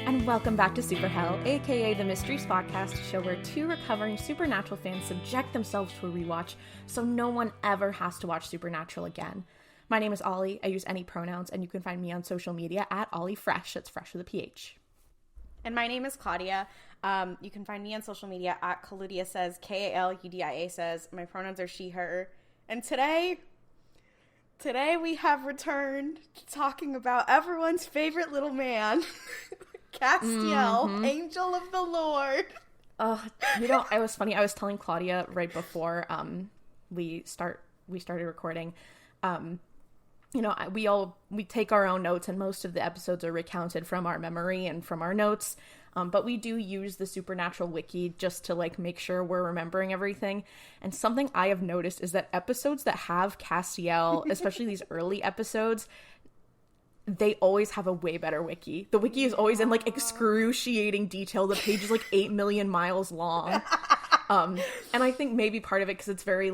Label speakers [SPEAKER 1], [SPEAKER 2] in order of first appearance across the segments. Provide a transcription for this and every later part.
[SPEAKER 1] and welcome back to Super Hell, aka the Mysteries Podcast, a show where two recovering Supernatural fans subject themselves to a rewatch so no one ever has to watch Supernatural again. My name is Ollie, I use any pronouns, and you can find me on social media at OllieFresh, it's fresh with a PH.
[SPEAKER 2] And my name is Klaudia. You can find me on social media at Klaudia says, K-A-L-U-D-I-A says. My pronouns are she, her. And today we have returned to talking about everyone's favorite little man, Castiel, Angel of the Lord.
[SPEAKER 1] It was funny. I was telling Claudia right before we started recording. We take our own notes, and most of the episodes are recounted from our memory and from our notes. But we do use the Supernatural wiki just to make sure we're remembering everything. And something I have noticed is that episodes that have Castiel, especially these early episodes, they always have a way better wiki. The wiki is always in excruciating detail. The page is 8 million miles long. And I think maybe part of it because it's very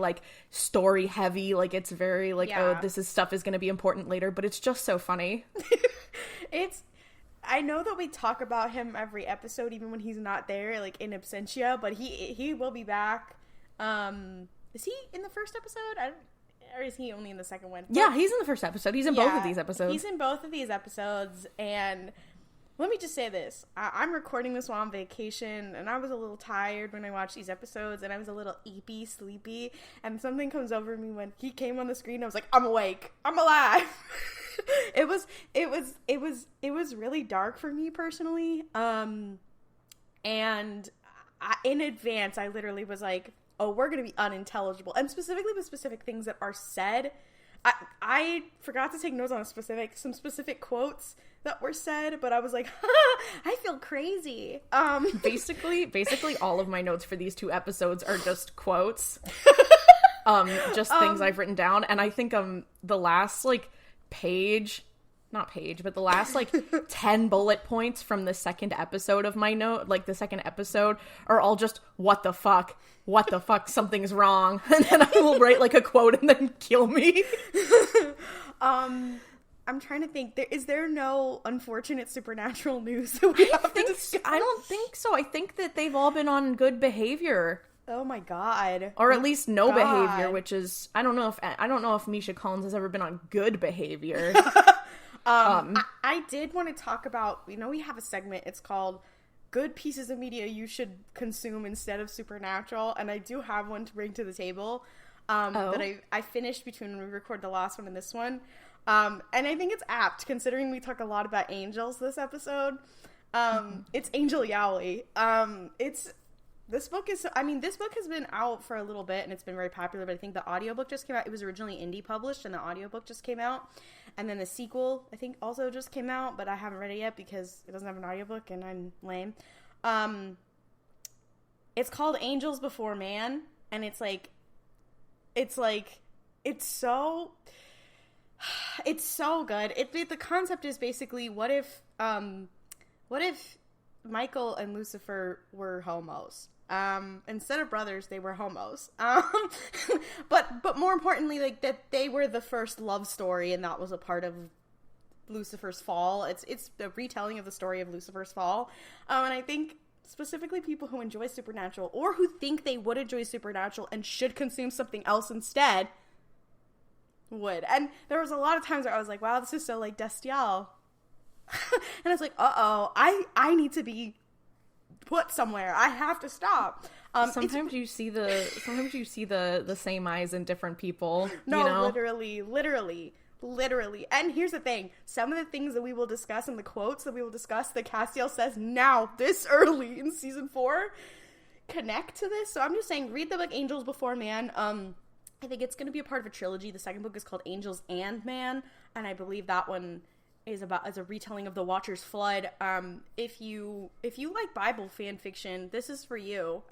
[SPEAKER 1] story heavy, it's very oh, stuff is going to be important later, but it's just so funny.
[SPEAKER 2] I know that we talk about him every episode, even when he's not there, in absentia, but he will be back. Is he in the first episode? Or is he only in the second one?
[SPEAKER 1] Yeah, he's in the first episode. He's in both of these episodes.
[SPEAKER 2] He's in both of these episodes, and let me just say this. I'm recording this while on vacation, and I was a little tired when I watched these episodes, and I was a little eepy, sleepy, and something comes over me when he came on the screen. I was like, I'm awake. I'm alive. It was really dark for me personally. And in advance, I literally was like, oh, we're going to be unintelligible. And specifically with specific things that are said. I forgot to take notes on some specific quotes that were said, but I was like, I feel crazy.
[SPEAKER 1] Basically all of my notes for these two episodes are just quotes. Things I've written down. And I think the last the last 10 bullet points from the second episode of my note, the second episode, are all just what the fuck, something's wrong, and then I will write a quote and then kill me.
[SPEAKER 2] I'm trying to think, is there no unfortunate supernatural news that we have to discuss?
[SPEAKER 1] I don't think so. I think that they've all been on good behavior.
[SPEAKER 2] Oh my god.
[SPEAKER 1] Or at least no behavior, which is, I don't know if Misha Collins has ever been on good behavior.
[SPEAKER 2] I did want to talk about, we have a segment, it's called Good Pieces of Media You Should Consume Instead of Supernatural, and I do have one to bring to the table that I finished between when we record the last one and this one. And I think it's apt, considering we talk a lot about angels this episode. It's Angel Yaoi. This book has been out for a little bit, and it's been very popular, but I think the audiobook just came out. It was originally indie published, and the audiobook just came out. And then the sequel, I think, also just came out, but I haven't read it yet because it doesn't have an audiobook, and I'm lame. It's called Angels Before Man, and it's so good. The concept is basically, what if Michael and Lucifer were homos? Instead of brothers, they were homos. But more importantly, that they were the first love story, and that was a part of Lucifer's fall. It's the retelling of the story of Lucifer's fall. And I think specifically people who enjoy Supernatural, or who think they would enjoy Supernatural and should consume something else instead, would. And there was a lot of times where I was like, wow, this is so Destiel. And I was like, I need to be put somewhere. I have to stop.
[SPEAKER 1] Sometimes you see the same eyes in different people.
[SPEAKER 2] No, literally. And here's the thing. Some of the things that we will discuss and the quotes that we will discuss that Castiel says now, this early in season 4, connect to this. So I'm just saying, read the book Angels Before Man. I think it's going to be a part of a trilogy. The second book is called Angels and Man, and I believe that one is a retelling of the Watcher's Flood. If you like Bible fan fiction, this is for you.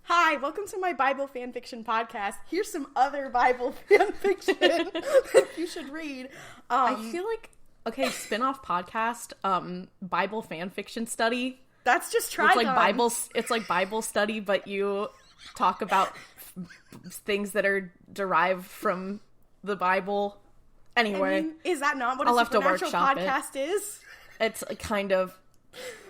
[SPEAKER 2] Hi, welcome to my Bible fan fiction podcast. Here's some other Bible fan fiction that you should read.
[SPEAKER 1] I feel spin-off podcast, Bible fan fiction study.
[SPEAKER 2] That's just Trigon.
[SPEAKER 1] It's like Bible study, but you talk about things that are derived from the Bible. Anyway,
[SPEAKER 2] is that not what a Supernatural podcast is?
[SPEAKER 1] It's kind of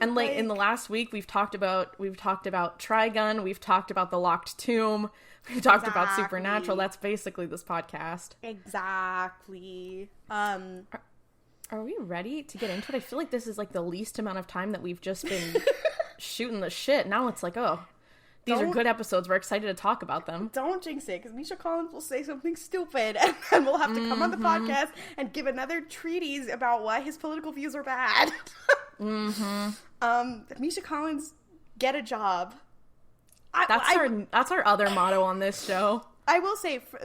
[SPEAKER 1] And like in the last week, we've talked about Trigun, we've talked about the Locked Tomb, we've talked about Supernatural. That's basically this podcast.
[SPEAKER 2] Exactly.
[SPEAKER 1] Are we ready to get into it? I feel like this is like the least amount of time that we've just been shooting the shit. Now it's like, oh, these are good episodes. We're excited to talk about them.
[SPEAKER 2] Don't jinx it, because Misha Collins will say something stupid, and then we'll have to come on the podcast and give another treatise about why his political views are bad. Misha Collins, get a job.
[SPEAKER 1] That's our other motto on this show.
[SPEAKER 2] I will say, for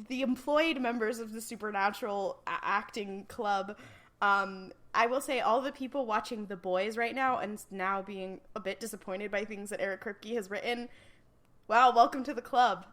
[SPEAKER 2] the employed members of the Supernatural acting club, I will say all the people watching The Boys right now and now being a bit disappointed by things that Eric Kripke has written, wow, welcome to the club.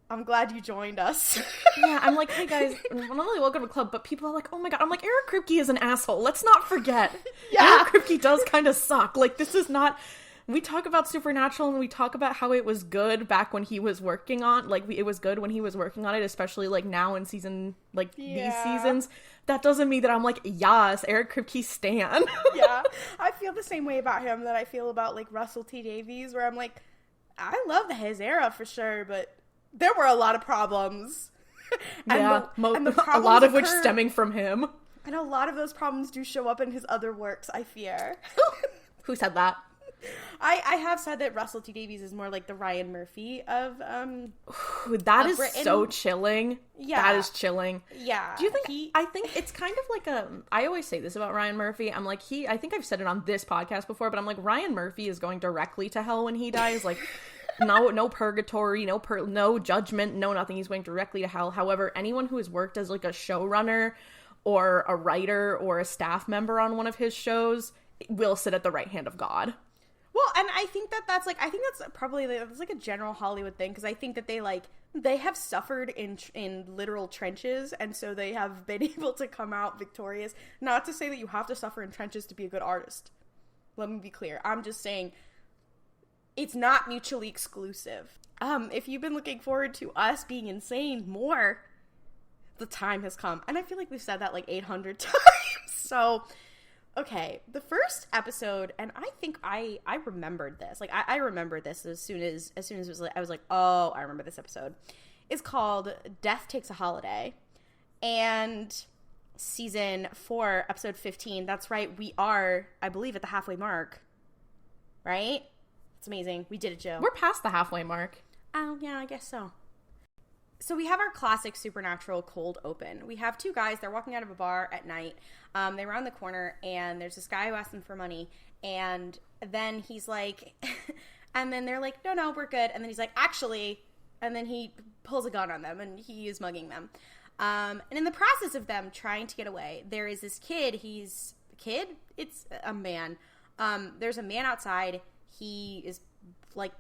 [SPEAKER 2] I'm glad you joined us.
[SPEAKER 1] Yeah, I'm like, hey guys, I'm not really welcome to the club, but people are like, oh my god. I'm like, Eric Kripke is an asshole. Let's not forget. Yeah. Eric Kripke does kind of suck. Like, this is not... We talk about Supernatural and we talk about how it was good back when he was working on, like, it was good when he was working on it, especially, like, now in season, like, these seasons. That doesn't mean that I'm like, yes, Eric Kripke stan.
[SPEAKER 2] Yeah, I feel the same way about him that I feel about, like, Russell T Davies, where I'm like, I love his era for sure, but there were a lot of problems.
[SPEAKER 1] And a lot of which stemming from him.
[SPEAKER 2] And a lot of those problems do show up in his other works, I fear.
[SPEAKER 1] Who said that?
[SPEAKER 2] I have said that Russell T Davies is more like the Ryan Murphy of
[SPEAKER 1] that is Britain. So chilling.
[SPEAKER 2] Yeah,
[SPEAKER 1] that is chilling.
[SPEAKER 2] Yeah.
[SPEAKER 1] Do you think? I think it's kind of like I always say this about Ryan Murphy. I'm like I think I've said it on this podcast before, but I'm like, Ryan Murphy is going directly to hell when he dies. Like, no purgatory, no judgment, no nothing. He's going directly to hell. However, anyone who has worked as like a showrunner or a writer or a staff member on one of his shows will sit at the right hand of God.
[SPEAKER 2] Well, and I think that's probably that's like a general Hollywood thing, because I think that they have suffered in literal trenches, and so they have been able to come out victorious. Not to say that you have to suffer in trenches to be a good artist. Let me be clear. I'm just saying it's not mutually exclusive. If you've been looking forward to us being insane more, the time has come. And I feel like we've said that like 800 times. So... Okay, the first episode, and I think I remembered this. Like, I remembered this as soon as it was like, I was like, oh, I remember this episode. It's called Death Takes a Holiday. And season 4, episode 15, that's right, we are, I believe, at the halfway mark. Right? It's amazing. We did it, Joe.
[SPEAKER 1] We're past the halfway mark.
[SPEAKER 2] Oh, yeah, I guess so. So we have our classic Supernatural cold open. We have two guys. They're walking out of a bar at night. They round the corner, and there's this guy who asks them for money. And then he's like, and then they're like, no, we're good. And then he's like, actually, and then he pulls a gun on them, and he is mugging them. And in the process of them trying to get away, there is this kid. It's a man. There's a man outside. He is like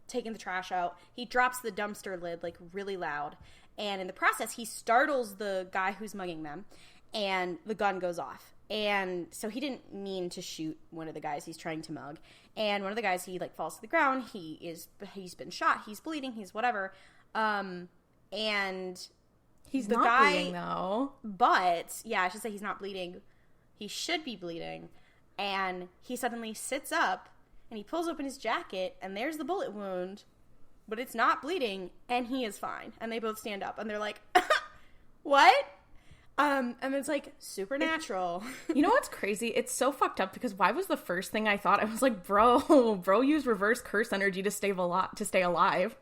[SPEAKER 2] taking the trash out. He drops the dumpster lid like really loud, and in the process he startles the guy who's mugging them, and the gun goes off. And so he didn't mean to shoot one of the guys he's trying to mug, and one of the guys, he like falls to the ground. He's been shot, he's bleeding, he's whatever, and
[SPEAKER 1] he's not bleeding though.
[SPEAKER 2] But yeah, I should say he's not bleeding. He should be bleeding. And he suddenly sits up and he pulls open his jacket, and there's the bullet wound, but it's not bleeding, and he is fine. And they both stand up, and they're like, what? And it's like, Supernatural.
[SPEAKER 1] You know what's crazy? It's so fucked up, because why was the first thing I thought? I was like, bro used reverse curse energy to stay alive.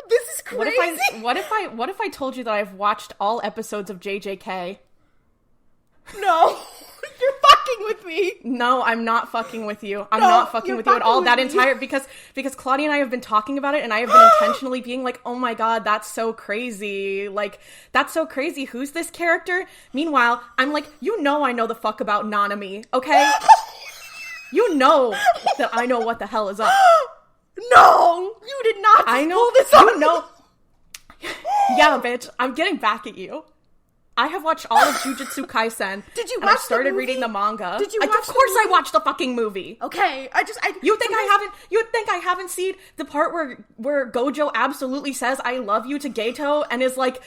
[SPEAKER 2] This is crazy.
[SPEAKER 1] What if I told you that I've watched all episodes of JJK?
[SPEAKER 2] No. You're fucking with me.
[SPEAKER 1] No, I'm not fucking with you. I'm not fucking with you at all. That entire because Klaudia and I have been talking about it, and I have been intentionally being like, oh my god, that's so crazy. Like, that's so crazy. Who's this character? Meanwhile, I'm like, I know the fuck about Nanami, okay? You know that I know what the hell is up.
[SPEAKER 2] No, you did not pull this on.
[SPEAKER 1] You know. Yeah, bitch, I'm getting back at you. I have watched all of Jujutsu Kaisen.
[SPEAKER 2] Did you watch
[SPEAKER 1] and I started reading the manga.
[SPEAKER 2] Did you watch
[SPEAKER 1] Of course I watched the fucking movie.
[SPEAKER 2] Okay.
[SPEAKER 1] You think I haven't seen the part where Gojo absolutely says I love you to Geto and is like,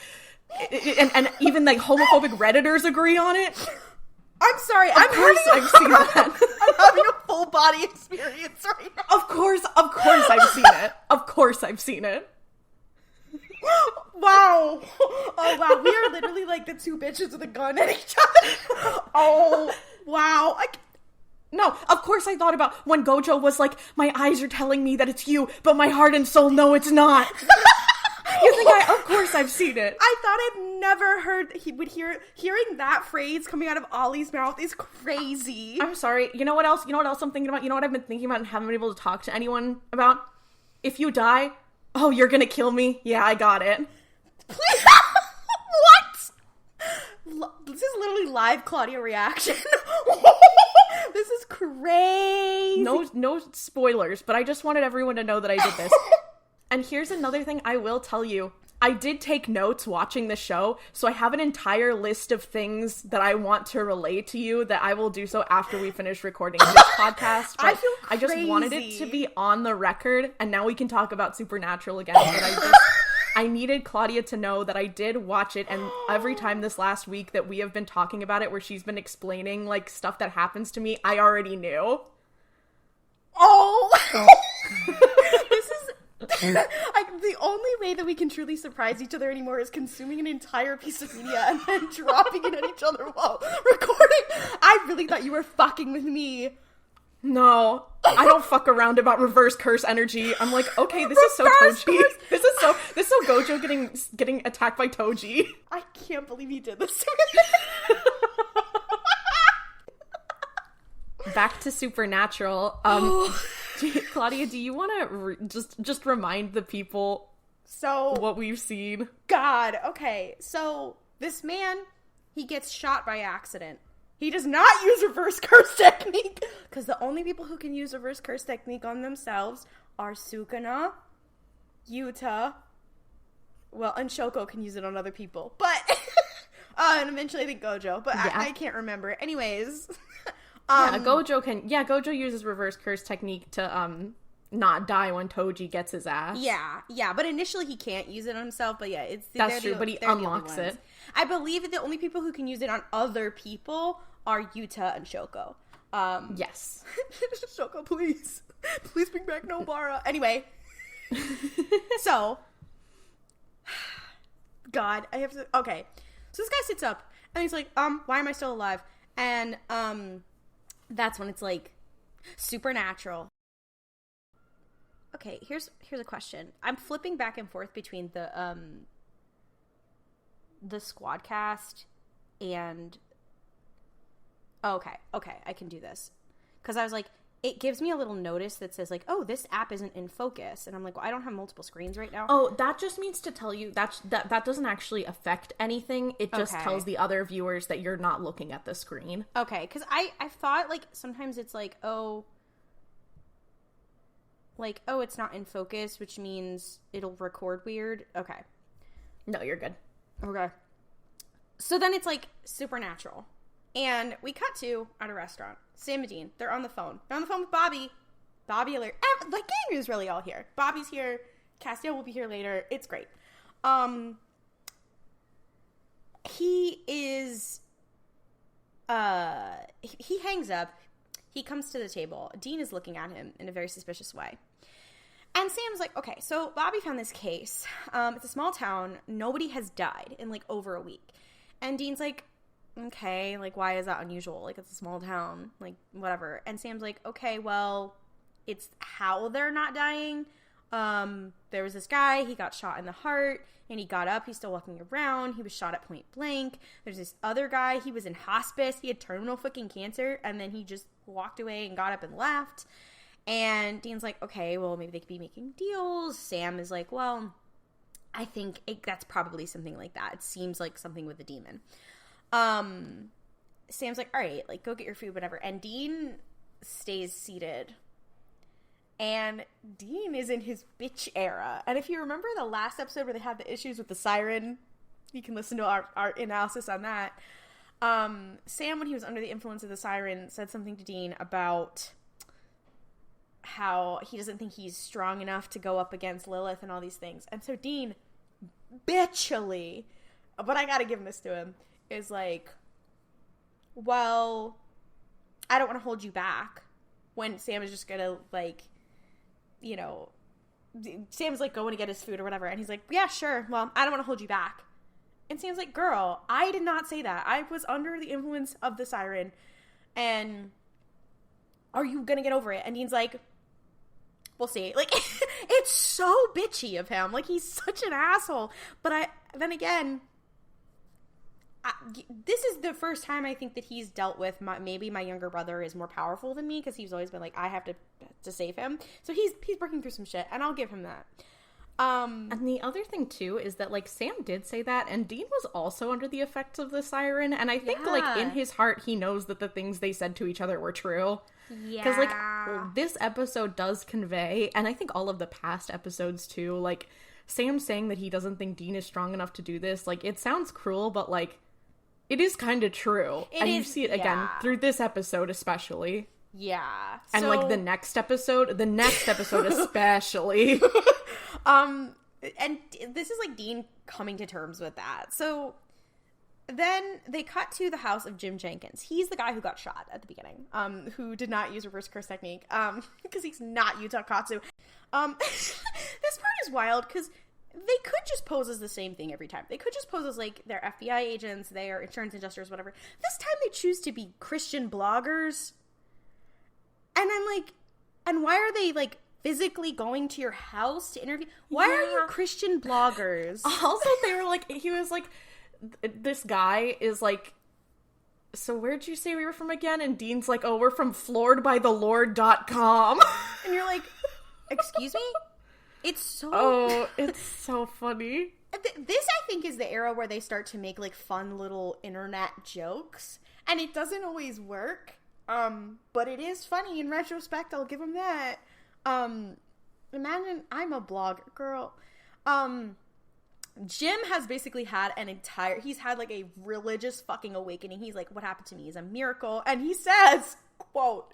[SPEAKER 1] And even like homophobic Redditors agree on it.
[SPEAKER 2] I'm sorry.
[SPEAKER 1] I've seen that.
[SPEAKER 2] I'm having a full body experience right now.
[SPEAKER 1] Of course I've seen it. Of course I've seen it.
[SPEAKER 2] Wow. Oh, wow. We are literally like the two bitches with a gun at each other. Oh, wow.
[SPEAKER 1] No, of course I thought about when Gojo was like, my eyes are telling me that it's you, but my heart and soul know it's not. You think of course I've seen it.
[SPEAKER 2] I thought I'd never heard, hearing that phrase coming out of Ollie's mouth is crazy.
[SPEAKER 1] I'm sorry. You know what else I'm thinking about? You know what I've been thinking about and haven't been able to talk to anyone about? If you die, oh, you're gonna kill me? Yeah, I got it.
[SPEAKER 2] Please. What? This is literally live Claudia reaction. This is crazy.
[SPEAKER 1] No spoilers, but I just wanted everyone to know that I did this. And here's another thing I will tell you. I did take notes watching the show, so I have an entire list of things that I want to relay to you that I will do so after we finish recording this podcast. But
[SPEAKER 2] I feel crazy.
[SPEAKER 1] I just wanted it to be on the record, and now we can talk about Supernatural again. But I needed Claudia to know that I did watch it, and every time this last week that we have been talking about it, where she's been explaining, like, stuff that happens to me, I already knew.
[SPEAKER 2] Oh! This is... the only way that we can truly surprise each other anymore is consuming an entire piece of media and then dropping it at each other while recording. I really thought you were fucking with me.
[SPEAKER 1] No, I don't fuck around about reverse curse energy. I'm like, okay, this is so Toji. This is so Gojo getting attacked by Toji.
[SPEAKER 2] I can't believe you did this to me.
[SPEAKER 1] Back to Supernatural. Claudia, do you want to just remind the people what we've seen?
[SPEAKER 2] God, okay. So this man, he gets shot by accident. He does not use reverse curse technique, because the only people who can use reverse curse technique on themselves are Sukuna, Yuta, well, and Shoko can use it on other people, but and eventually I think Gojo, but yeah. I can't remember. Anyways,
[SPEAKER 1] Gojo uses reverse curse technique to not die when Toji gets his ass.
[SPEAKER 2] Yeah, but initially he can't use it on himself, but yeah,
[SPEAKER 1] that's true, but he unlocks it.
[SPEAKER 2] I believe that the only people who can use it on other people are Yuta and Shoko.
[SPEAKER 1] Yes.
[SPEAKER 2] Shoko, please bring back Nobara. Anyway, so, God, I have to, okay, so this guy sits up, and he's like, why am I still alive? And, that's when it's like, Supernatural. Okay, here's a question. I'm flipping back and forth between the squad cast and... Okay, I can do this. Because I was like, it gives me a little notice that says like, oh, this app isn't in focus. And I'm like, well, I don't have multiple screens right now.
[SPEAKER 1] Oh, that just means to tell you that doesn't actually affect anything. It just tells the other viewers that you're not looking at the screen.
[SPEAKER 2] Okay, because I thought like sometimes it's like, it's not in focus, which means it'll record weird. Okay.
[SPEAKER 1] No, you're good.
[SPEAKER 2] Okay. So then it's like Supernatural. And we cut to at a restaurant. Sam and Dean, they're on the phone. They're on the phone with Bobby. Bobby alert. Like, gang is really all here. Bobby's here. Castiel will be here later. It's great. He is, he hangs up. He comes to the table. Dean is looking at him in a very suspicious way. And Sam's like, okay, so Bobby found this case. It's a small town. Nobody has died in, like, over a week. And Dean's like, okay, like, why is that unusual? Like, it's a small town. Like, whatever. And Sam's like, okay, well, it's how they're not dying. There was this guy. He got shot in the heart. And he got up. He's still walking around. He was shot at point blank. There's this other guy. He was in hospice. He had terminal fucking cancer. And then he just walked away and got up and left. And Dean's like, okay, well, maybe they could be making deals. Sam is like, well, I think that's probably something like that. It seems like something with a demon. Sam's like, all right, like, go get your food, whatever. And Dean stays seated. And Dean is in his bitch era. And if you remember the last episode where they had the issues with the siren, you can listen to our analysis on that. Sam, when he was under the influence of the siren, said something to Dean about how he doesn't think he's strong enough to go up against Lilith and all these things. And so Dean bitchily but I gotta give this to him, is like, well, I don't want to hold you back, when Sam is just gonna, like, you know, Sam's like going to get his food or whatever, and he's like, yeah, sure, well, I don't want to hold you back. And Sam's like, girl, I did not say that. I was under the influence of the siren, and are you gonna get over it? And Dean's like, we'll see. Like, it's so bitchy of him. Like, he's such an asshole. But then again, this is the first time I think that he's dealt with maybe my younger brother is more powerful than me, because he's always been like, I have to save him. So he's working through some shit, and I'll give him that.
[SPEAKER 1] And the other thing too is that, like, Sam did say that, and Dean was also under the effects of the siren, and I think like in his heart he knows that the things they said to each other were true. Yeah. Because, like, this episode does convey, and I think all of the past episodes too, like, Sam saying that he doesn't think Dean is strong enough to do this, like, it sounds cruel, but, like, it is kind of true. You see it again through this episode especially.
[SPEAKER 2] Yeah.
[SPEAKER 1] And, like, the next episode especially.
[SPEAKER 2] And this is, like, Dean coming to terms with that. So then they cut to the house of Jim Jenkins. He's the guy who got shot at the beginning, who did not use reverse curse technique, because he's not Utah Katsu. This part is wild, because they could just pose as the same thing every time. They could just pose as, like, they're FBI agents, they are insurance adjusters, whatever. This time they choose to be Christian bloggers. And I'm like, and why are they, like, physically going to your house to interview? Why are you Christian bloggers?
[SPEAKER 1] Also, they were like, he was like, this guy is like, so where'd you say we were from again? And Dean's like, oh, we're from flooredbythelord.com.
[SPEAKER 2] And you're like, excuse me? It's so...
[SPEAKER 1] Oh, it's so funny.
[SPEAKER 2] This, I think, is the era where they start to make, like, fun little internet jokes. And it doesn't always work. But it is funny in retrospect. I'll give them that. Imagine I'm a blogger, girl. Jim has basically had he's had, like, a religious fucking awakening. He's like, what happened to me is a miracle. And he says, quote,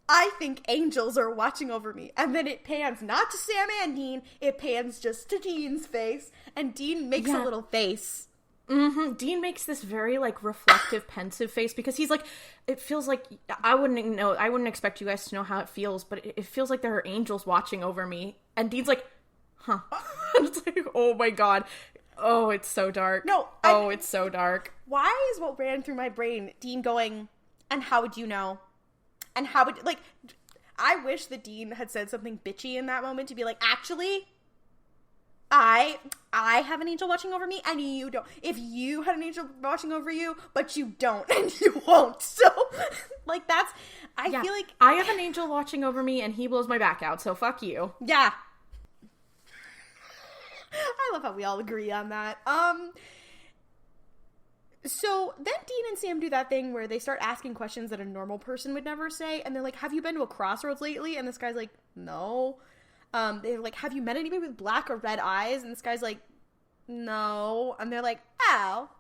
[SPEAKER 2] I think angels are watching over me. And then it pans not to Sam and Dean, it pans just to Dean's face. And Dean makes a little face.
[SPEAKER 1] Mm-hmm. Dean makes this very, like, reflective, pensive face, because he's like, it feels like, I wouldn't expect you guys to know how it feels, but it feels like there are angels watching over me. And Dean's like, huh. It's like, oh my god. Oh, it's so dark.
[SPEAKER 2] No.
[SPEAKER 1] It's so dark.
[SPEAKER 2] Why is what ran through my brain Dean going, and how would you know? And how would, like, I wish that Dean had said something bitchy in that moment to be like, actually, I have an angel watching over me, and you don't. If you had an angel watching over you, but you don't, and you won't. So, like, I feel like...
[SPEAKER 1] I have an angel watching over me, and he blows my back out, so fuck you.
[SPEAKER 2] Yeah. I love how we all agree on that. So then Dean and Sam do that thing where they start asking questions that a normal person would never say, and they're like, have you been to a crossroads lately? And this guy's like, no. They're like, have you met anybody with black or red eyes? And this guy's like, no. And they're like, oh.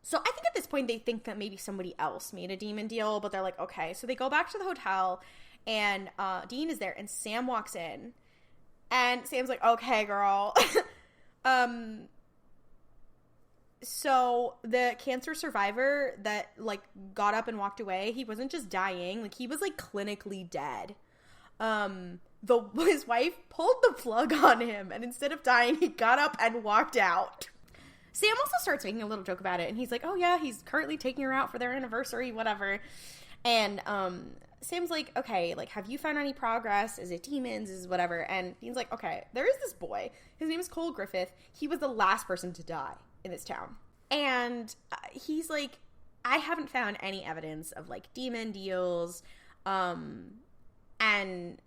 [SPEAKER 2] So I think at this point they think that maybe somebody else made a demon deal, but they're like, okay. So they go back to the hotel, and Dean is there, and Sam walks in, and Sam's like, okay, girl. So the cancer survivor that, like, got up and walked away, he wasn't just dying, like, he was, like, clinically dead. His wife pulled the plug on him, and instead of dying, he got up and walked out. Sam also starts making a little joke about it, and he's like, oh yeah, he's currently taking her out for their anniversary, whatever. And Sam's like, okay, like, have you found any progress? Is it demons? Is it whatever? And Dean's like, okay, there is this boy. His name is Cole Griffith. He was the last person to die in this town. And he's like, I haven't found any evidence of, like, demon deals. And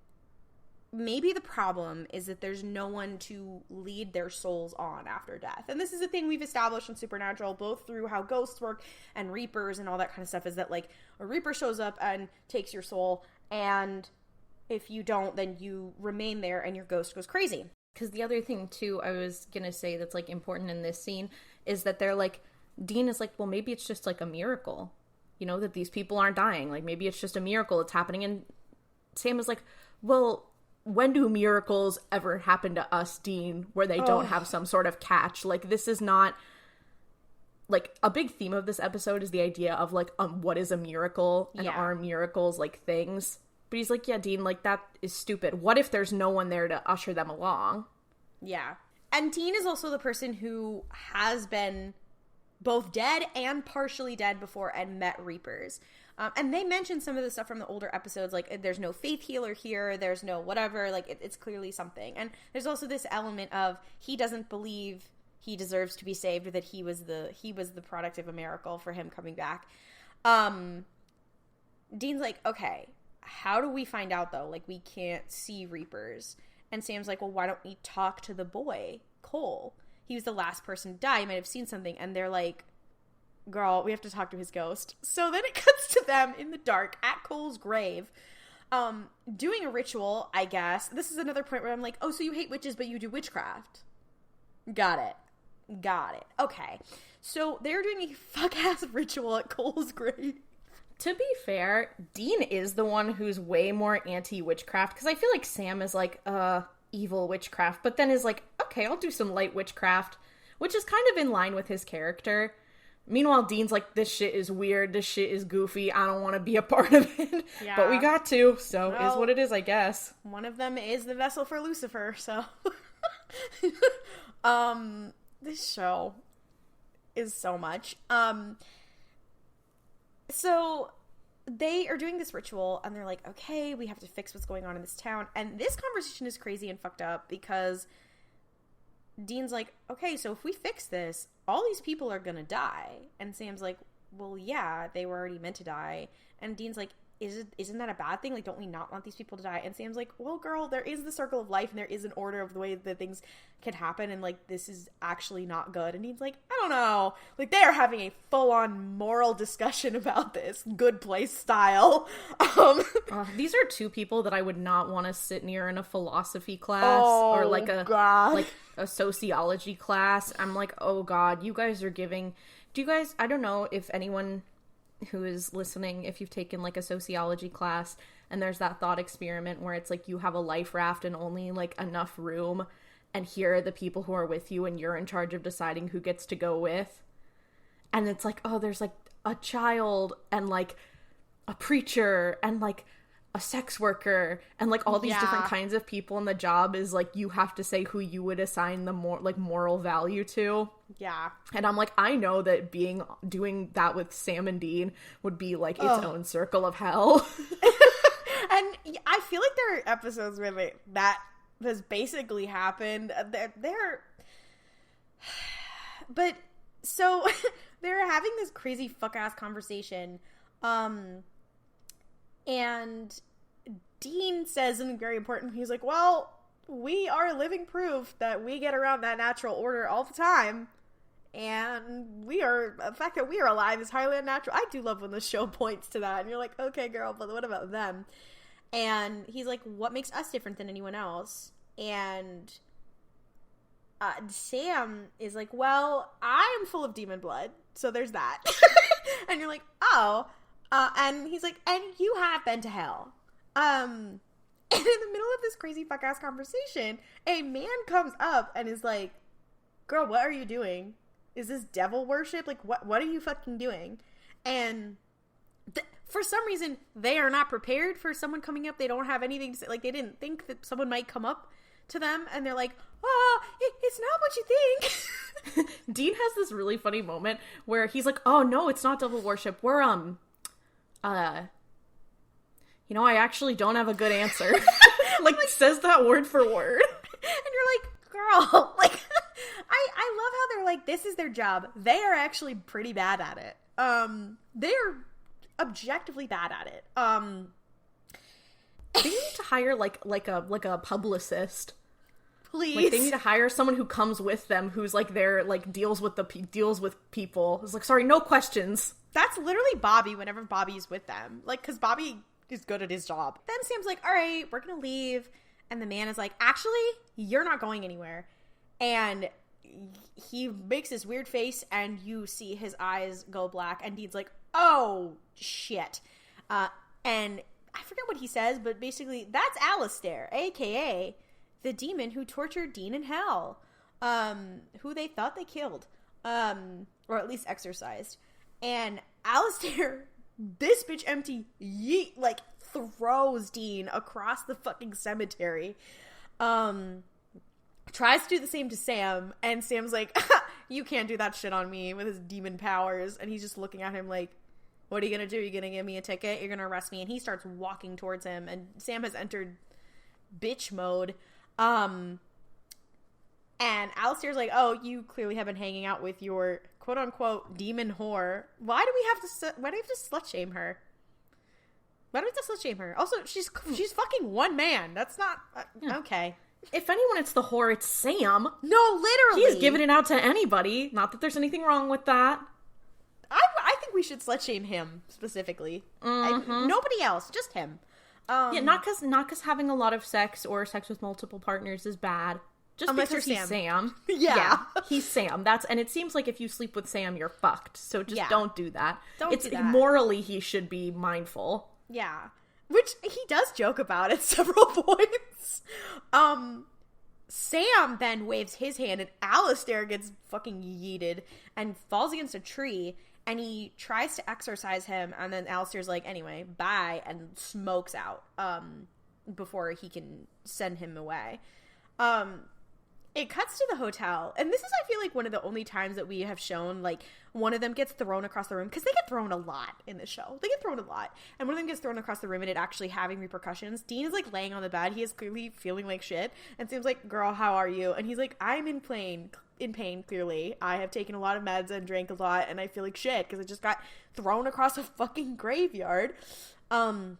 [SPEAKER 2] maybe the problem is that there's no one to lead their souls on after death. And this is a thing we've established in Supernatural, both through how ghosts work and reapers and all that kind of stuff, is that, like, a reaper shows up and takes your soul, and if you don't, then you remain there and your ghost goes crazy.
[SPEAKER 1] Because the other thing, too, I was gonna say that's, like, important in this scene is that they're, like, Dean is like, well, maybe it's just, like, a miracle, you know, that these people aren't dying. Like, maybe it's just a miracle that's happening. And Sam is like, well, when do miracles ever happen to us, Dean, where they don't have some sort of catch? Like, this is not, like, a big theme of this episode is the idea of, like, what is a miracle, and are miracles, like, things? But he's like, yeah, Dean, like, that is stupid. What if there's no one there to usher them along?
[SPEAKER 2] Yeah. And Dean is also the person who has been both dead and partially dead before and met Reapers. And they mentioned some of the stuff from the older episodes, like, there's no faith healer here, there's no whatever, like, it's clearly something. And there's also this element of he doesn't believe he deserves to be saved, or that he was the product of a miracle for him coming back. Dean's like, okay, how do we find out, though? Like, we can't see Reapers. And Sam's like, well, why don't we talk to the boy, Cole? He was the last person to die. He might have seen something. And they're like, girl, we have to talk to his ghost. So then it cuts to them in the dark at Cole's grave, doing a ritual, I guess. This is another point where I'm like, oh, so you hate witches, but you do witchcraft. Got it. Okay. So they're doing a fuck-ass ritual at Cole's grave.
[SPEAKER 1] To be fair, Dean is the one who's way more anti-witchcraft, because I feel like Sam is like, evil witchcraft, but then is like, okay, I'll do some light witchcraft, which is kind of in line with his character. Meanwhile, Dean's like, this shit is weird, this shit is goofy, I don't want to be a part of it. Yeah. But we got to, so well, is what it is, I guess.
[SPEAKER 2] One of them is the vessel for Lucifer, so. This show is so much. So they are doing this ritual, and they're like, okay, we have to fix what's going on in this town. And this conversation is crazy and fucked up, because Dean's like, okay, so if we fix this, all these people are gonna die. And Sam's like, well, yeah, they were already meant to die. And Dean's like, isn't that a bad thing? Like, don't we not want these people to die? And Sam's like, well, girl, there is the circle of life, and there is an order of the way that things can happen, and, like, this is actually not good. And Dean's like, I don't know. Like, they are having a full-on moral discussion about this. Good place style.
[SPEAKER 1] These are two people that I would not want to sit near in a philosophy class, or, like, a sociology class. I'm like, oh, God, you guys are giving... Do you guys... I don't know if anyone... who is listening, if you've taken like a sociology class and there's that thought experiment where it's like you have a life raft and only like enough room, and here are the people who are with you and you're in charge of deciding who gets to go with, and it's like, oh, there's like a child and like a preacher and like a sex worker and like all these different kinds of people, and the job is like you have to say who you would assign the more like moral value to.
[SPEAKER 2] Yeah.
[SPEAKER 1] And I'm like, I know that doing that with Sam and Dean would be like its own circle of hell.
[SPEAKER 2] And I feel like there are episodes where that has basically happened. But so they're having this crazy fuck ass conversation. And Dean says something very important. He's like, well, we are living proof that we get around that natural order all the time. And the fact that we are alive is highly unnatural. I do love when the show points to that. And you're like, okay, girl, but what about them? And he's like, what makes us different than anyone else? And Sam is like, well, I am full of demon blood. So there's that. And you're like, oh. And he's like, and you have been to hell. And in the middle of this crazy fuck-ass conversation, a man comes up and is like, girl, what are you doing? Is this devil worship? Like, what are you fucking doing? And for some reason, they are not prepared for someone coming up. They don't have anything to say. Like, they didn't think that someone might come up to them, and they're like, oh, it's not what you think.
[SPEAKER 1] Dean has this really funny moment where he's like, oh, no, it's not devil worship. We're, I actually don't have a good answer. like, says that word for word.
[SPEAKER 2] And you're like, girl, like, I love how they're like, this is their job. They are actually pretty bad at it. They're objectively bad at it.
[SPEAKER 1] They need to hire like a publicist.
[SPEAKER 2] Please.
[SPEAKER 1] Like, they need to hire someone who comes with them, who's like there, like deals with people. It's like, sorry, no questions.
[SPEAKER 2] That's literally Bobby whenever Bobby's with them. Like, because Bobby is good at his job. Then Sam's like, all right, we're gonna leave. And the man is like, actually, you're not going anywhere. And he makes this weird face, and you see his eyes go black. And Dean's like, oh, shit. And I forget what he says, but basically, that's Alistair, a.k.a. the demon who tortured Dean in hell, who they thought they killed, or at least exorcised. And Alistair, this bitch empty, throws Dean across the fucking cemetery. Tries to do the same to Sam, and Sam's like, you can't do that shit on me with his demon powers. And he's just looking at him like, what are you gonna do? You're gonna give me a ticket? You're gonna arrest me? And he starts walking towards him, and Sam has entered bitch mode. And Alistair's like, oh, you clearly have been hanging out with your quote-unquote demon whore. Why do we have to slut-shame her? Why do we have to slut-shame her? Also, she's fucking one man. That's not... Okay.
[SPEAKER 1] If anyone, it's the whore, it's Sam.
[SPEAKER 2] No, literally.
[SPEAKER 1] He's giving it out to anybody. Not that there's anything wrong with that.
[SPEAKER 2] I think we should slut-shame him, specifically. Nobody else, just him.
[SPEAKER 1] Yeah, not because having a lot of sex or sex with multiple partners is bad. Just
[SPEAKER 2] unless
[SPEAKER 1] because
[SPEAKER 2] you're
[SPEAKER 1] he's Sam.
[SPEAKER 2] Yeah.
[SPEAKER 1] He's Sam. And it seems like if you sleep with Sam, you're fucked. So just don't do that.
[SPEAKER 2] Don't do that.
[SPEAKER 1] Morally, he should be mindful.
[SPEAKER 2] Yeah. Which he does joke about at several points. Sam then waves his hand, and Alistair gets fucking yeeted and falls against a tree, and he tries to exorcise him, and then Alistair's like, anyway, bye, and smokes out before he can send him away. It cuts to the hotel, and this is, I feel like, one of the only times that we have shown, like, one of them gets thrown across the room, because they get thrown a lot in the show. They get thrown a lot, and one of them gets thrown across the room, and it actually having repercussions. Dean is, like, laying on the bed. He is clearly feeling like shit, and Sam's like, girl, how are you? And he's like, I'm in pain, clearly. I have taken a lot of meds and drank a lot, and I feel like shit, because I just got thrown across a fucking graveyard. And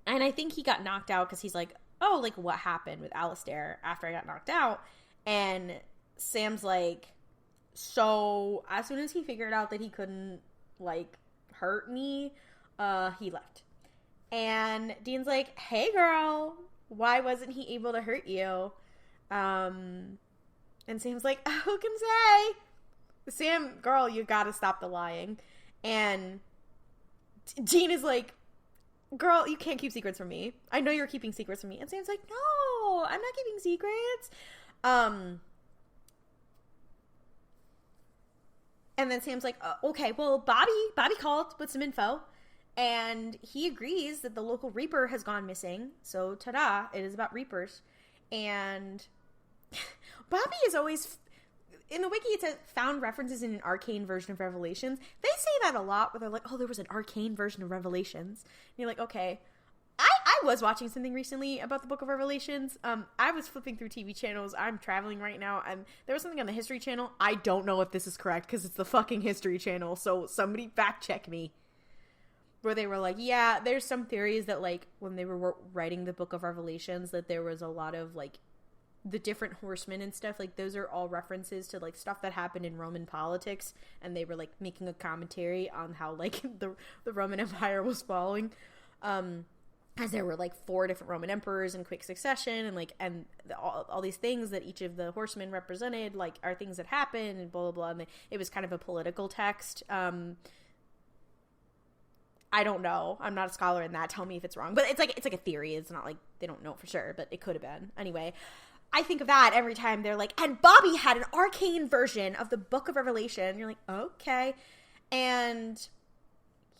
[SPEAKER 2] I think he got knocked out, because he's like, oh, like, what happened with Alistair after I got knocked out? And Sam's like, so as soon as he figured out that he couldn't, like, hurt me, he left. And Dean's like, hey girl, why wasn't he able to hurt you? And Sam's like, who can say? Sam, girl, you gotta stop the lying. And Dean is like, girl, you can't keep secrets from me. I know you're keeping secrets from me. And Sam's like, no, I'm not keeping secrets. And then Sam's like, okay, well, Bobby called with some info, and he agrees that the local Reaper has gone missing. So, ta-da, it is about Reapers. And Bobby is always, in the wiki it says, found references in an arcane version of Revelations. They say that a lot, where they're like, oh, there was an arcane version of Revelations. And you're like, okay. I was watching something recently about the Book of Revelations. I was flipping through TV channels. I'm traveling right now, and there was something on the History Channel. I don't know if this is correct, because it's the fucking History Channel, so somebody fact check me. Where they were like, yeah, there's some theories that, like, when they were writing the Book of Revelations, that there was a lot of, like, the different horsemen and stuff, like, those are all references to, like, stuff that happened in Roman politics, and they were, like, making a commentary on how, like, the Roman Empire was falling. As there were, like, 4 different Roman emperors in quick succession, and, like, and all these things that each of the horsemen represented, like, are things that happened, and blah, blah, blah, and it was kind of a political text. I don't know. I'm not a scholar in that. Tell me if it's wrong. But it's like a theory. It's not like they don't know for sure, but it could have been. Anyway, I think of that every time they're like, and Bobby had an arcane version of the Book of Revelation. And you're like, okay. And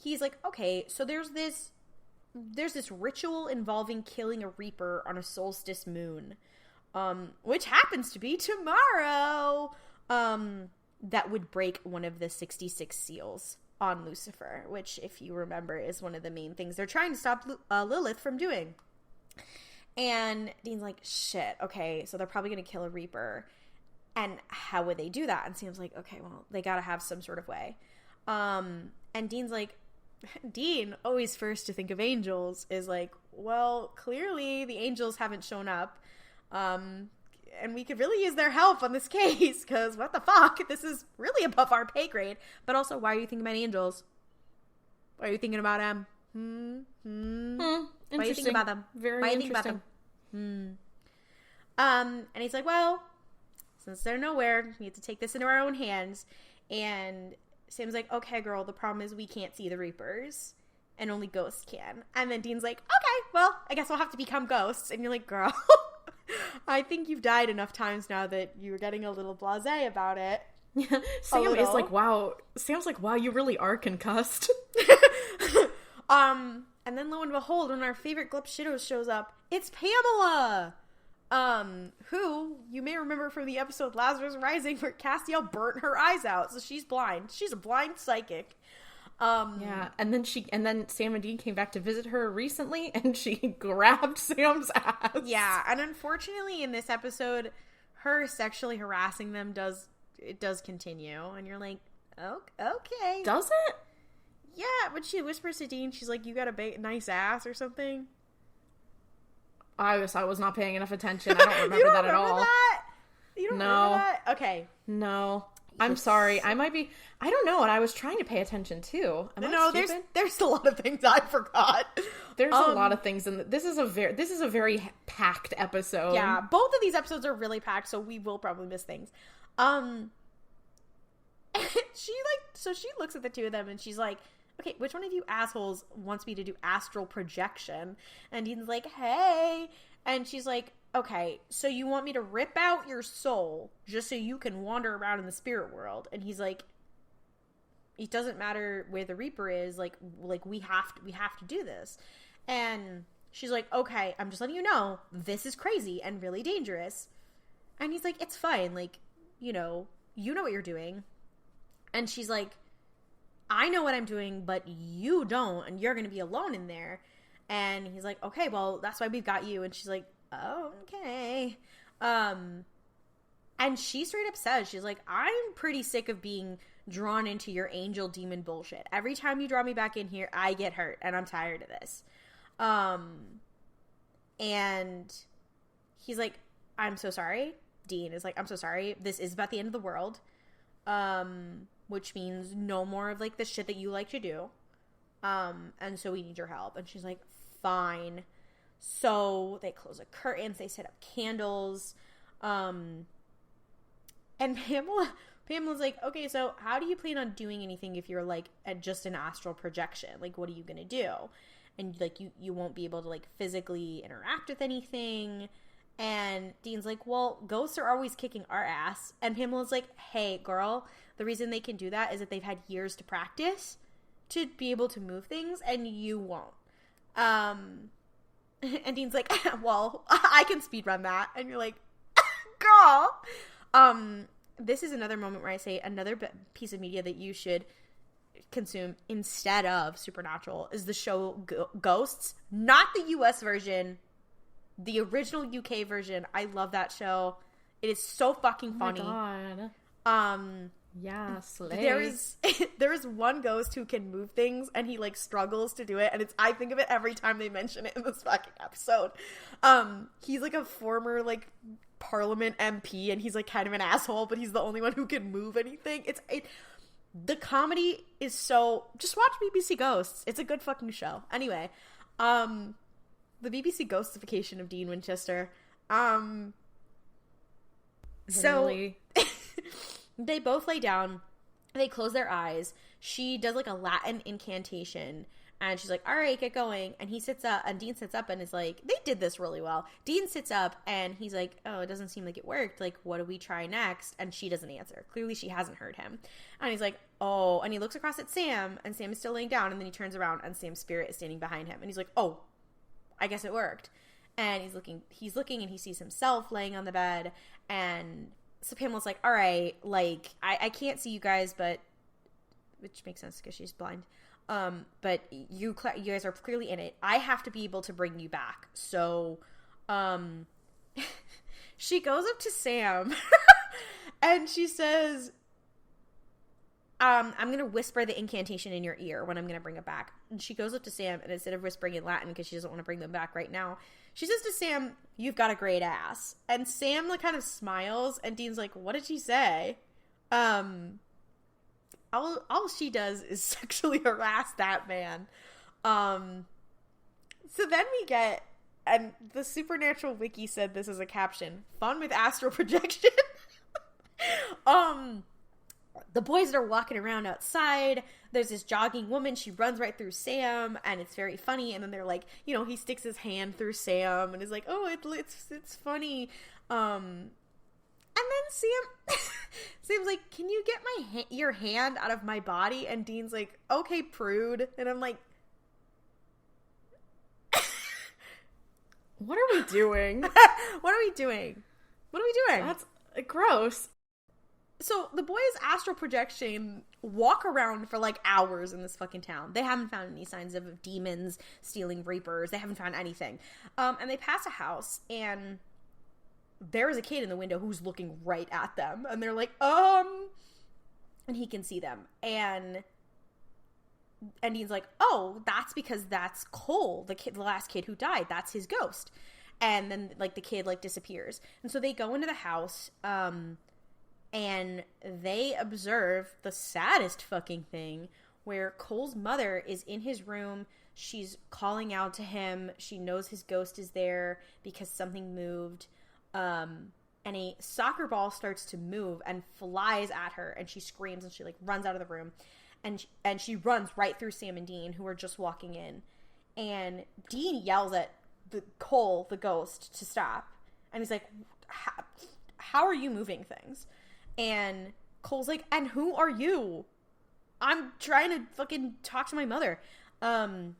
[SPEAKER 2] he's like, okay, so there's this ritual involving killing a Reaper on a solstice moon, which happens to be tomorrow, that would break one of the 66 seals on Lucifer, which, if you remember, is one of the main things they're trying to stop Lilith from doing. And Dean's like, shit, okay, so they're probably going to kill a Reaper, and how would they do that? And Sam's like, okay, well, they gotta have some sort of way. And Dean's like, Dean, always first to think of angels, is like, well, clearly the angels haven't shown up, and we could really use their help on this case, because what the fuck, this is really above our pay grade. But also, why are you thinking about angels? Why are you thinking about them? Why are you thinking about them?
[SPEAKER 1] Very
[SPEAKER 2] why are you
[SPEAKER 1] interesting.
[SPEAKER 2] thinking about them? And he's like, well, since they're nowhere, we have to take this into our own hands. And Sam's like, okay, girl, the problem is we can't see the Reapers. and only ghosts can. And then Dean's like, okay, well, I guess we'll have to become ghosts. And you're like, girl, I think you've died enough times now that you're getting a little blasé about it.
[SPEAKER 1] Yeah, Sam is like, wow. Sam's like, wow, you really are concussed.
[SPEAKER 2] And then lo and behold, when our favorite Glupshitos shows up, it's Pamela! Who you may remember from the episode Lazarus Rising where Castiel burnt her eyes out, so she's blind. She's a blind psychic.
[SPEAKER 1] Yeah, and then Sam and Dean came back to visit her recently, and she grabbed Sam's ass.
[SPEAKER 2] Yeah, and unfortunately in this episode, her sexually harassing them does continue, and you're like, okay.
[SPEAKER 1] Does it?
[SPEAKER 2] Yeah, but she whispers to Dean, she's like, you got a nice ass or something.
[SPEAKER 1] I was not paying enough attention. I don't remember that at all.
[SPEAKER 2] That? You don't remember that? Okay.
[SPEAKER 1] No. I'm sorry. I might be. I don't know. And I was trying to pay attention too.
[SPEAKER 2] There's a lot of things I forgot.
[SPEAKER 1] There's a lot of things in this is a very packed episode.
[SPEAKER 2] Yeah, both of these episodes are really packed, so we will probably miss things. She looks at the two of them and she's like, okay, which one of you assholes wants me to do astral projection? And Dean's like, hey. And she's like, okay, so you want me to rip out your soul just so you can wander around in the spirit world? And he's like, it doesn't matter where the Reaper is. Like we have to do this. And she's like, okay, I'm just letting you know, this is crazy and really dangerous. And he's like, it's fine. Like, you know what you're doing. And she's like, I know what I'm doing, but you don't, and you're going to be alone in there. And he's like, okay, well, that's why we've got you. And she's like, oh, okay. And she straight up says, she's like, I'm pretty sick of being drawn into your angel demon bullshit. Every time you draw me back in here, I get hurt, and I'm tired of this. And he's like, I'm so sorry. Dean is like, I'm so sorry. This is about the end of the world. Which means no more of, like, the shit that you like to do. And so we need your help. And she's like, fine. So they close the curtains. They set up candles. And Pamela's like, okay, so how do you plan on doing anything if you're, like, at just an astral projection? Like, what are you going to do? And, like, you won't be able to, like, physically interact with anything. And Dean's like, well, ghosts are always kicking our ass. And Pamela's like, hey, girl, the reason they can do that is that they've had years to practice to be able to move things, and you won't. And Dean's like, well, I can speedrun that. And you're like, girl. This is another moment where I say another piece of media that you should consume instead of Supernatural is the show Ghosts, not the US version. The original UK version. I love that show. It is so fucking funny.
[SPEAKER 1] Oh my god. Yeah, slay.
[SPEAKER 2] There is one ghost who can move things, and he, like, struggles to do it, and I think of it every time they mention it in this fucking episode. He's, like, a former, like, Parliament MP, and he's, like, kind of an asshole, but he's the only one who can move anything. The comedy is so... Just watch BBC Ghosts. It's a good fucking show. Anyway, the BBC Ghosts-ification of Dean Winchester. So they both lay down. They close their eyes. She does, like, a Latin incantation, and she's like, all right, get going. And he sits up, and Dean sits up and is like, they did this really well. Dean sits up, and he's like, oh, it doesn't seem like it worked. Like, what do we try next? And she doesn't answer. Clearly, she hasn't heard him. And he's like, oh, and he looks across at Sam, and Sam is still laying down, and then he turns around, and Sam's spirit is standing behind him. And he's like, oh, I guess it worked. And he's looking, and he sees himself laying on the bed, and so Pamela's like, all right, like, I can't see you guys, but, which makes sense because she's blind, but you guys are clearly in it. I have to be able to bring you back. So, she goes up to Sam, and she says, I'm going to whisper the incantation in your ear when I'm going to bring it back. And she goes up to Sam, and instead of whispering in Latin because she doesn't want to bring them back right now, she says to Sam, you've got a great ass. And Sam, like, kind of smiles, and Dean's like, what did she say? All she does is sexually harass that man. So then we get, and the Supernatural Wiki said this as a caption, fun with astral projection. the boys that are walking around outside, there's this jogging woman, she runs right through Sam, and it's very funny, and then they're like, you know, he sticks his hand through Sam, and is like, oh, it's funny, and then Sam's like, can you get your hand out of my body? And Dean's like, okay, prude, and I'm like,
[SPEAKER 1] what are we doing?
[SPEAKER 2] What are we doing?
[SPEAKER 1] That's gross.
[SPEAKER 2] So the boys' astral projection walk around for like hours in this fucking town. They haven't found any signs of demons stealing reapers. They haven't found anything. And they pass a house, and there is a kid in the window who's looking right at them. And they're like, and he can see them. And Dean's like, oh, that's because that's Cole, the last kid who died. That's his ghost. And then like the kid like disappears. And so they go into the house, and they observe the saddest fucking thing where Cole's mother is in his room. She's calling out to him. She knows his ghost is there because something moved. And a soccer ball starts to move and flies at her, and she screams, and she like runs out of the room, and she runs right through Sam and Dean, who are just walking in. And Dean yells at Cole, the ghost, to stop. And he's like, how are you moving things? And Cole's like, and who are you? I'm trying to fucking talk to my mother. And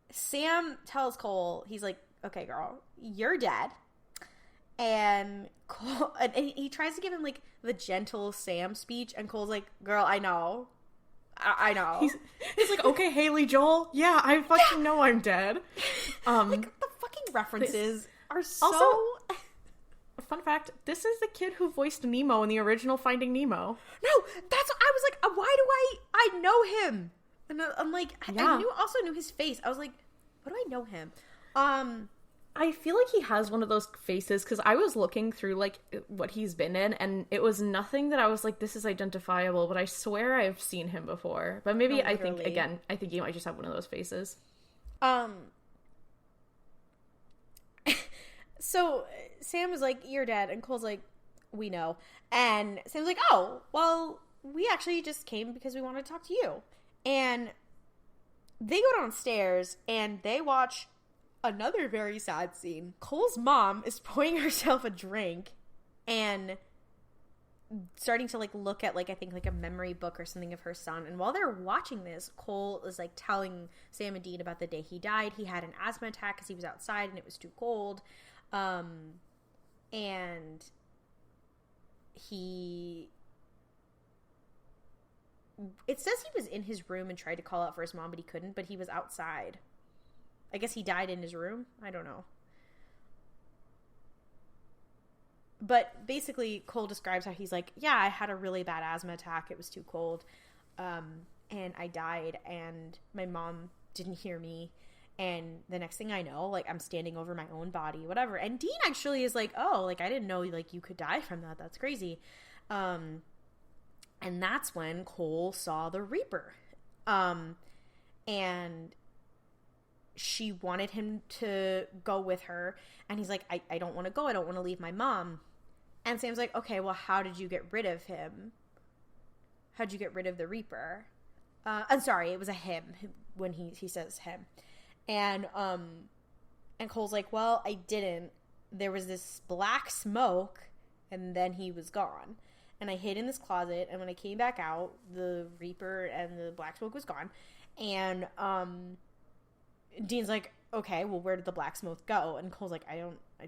[SPEAKER 2] Sam tells Cole, he's like, okay, girl, you're dead. And Cole, and he tries to give him like the gentle Sam speech, and Cole's like, girl, I know. I know.
[SPEAKER 1] He's like, okay, Haley Joel. Yeah, I fucking know I'm dead.
[SPEAKER 2] Like, the fucking references are so...
[SPEAKER 1] Also, fun fact, this is the kid who voiced Nemo in the original Finding Nemo.
[SPEAKER 2] No, that's what I was like, why do I know him? And I'm like,
[SPEAKER 1] yeah.
[SPEAKER 2] I also knew his face. I was like, what do I know him?
[SPEAKER 1] I feel like he has one of those faces, because I was looking through, like, what he's been in, and it was nothing that I was like, this is identifiable, but I swear I've seen him before. But maybe, I think he might just have one of those faces.
[SPEAKER 2] So Sam is like, you're dead, and Cole's like, we know. And Sam's like, oh, well, we actually just came because we wanted to talk to you. And they go downstairs, and they watch another very sad scene. Cole's mom is pouring herself a drink and starting to like look at like, I think like a memory book or something of her son. And while they're watching this, Cole is like telling Sam and Dean about the day he died. He had an asthma attack because he was outside and it was too cold. And it says he was in his room and tried to call out for his mom, but he couldn't, but he was outside. I guess he died in his room. I don't know. But basically, Cole describes how he's like, yeah, I had a really bad asthma attack. It was too cold. And I died, and my mom didn't hear me. And the next thing I know, like, I'm standing over my own body, whatever. And Dean actually is like, oh, like, I didn't know, like, you could die from that. That's crazy. And that's when Cole saw the Reaper. And she wanted him to go with her, and he's like, I don't want to go. I don't want to leave my mom. And Sam's like, okay, well, how did you get rid of him? How'd you get rid of the Reaper? I'm sorry, it was a him when he says him. And Cole's like, well, I didn't. There was this black smoke, and then he was gone. And I hid in this closet, and when I came back out, the Reaper and the black smoke was gone. And Dean's like, okay, well, where did the black smoke go? And Cole's like, I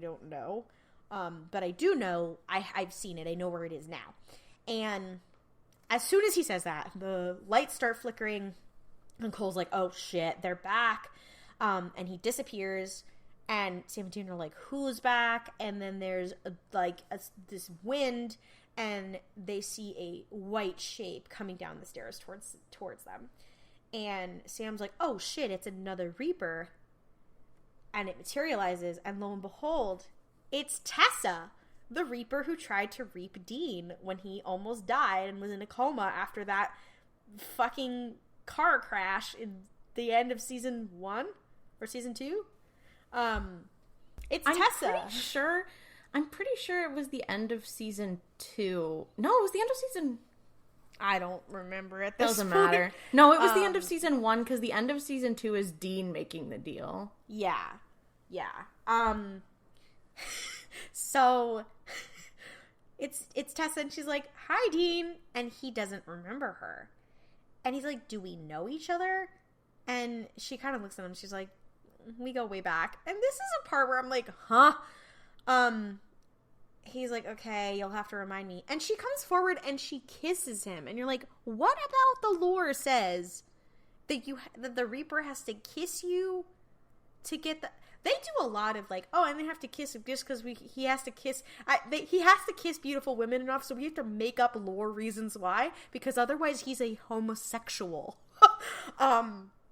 [SPEAKER 2] don't know. But I do know, I've seen it. I know where it is now. And as soon as he says that, the lights start flickering, and Cole's like, oh shit, they're back. And he disappears, and Sam and Dean are like, who's back? And then there's this wind, and they see a white shape coming down the stairs towards them. And Sam's like, oh shit, it's another Reaper. And it materializes, and lo and behold, it's Tessa, the Reaper who tried to reap Dean when he almost died and was in a coma after that fucking car crash in the end of season 1 or season 2. It's Tessa.
[SPEAKER 1] I'm pretty sure it was the end of season 2. No, it was the end of season...
[SPEAKER 2] I don't remember at this
[SPEAKER 1] Doesn't
[SPEAKER 2] point.
[SPEAKER 1] matter. No, it was the end of season 1, because the end of season 2 is Dean making the deal.
[SPEAKER 2] Yeah. So it's Tessa, and she's like, "Hi, Dean," and he doesn't remember her. And he's like, "Do we know each other?" And she kind of looks at him. She's like, "We go way back." And this is a part where I'm like, "Huh?" He's like, "Okay, you'll have to remind me." And she comes forward and she kisses him. And you're like, what about the lore says that that the Reaper has to kiss you to get the... They do a lot of like, and they have to kiss him just because he has to kiss... he has to kiss beautiful women enough, so we have to make up lore reasons why, because otherwise he's a homosexual.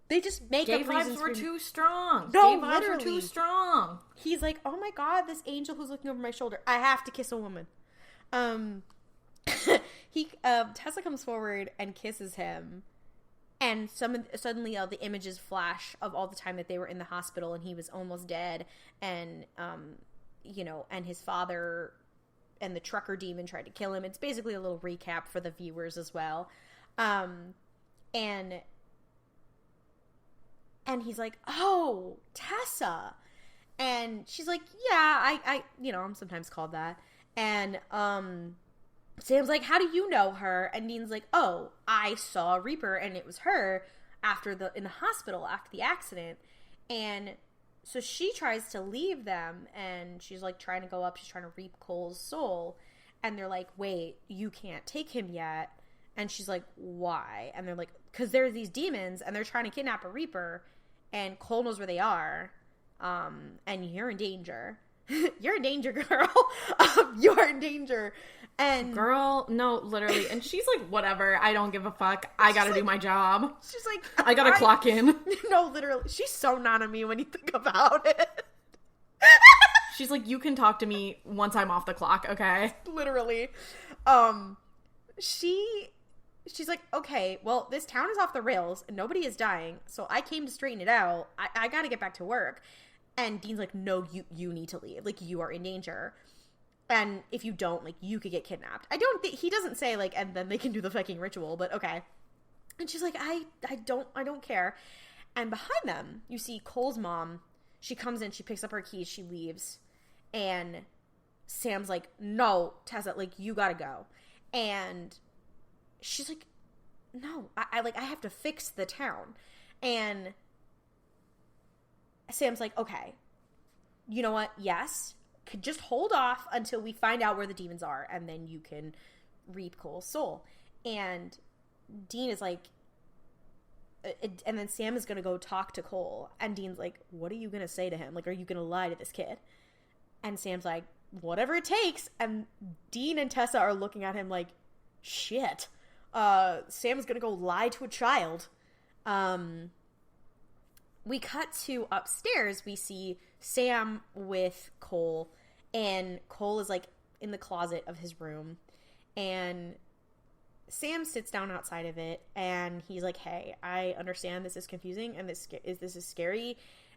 [SPEAKER 2] They just make up reasons.
[SPEAKER 1] Gay vibes were too strong.
[SPEAKER 2] No,
[SPEAKER 1] Gay vibes were too strong.
[SPEAKER 2] He's like, "Oh my god, this angel who's looking over my shoulder. I have to kiss a woman." Tessa comes forward and kisses him, and suddenly all the images flash of all the time that they were in the hospital and he was almost dead, and and his father and the trucker demon tried to kill him. It's basically a little recap for the viewers as well, and he's like, "Oh, Tessa." And she's like, "Yeah, I'm sometimes called that." And Sam's like, "How do you know her?" And Dean's like, "Oh, I saw a Reaper and it was her in the hospital after the accident." And so she tries to leave them, and she's like trying to go up. She's trying to reap Cole's soul. And they're like, "Wait, you can't take him yet." And she's like, "Why?" And they're like, "Because there's these demons and they're trying to kidnap a Reaper, and Cole knows where they are. And you're in danger." You're in danger, girl. You're in danger. And
[SPEAKER 1] girl, no, literally. And she's like, "Whatever, I don't give a fuck. I gotta do my job."
[SPEAKER 2] She's like,
[SPEAKER 1] I gotta clock in.
[SPEAKER 2] No, literally. She's so not on me when you think about it.
[SPEAKER 1] She's like, "You can talk to me once I'm off the clock, okay?"
[SPEAKER 2] Literally. She's like, "Okay, well, this town is off the rails and nobody is dying, so I came to straighten it out. I gotta get back to work." And Dean's like, "No, you need to leave. Like, you are in danger. And if you don't, like, you could get kidnapped." He doesn't say, like, and then they can do the fucking ritual, but okay. And she's like, I don't care. And behind them, you see Cole's mom. She comes in, she picks up her keys, she leaves. And Sam's like, "No, Tessa, like, you gotta go." And she's like, "No, I have to fix the town." And Sam's like, "Okay, you know what? Yes, could just hold off until we find out where the demons are, and then you can reap Cole's soul." And Dean is like, and then Sam is going to go talk to Cole, and Dean's like, "What are you going to say to him? Like, are you going to lie to this kid?" And Sam's like, "Whatever it takes." And Dean and Tessa are looking at him like, shit. Sam's going to go lie to a child. We cut to upstairs. We see Sam with Cole, and Cole is like in the closet of his room, and Sam sits down outside of it, and he's like, "Hey, I understand this is confusing and this is scary,"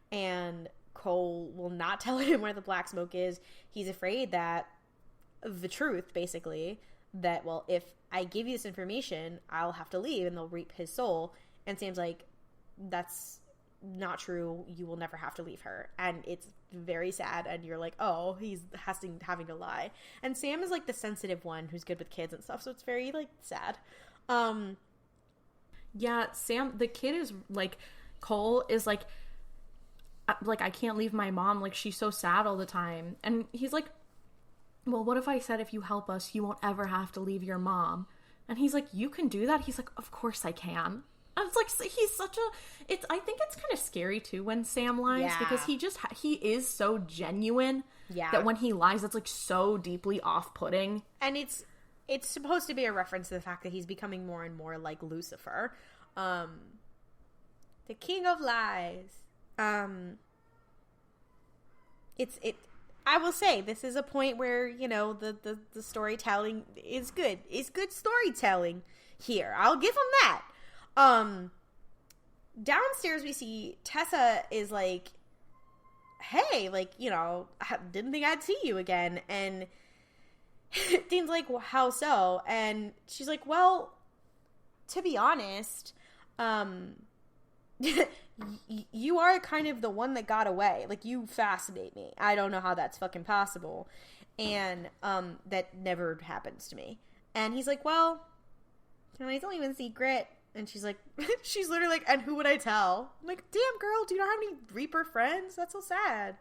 [SPEAKER 2] and Cole will not tell him where the black smoke is. He's afraid that the truth, basically, that, well, if I give you this information, I'll have to leave and they'll reap his soul. And Sam's like, "That's not true. You will never have to leave her." And it's very sad, and you're like, oh, he's having to lie. And Sam is like the sensitive one who's good with kids and stuff, so it's very like sad.
[SPEAKER 1] Yeah, Sam, the kid is like, Cole is like, "I can't leave my mom, like, she's so sad all the time." And he's like, "Well, what if I said if you help us, you won't ever have to leave your mom?" And he's like, "You can do that?" He's like, "Of course I can." I was like, he's such a... I think it's kind of scary, too, when Sam lies, because he is so genuine that when he lies, it's, like, so deeply off-putting.
[SPEAKER 2] And it's supposed to be a reference to the fact that he's becoming more and more like Lucifer. The king of lies. I will say, this is a point where, you know, the storytelling is good. It's good storytelling here. I'll give him that. Downstairs we see Tessa is like hey, like, you know, I didn't think I'd see you again. And Dean's like, well, how so? And she's like, well, to be honest, you are kind of the one that got away. Like, you fascinate me. I don't know how that's fucking possible. And that never happens to me. And he's like, well, can I tell you in secret? And she's like, she's literally like, and who would I tell? I'm like, damn, girl, do you not have any Reaper friends? That's so sad.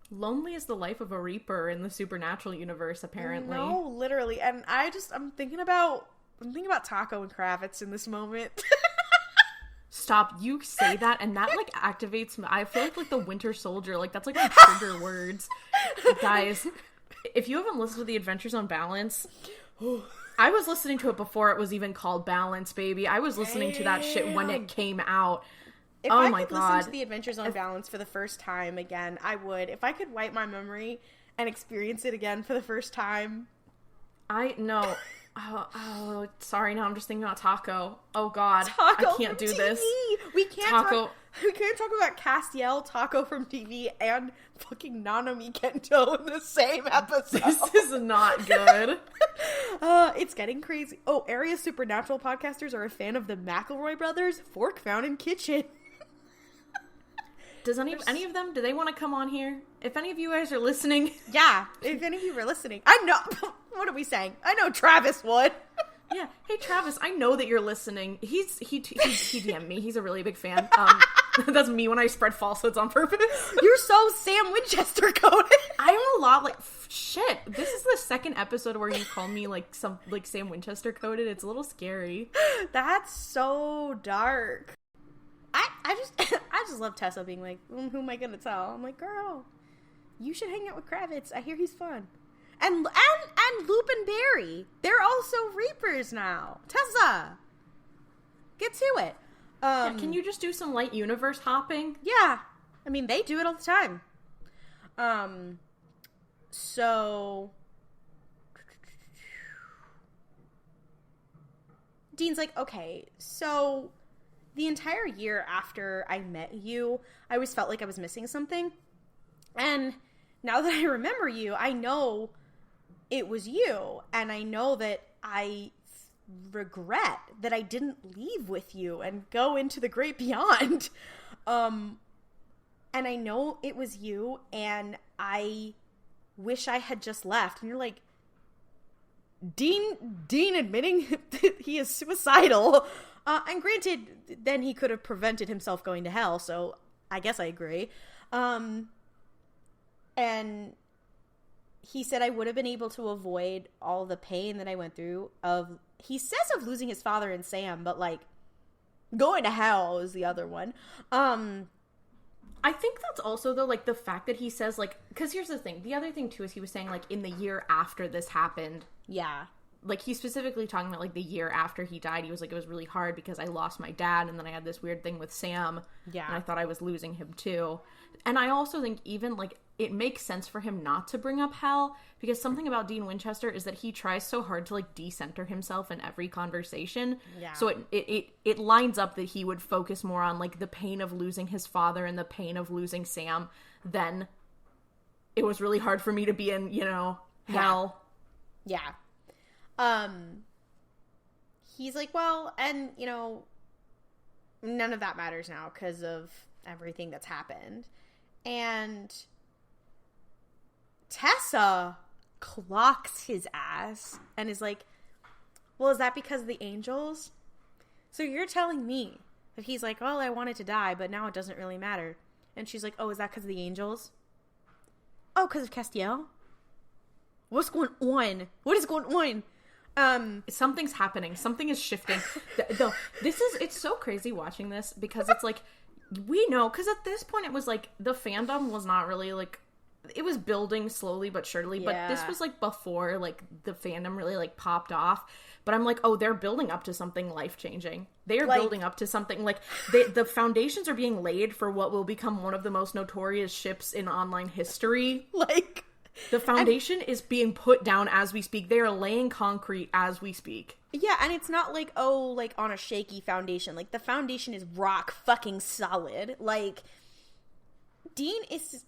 [SPEAKER 1] Lonely is the life of a Reaper in the Supernatural universe, apparently.
[SPEAKER 2] No, literally. And I'm thinking about Taco and Kravitz in this moment.
[SPEAKER 1] Stop, you say that, and that, like, activates me. I feel like the Winter Soldier, like, that's, like, my trigger words. Guys, if you haven't listened to The Adventures on Balance, I was listening to it before it was even called Balance, baby. I was listening to that shit when it came out.
[SPEAKER 2] If I could listen to The Adventures on Balance for the first time again, I would. If I could wipe my memory and experience it again for the first time.
[SPEAKER 1] No. Oh, sorry. Now I'm just thinking about Taco. Oh God,
[SPEAKER 2] Taco
[SPEAKER 1] I can't do
[SPEAKER 2] TV.
[SPEAKER 1] this.
[SPEAKER 2] We can't talk about Castiel, Taco from TV, and fucking Nanami Kento in the same episode.
[SPEAKER 1] This is not good.
[SPEAKER 2] It's getting crazy. Oh, area Supernatural podcasters are a fan of the McElroy brothers. Fork found in kitchen.
[SPEAKER 1] Does any of them, do they want to come on here? If any of you guys are listening.
[SPEAKER 2] Yeah, if any of you are listening. I know. What are we saying? I know Travis would.
[SPEAKER 1] Yeah. Hey, Travis, I know that you're listening. He DM'd me. He's a really big fan. That's me when I spread falsehoods on purpose.
[SPEAKER 2] You're so Sam Winchester coded.
[SPEAKER 1] I'm a lot like, shit. This is the second episode where you call me like Sam Winchester coded. It's a little scary.
[SPEAKER 2] That's so dark. I just love Tessa being like, who am I gonna tell? I'm like, girl, you should hang out with Kravitz. I hear he's fun. And Loop and Barry, they're also Reapers now. Tessa, get to it.
[SPEAKER 1] Yeah, can you just do some light universe hopping?
[SPEAKER 2] Yeah, I mean they do it all the time. So Dean's like, okay, so the entire year after I met you, I always felt like I was missing something. And now that I remember you, I know it was you. And I know that I regret that I didn't leave with you and go into the great beyond. And I know it was you, and I wish I had just left. And you're like, Dean admitting that he is suicidal. And granted, then he could have prevented himself going to hell, so I guess I agree. And he said I would have been able to avoid all the pain that I went through he says of losing his father and Sam, but like going to hell is the other one.
[SPEAKER 1] I think that's also, though, like, the fact that he says, like, because here's the thing. The other thing, too, is he was saying, like, in the year after this happened.
[SPEAKER 2] Yeah.
[SPEAKER 1] Like, he's specifically talking about, like, the year after he died. He was like, it was really hard because I lost my dad, and then I had this weird thing with Sam.
[SPEAKER 2] Yeah.
[SPEAKER 1] And I thought I was losing him, too. And I also think even, like, it makes sense for him not to bring up hell, because something about Dean Winchester is that he tries so hard to, like, decenter himself in every conversation.
[SPEAKER 2] Yeah.
[SPEAKER 1] So it lines up that he would focus more on, like, the pain of losing his father and the pain of losing Sam than it was really hard for me to be in, you know, hell.
[SPEAKER 2] Yeah. He's like, well, and, you know, none of that matters now because of everything that's happened. And Tessa clocks his ass and is like, well, is that because of the angels? So you're telling me that he's like, well, I wanted to die, but now it doesn't really matter. And she's like, oh, is that because of the angels? Oh, because of Castiel? What's going on? What is going on?
[SPEAKER 1] Something's happening. Something is shifting. It's so crazy watching this because it's like, we know, because at this point it was like, the fandom was not really like, it was building slowly but surely, but this was like before like the fandom really like popped off. But I'm like, oh, they're building up to something life-changing. They are building up to something like, the foundations are being laid for what will become one of the most notorious ships in online history.
[SPEAKER 2] Like,
[SPEAKER 1] the foundation is being put down as we speak. They are laying concrete as we speak.
[SPEAKER 2] Yeah, and it's not like, oh, like on a shaky foundation. Like, the foundation is rock fucking solid. Like, Dean is,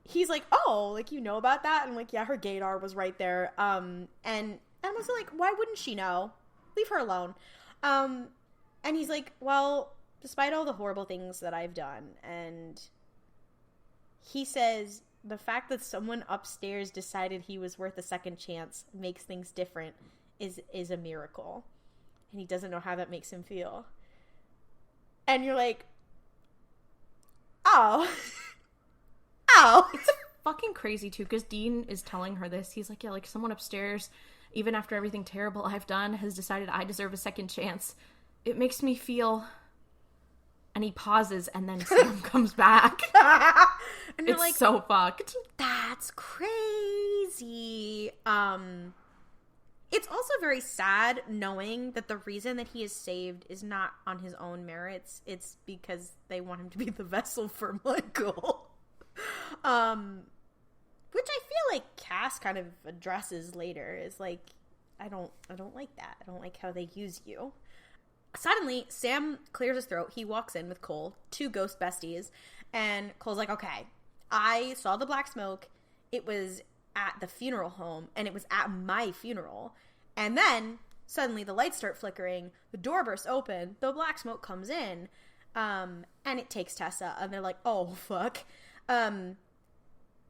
[SPEAKER 2] he's like, oh, like, you know about that? And I'm like, yeah, her gaydar was right there. And I was like, why wouldn't she know? Leave her alone. And he's like, well, despite all the horrible things that I've done, and he says, the fact that someone upstairs decided he was worth a second chance makes things different is a miracle. And he doesn't know how that makes him feel. And you're like, oh. Oh.
[SPEAKER 1] It's fucking crazy, too, because Dean is telling her this. He's like, yeah, like, someone upstairs, even after everything terrible I've done, has decided I deserve a second chance. It makes me feel... And he pauses, and then Sam comes back.
[SPEAKER 2] And you're
[SPEAKER 1] it's
[SPEAKER 2] like,
[SPEAKER 1] so fucked.
[SPEAKER 2] That's crazy. It's also very sad knowing that the reason that he is saved is not on his own merits. It's because they want him to be the vessel for Michael. Which I feel like Cass kind of addresses later. Is like, I don't like that. I don't like how they use you. Suddenly, Sam clears his throat. He walks in with Cole, two ghost besties, and Cole's like, okay, I saw the black smoke. It was at the funeral home, and it was at my funeral. And then, suddenly, the lights start flickering, the door bursts open, the black smoke comes in, and it takes Tessa, and they're like, oh, fuck. And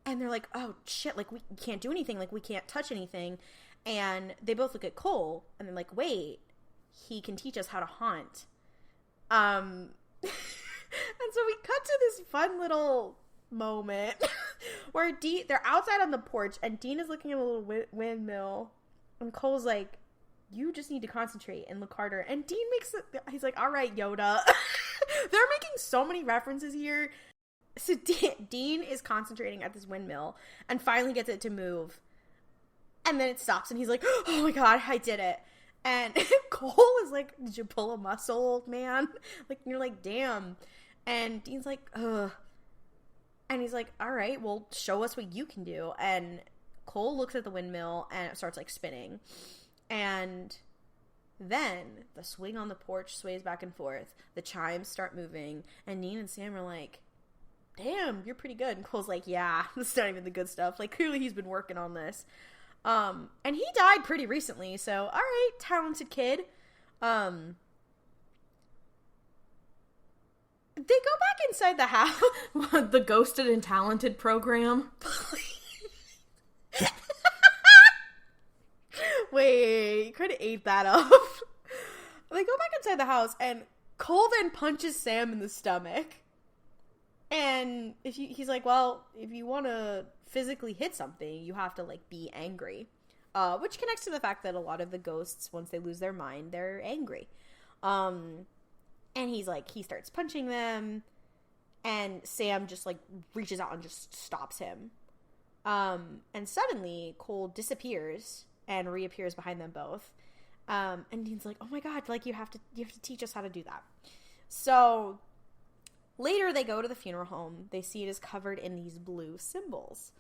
[SPEAKER 2] they're like, oh, shit, like, we can't do anything, like, we can't touch anything. And they both look at Cole, and they're like, wait, he can teach us how to haunt. And so we cut to this fun little moment where they're outside on the porch, and Dean is looking at a little windmill, and Cole's like, you just need to concentrate and look harder. And Dean he's like, all right, Yoda. They're making so many references here. So Dean is concentrating at this windmill and finally gets it to move. And then it stops, and he's like, oh my god, I did it. And Cole is like, did you pull a muscle, old man? Like, you're like, damn. And Dean's like, ugh. And he's like, all right, well, show us what you can do. And Cole looks at the windmill, and it starts, like, spinning. And then the swing on the porch sways back and forth. The chimes start moving. And Dean and Sam are like, damn, you're pretty good. And Cole's like, yeah, this is not even the good stuff. Like, clearly he's been working on this. And he died pretty recently, so all right, talented kid. They go back inside the house.
[SPEAKER 1] The Ghosted and Talented program.
[SPEAKER 2] Wait, you could have ate that up. They go back inside the house, and Cole then punches Sam in the stomach. And he's like, well, if you want to physically hit something, you have to, like, be angry. Which connects to the fact that a lot of the ghosts, once they lose their mind, they're angry. And he's like, he starts punching them, and Sam just, like, reaches out and just stops him. And suddenly, Cole disappears and reappears behind them both. And Dean's like, oh my god, like, you have to teach us how to do that. So later, they go to the funeral home. They see it is covered in these blue symbols.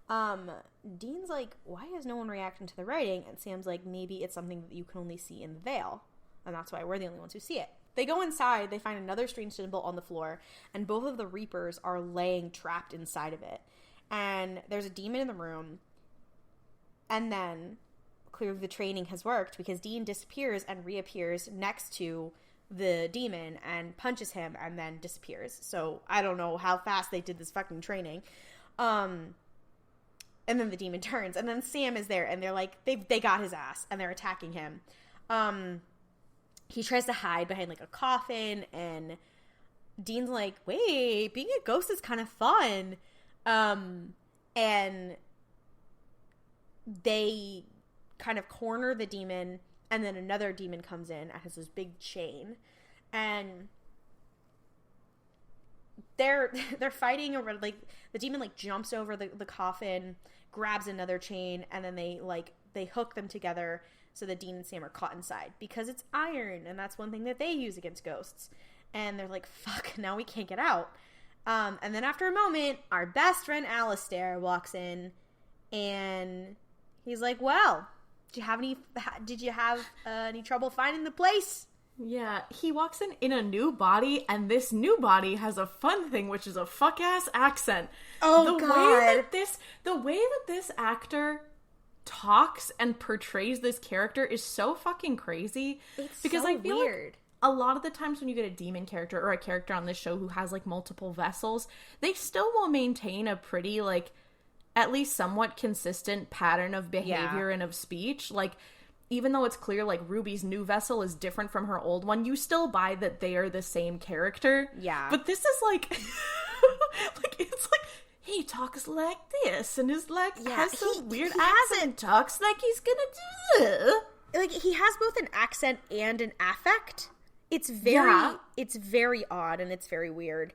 [SPEAKER 2] Dean's like, why is no one reacting to the writing? And Sam's like, maybe it's something that you can only see in the veil. And that's why we're the only ones who see it. They go inside. They find another strange symbol on the floor. And both of the Reapers are laying trapped inside of it. And there's a demon in the room. And then, clearly the training has worked, because Dean disappears and reappears next to the demon and punches him and then disappears. So I don't know how fast they did this fucking training. And then the demon turns, and then Sam is there, and they're like, they got his ass, and they're attacking him. He tries to hide behind, like, a coffin, and Dean's like, wait, being a ghost is kind of fun. And they kind of corner the demon, and then another demon comes in and has this big chain, and they're fighting over, like, the demon, like, jumps over the coffin, grabs another chain, and then they hook them together so that Dean and Sam are caught inside, because it's iron, and that's one thing that they use against ghosts. And they're like, fuck, now we can't get out. And then after a moment, our best friend Alistair walks in, and he's like, well, did you have any trouble finding the place,
[SPEAKER 1] Yeah, he walks in a new body, and this new body has a fun thing, which is a fuck-ass accent.
[SPEAKER 2] Oh, God.
[SPEAKER 1] The way that this actor talks and portrays this character is so fucking crazy.
[SPEAKER 2] It's
[SPEAKER 1] because
[SPEAKER 2] so
[SPEAKER 1] I feel
[SPEAKER 2] weird.
[SPEAKER 1] Like a lot of the times when you get a demon character or a character on this show who has, like, multiple vessels, they still will maintain a pretty, like, at least somewhat consistent pattern of behavior and of speech. Like, even though it's clear, like, Ruby's new vessel is different from her old one, you still buy that they are the same character.
[SPEAKER 2] Yeah.
[SPEAKER 1] But this is, like, like, it's like, he talks like this, and is, like, has some weird accent, talks like he's gonna do this.
[SPEAKER 2] Like, he has both an accent and an affect. It's very odd, and it's very weird.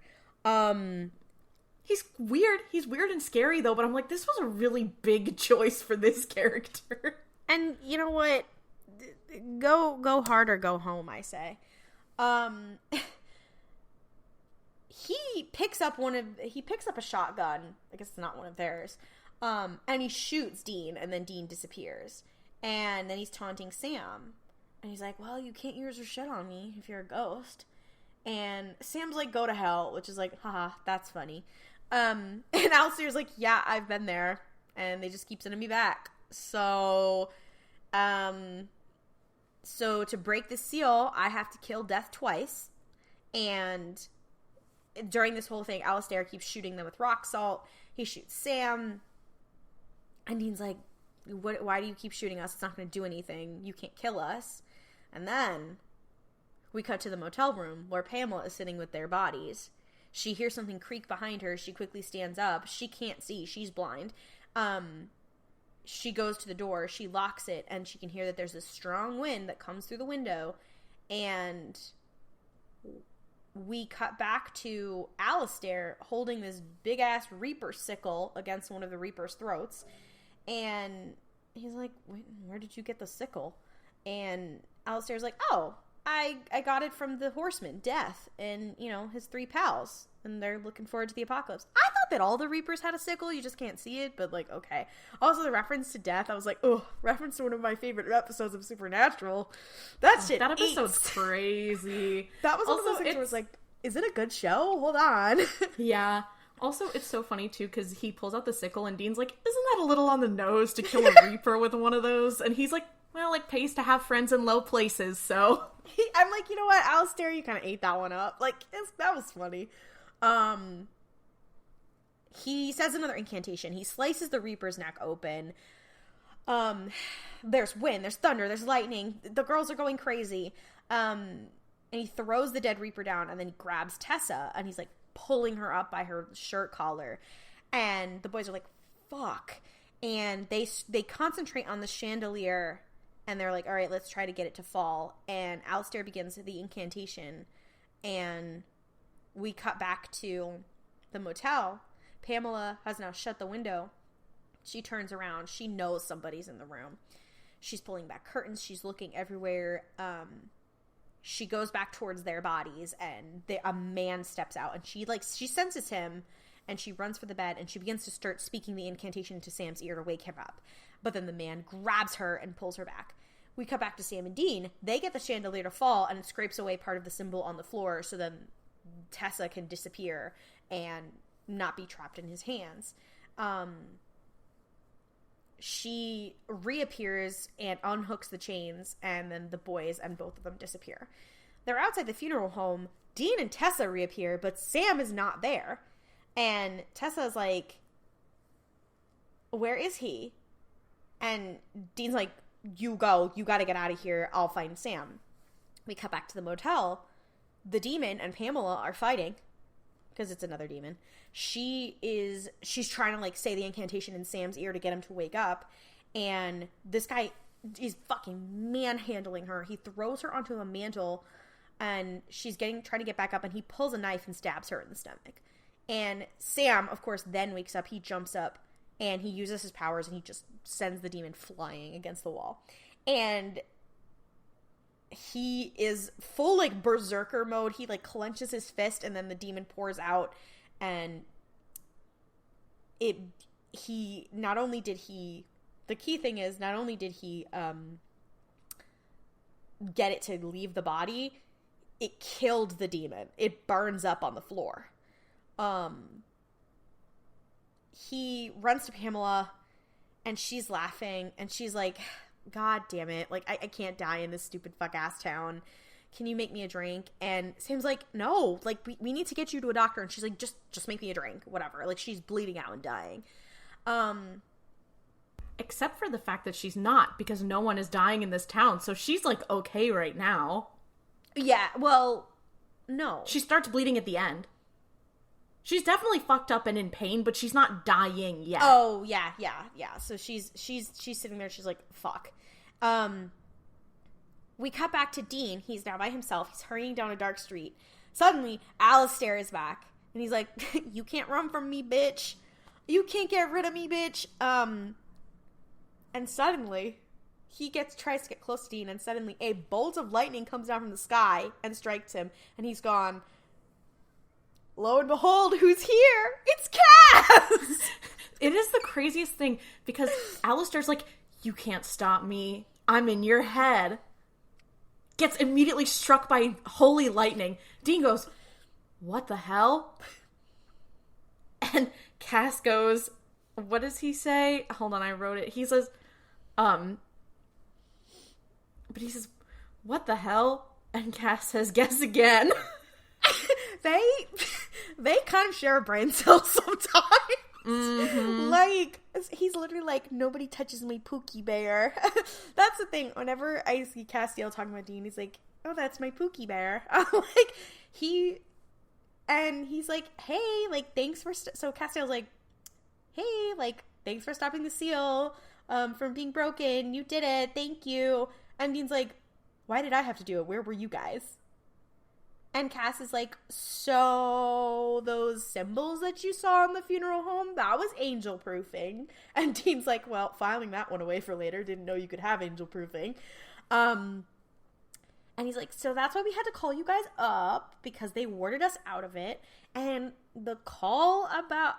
[SPEAKER 1] He's weird. He's weird and scary, though, but I'm like, this was a really big choice for this character.
[SPEAKER 2] And you know what? Go hard or go home, I say. He picks up a shotgun. I guess it's not one of theirs. And he shoots Dean, and then Dean disappears. And then he's taunting Sam. And he's like, well, you can't use your shit on me if you're a ghost. And Sam's like, go to hell, which is like, haha, that's funny. And Alistair's like, yeah, I've been there. And they just keep sending me back. So to break the seal, I have to kill Death twice. And during this whole thing, Alistair keeps shooting them with rock salt. He shoots Sam. And Dean's like, why do you keep shooting us? It's not going to do anything. You can't kill us. And then we cut to the motel room where Pamela is sitting with their bodies. She hears something creak behind her. She quickly stands up. She can't see. She's blind. She goes to the door. She locks it, and she can hear that there's this strong wind that comes through the window. And we cut back to Alistair holding this big-ass Reaper sickle against one of the Reaper's throats. And he's like, where did you get the sickle? And Alistair's like, oh, I got it from the horseman, Death, and, his 3 pals. And they're looking forward to the apocalypse. I thought that all the Reapers had a sickle. You just can't see it, but, like, okay. Also, the reference to Death, I was like, oh, reference to one of my favorite episodes of Supernatural. That
[SPEAKER 1] episode's crazy.
[SPEAKER 2] That was one of those things where I was like, is it a good show? Hold on.
[SPEAKER 1] Yeah. Also, it's so funny, too, because he pulls out the sickle, and Dean's like, isn't that a little on the nose to kill a Reaper with one of those? And he's like, well, it pays to have friends in low places, so...
[SPEAKER 2] I'm like, you know what, Alistair, you kind of ate that one up. Like, that was funny. He says another incantation. He slices the Reaper's neck open. There's wind, there's thunder, there's lightning. The girls are going crazy. And he throws the dead Reaper down, and then he grabs Tessa, and he's, like, pulling her up by her shirt collar. And the boys are like, fuck. And they concentrate on the chandelier, and they're like, all right, let's try to get it to fall. And Alistair begins the incantation, and we cut back to the motel. Pamela has now shut the window. She turns around. She knows somebody's in the room. She's pulling back curtains. She's looking everywhere. She goes back towards their bodies, and a man steps out, and she senses him, and she runs for the bed, and she begins to start speaking the incantation into Sam's ear to wake him up. But then the man grabs her and pulls her back. We cut back to Sam and Dean. They get the chandelier to fall, and it scrapes away part of the symbol on the floor, so then Tessa can disappear and not be trapped in his hands. She reappears and unhooks the chains, and then the boys and both of them disappear. They're outside the funeral home. Dean and Tessa reappear, but Sam is not there. And Tessa's like, where is he? And Dean's like, you go. You gotta get out of here. I'll find Sam. We cut back to the motel. The demon and Pamela are fighting. Because it's another demon. She's trying to, like, say the incantation in Sam's ear to get him to wake up. And this guy is fucking manhandling her. He throws her onto a mantle. And she's trying to get back up. And he pulls a knife and stabs her in the stomach. And Sam, of course, then wakes up. He jumps up. And he uses his powers. And he just sends the demon flying against the wall. And he is full, like, berserker mode. He, like, clenches his fist, and then the demon pours out, and the key thing is, not only did he get it to leave the body, it killed the demon. It burns up on the floor. He runs to Pamela, and she's laughing, and she's like, God damn it, like, I can't die in this stupid fuck-ass town. Can you make me a drink? And Sam's like, no, like, we need to get you to a doctor. And she's like, just make me a drink, whatever. Like, she's bleeding out and dying.
[SPEAKER 1] Except for the fact that she's not, because no one is dying in this town, so she's, like, okay right now.
[SPEAKER 2] Yeah, well, no.
[SPEAKER 1] She starts bleeding at the end. She's definitely fucked up and in pain, but she's not dying yet.
[SPEAKER 2] Oh, yeah. So she's sitting there, she's like, fuck. We cut back to Dean. He's now by himself. He's hurrying down a dark street. Suddenly, Alistair is back. And he's like, you can't run from me, bitch. You can't get rid of me, bitch. And suddenly, he tries to get close to Dean, and suddenly a bolt of lightning comes down from the sky and strikes him, and he's gone. Lo and behold, who's here? It's Cass!
[SPEAKER 1] It is the craziest thing, because Alistair's like, you can't stop me. I'm in your head. Gets immediately struck by holy lightning. Dean goes, what the hell? And Cass goes, what does he say? Hold on, I wrote it. He says, but he says, what the hell? And Cass says, guess again.
[SPEAKER 2] They kind of share a brain cell sometimes.
[SPEAKER 1] Mm-hmm.
[SPEAKER 2] Like, he's literally like, nobody touches my Pookie Bear. That's the thing. Whenever I see Castiel talking about Dean, he's like, oh, that's my Pookie Bear. He's like, hey, like, thanks for, so Castiel's like, hey, like, thanks for stopping the seal, from being broken. You did it. Thank you. And Dean's like, why did I have to do it? Where were you guys? And Cass is like, so those symbols that you saw in the funeral home, that was angel proofing. And Dean's like, well, filing that one away for later. Didn't know you could have angel proofing. And he's like, so that's why we had to call you guys up, because they warded us out of it. And the call about,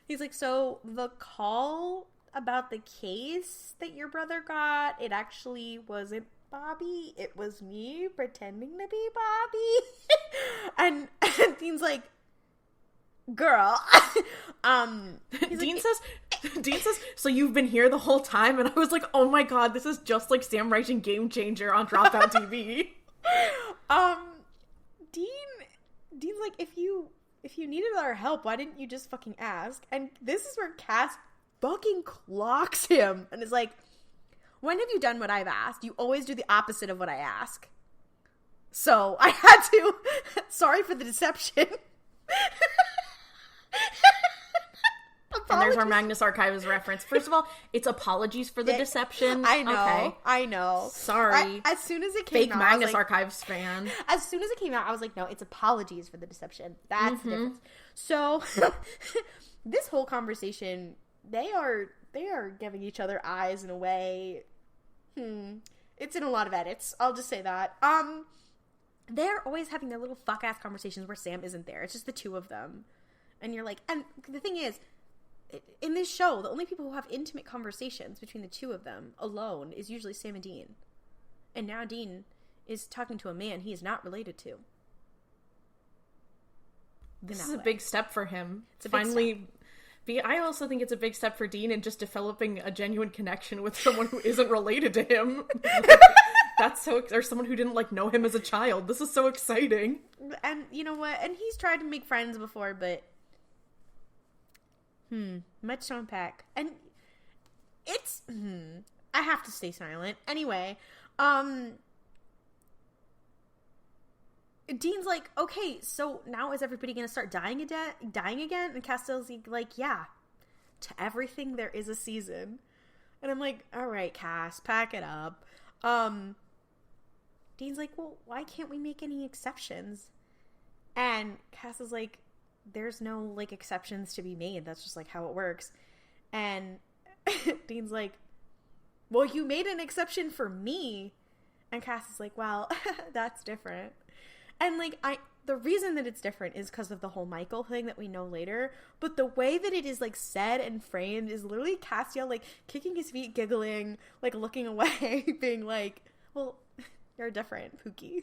[SPEAKER 2] he's like, so the call about the case that your brother got, it actually wasn't Bobby, it was me pretending to be Bobby. and Dean's like, girl.
[SPEAKER 1] Dean says, so you've been here the whole time? And I was like, oh my god, this is just like Sam writing Game Changer on Dropout TV.
[SPEAKER 2] Dean's like, if you needed our help, why didn't you just fucking ask? And this is where Cass fucking clocks him and is like, when have you done what I've asked? You always do the opposite of what I ask. So I had to. Sorry for the deception.
[SPEAKER 1] And there's our Magnus Archives reference. First of all, it's apologies for the deception.
[SPEAKER 2] I know.
[SPEAKER 1] Okay.
[SPEAKER 2] I know.
[SPEAKER 1] Sorry.
[SPEAKER 2] As soon as it came out,
[SPEAKER 1] Magnus Archives fan.
[SPEAKER 2] As soon as it came out, I was like, no, it's apologies for the deception. That's the difference. So this whole conversation, they are giving each other eyes in a way. It's in a lot of edits. I'll just say that. They're always having their little fuck ass conversations where Sam isn't there. It's just the two of them. And you're like, and the thing is, in this show, the only people who have intimate conversations between the two of them alone is usually Sam and Dean. And now Dean is talking to a man he is not related to.
[SPEAKER 1] This is a big step for him. It's finally. I also think it's a big step for Dean in just developing a genuine connection with someone who isn't related to him. That's so, or someone who didn't like know him as a child. This is so exciting.
[SPEAKER 2] And you know what? And he's tried to make friends before, but much to unpack. And it's I have to stay silent. Anyway, Dean's like, okay, so now is everybody gonna start dying again? And Castiel's like, yeah, to everything there is a season. And I'm like, all right, Cass, pack it up. Dean's like, well, why can't we make any exceptions? And Cass is like, there's no like exceptions to be made. That's just like how it works. And Dean's like, well, you made an exception for me. And Cass is like, well, that's different. And, like, the reason that it's different is because of the whole Michael thing that we know later. But the way that it is, like, said and framed is literally Castiel, like, kicking his feet, giggling, like, looking away, being like, well, you're different, Pookie.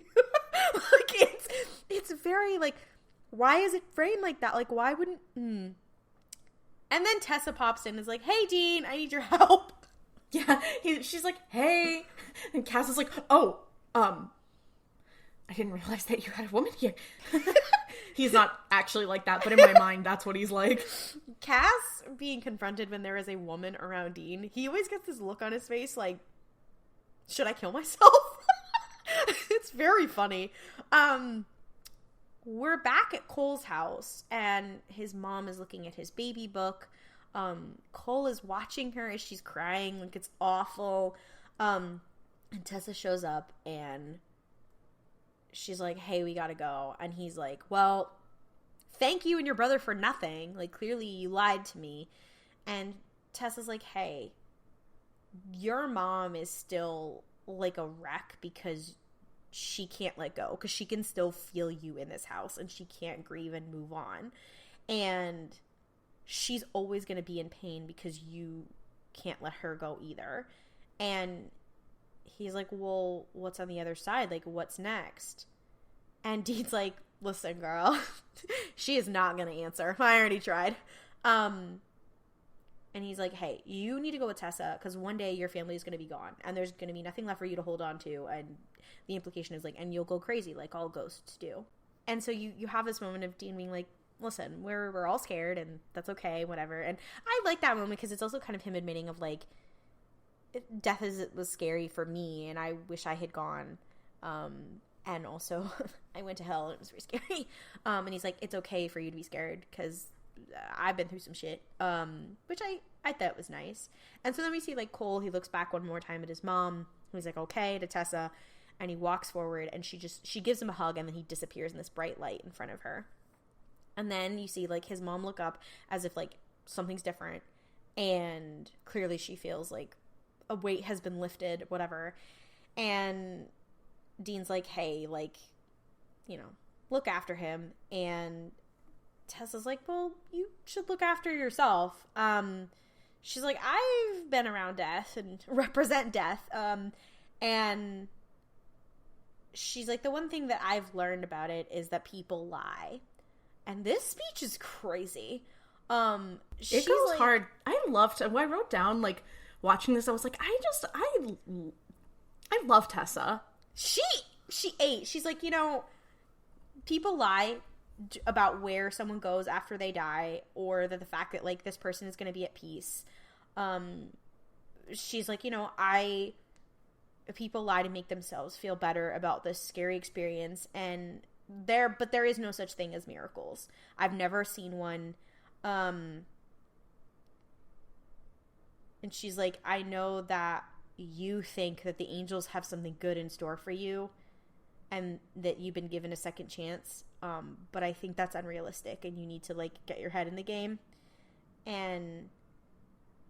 [SPEAKER 2] Like, it's very, like, why is it framed like that? Like, why wouldn't... And then Tessa pops in and is like, hey, Dean, I need your help.
[SPEAKER 1] Yeah, she's like, hey. And Cass is like, oh, I didn't realize that you had a woman here. He's not actually like that, but in my mind, that's what he's like.
[SPEAKER 2] Cass being confronted when there is a woman around Dean, he always gets this look on his face like, should I kill myself? It's very funny. We're back at Cole's house, and his mom is looking at his baby book. Cole is watching her as she's crying, like it's awful. And Tessa shows up, and she's like, hey, we gotta go. And he's like, well, thank you and your brother for nothing. Like, clearly you lied to me. And Tessa's like, hey, your mom is still like a wreck because she can't let go, because she can still feel you in this house and she can't grieve and move on. And she's always going to be in pain because you can't let her go either. And he's like, well, what's on the other side? Like, what's next? And Dean's like, listen, girl, she is not going to answer. I already tried. And he's like, hey, you need to go with Tessa because one day your family is going to be gone and there's going to be nothing left for you to hold on to. And the implication is like, and you'll go crazy like all ghosts do. And so you have this moment of Dean being like, listen, we're all scared and that's okay, whatever. And I like that moment because it's also kind of him admitting of like, death was scary for me and I wish I had gone. And also I went to hell and it was very scary. And he's like, it's okay for you to be scared because I've been through some shit, which I thought was nice. And so then we see like Cole, he looks back one more time at his mom. He's like, okay, to Tessa. And he walks forward and she gives him a hug and then he disappears in this bright light in front of her. And then you see like his mom look up as if like something's different. And clearly she feels like a weight has been lifted, whatever. And Dean's like, hey, like, you know, look after him. And Tessa's like, well, you should look after yourself. She's like, I've been around death and represent death. And she's like, the one thing that I've learned about it is that people lie. And this speech is crazy.
[SPEAKER 1] It goes like, hard. I loved it. When I wrote down, like, watching this, I was like, I love Tessa.
[SPEAKER 2] She ate. She's like, you know, people lie about where someone goes after they die, or that the fact that like this person is going to be at peace. She's like, you know, people lie to make themselves feel better about this scary experience, and but there is no such thing as miracles. I've never seen one. And she's like, I know that you think that the angels have something good in store for you and that you've been given a second chance. But I think that's unrealistic and you need to like get your head in the game and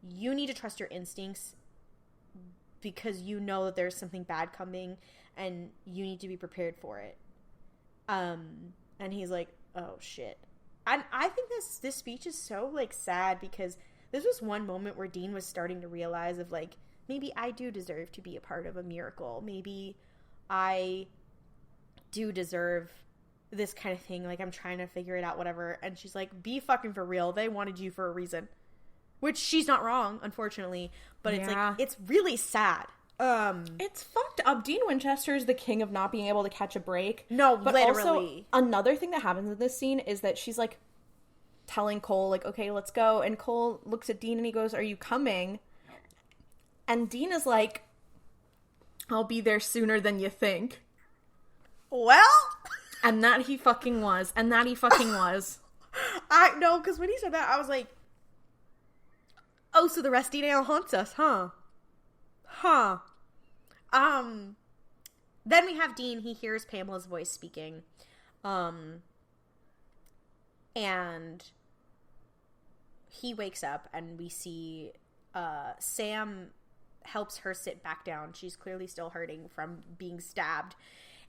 [SPEAKER 2] you need to trust your instincts because you know that there's something bad coming and you need to be prepared for it. And he's like, oh shit. And I think this speech is so like sad because this was one moment where Dean was starting to realize of like, maybe I do deserve to be a part of a miracle. Maybe I do deserve this kind of thing. Like, I'm trying to figure it out, whatever. And she's like, be fucking for real. They wanted you for a reason. Which she's not wrong, unfortunately. But it's like, it's really sad.
[SPEAKER 1] It's fucked up. Dean Winchester is the king of not being able to catch a break.
[SPEAKER 2] No,
[SPEAKER 1] but
[SPEAKER 2] literally.
[SPEAKER 1] Also, another thing that happens in this scene is that she's like telling Cole, like, okay, let's go. And Cole looks at Dean and he goes, are you coming? And Dean is like, I'll be there sooner than you think.
[SPEAKER 2] Well?
[SPEAKER 1] And that he fucking was. And that he fucking was.
[SPEAKER 2] I know, because when he said that, I was like, oh, so the rusty nail haunts us, huh? Huh. Then we have Dean. He hears Pamela's voice speaking. And he wakes up and we see Sam helps her sit back down. She's clearly still hurting from being stabbed.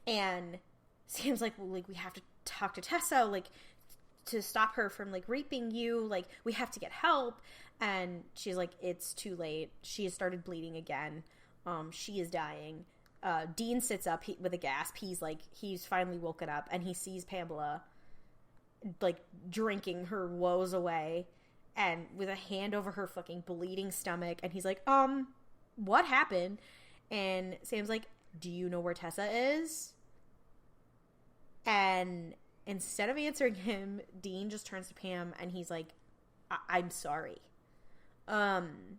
[SPEAKER 2] And Sam's like, well, like, we have to talk to Tessa, like, to stop her from, like, raping you. Like, we have to get help. And she's like, it's too late. She has started bleeding again. She is dying.
[SPEAKER 3] Dean sits up with a gasp. He's finally woken up, and he sees Pamela, like, drinking her woes away, and with a hand over her fucking bleeding stomach, and he's like, what happened? And Sam's like, do you know where Tessa is? And instead of answering him, Dean just turns to Pam, and he's like, I'm sorry. And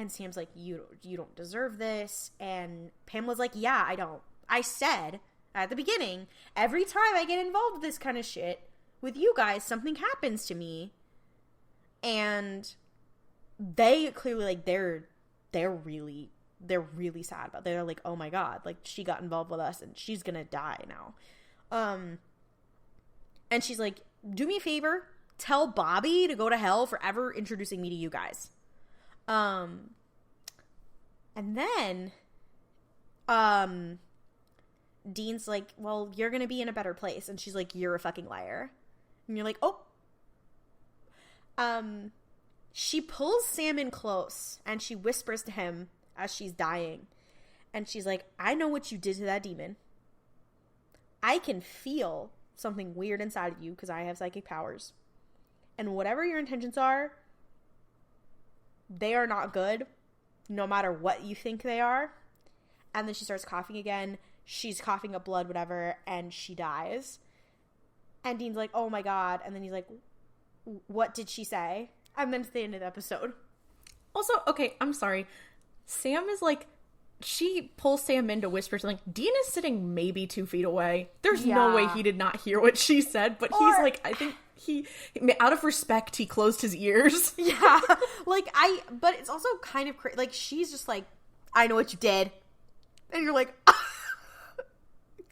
[SPEAKER 3] Sam's like, you don't deserve this. And Pamela's like, yeah, I don't. I said at the beginning, every time I get involved with this kind of shit with you guys, something happens to me. And they clearly, like, they're really sad about it. They're like, oh my God, like, she got involved with us and she's gonna die now. And she's like, do me a favor, tell Bobby to go to hell for ever introducing me to you guys. And then, Dean's like, well, you're gonna be in a better place. And she's like, you're a fucking liar. And you're like, oh. She pulls Sam in close, and she whispers to him as she's dying. And she's like, I know what you did to that demon. I can feel something weird inside of you because I have psychic powers. And whatever your intentions are, they are not good, no matter what you think they are. And then she starts coughing again. She's coughing up blood, whatever, and she dies. And Dean's like, oh my God. And then he's like, what did she say? And then it's the end of the episode.
[SPEAKER 1] Also, okay, I'm sorry. Sam is like, she pulls Sam in to whisper something. Dean is sitting maybe 2 feet away. There's no way he did not hear what she said, but he's like, I think he, out of respect, he closed his ears.
[SPEAKER 3] Yeah. But it's also kind of crazy. Like, she's just like, I know what you did. And you're like,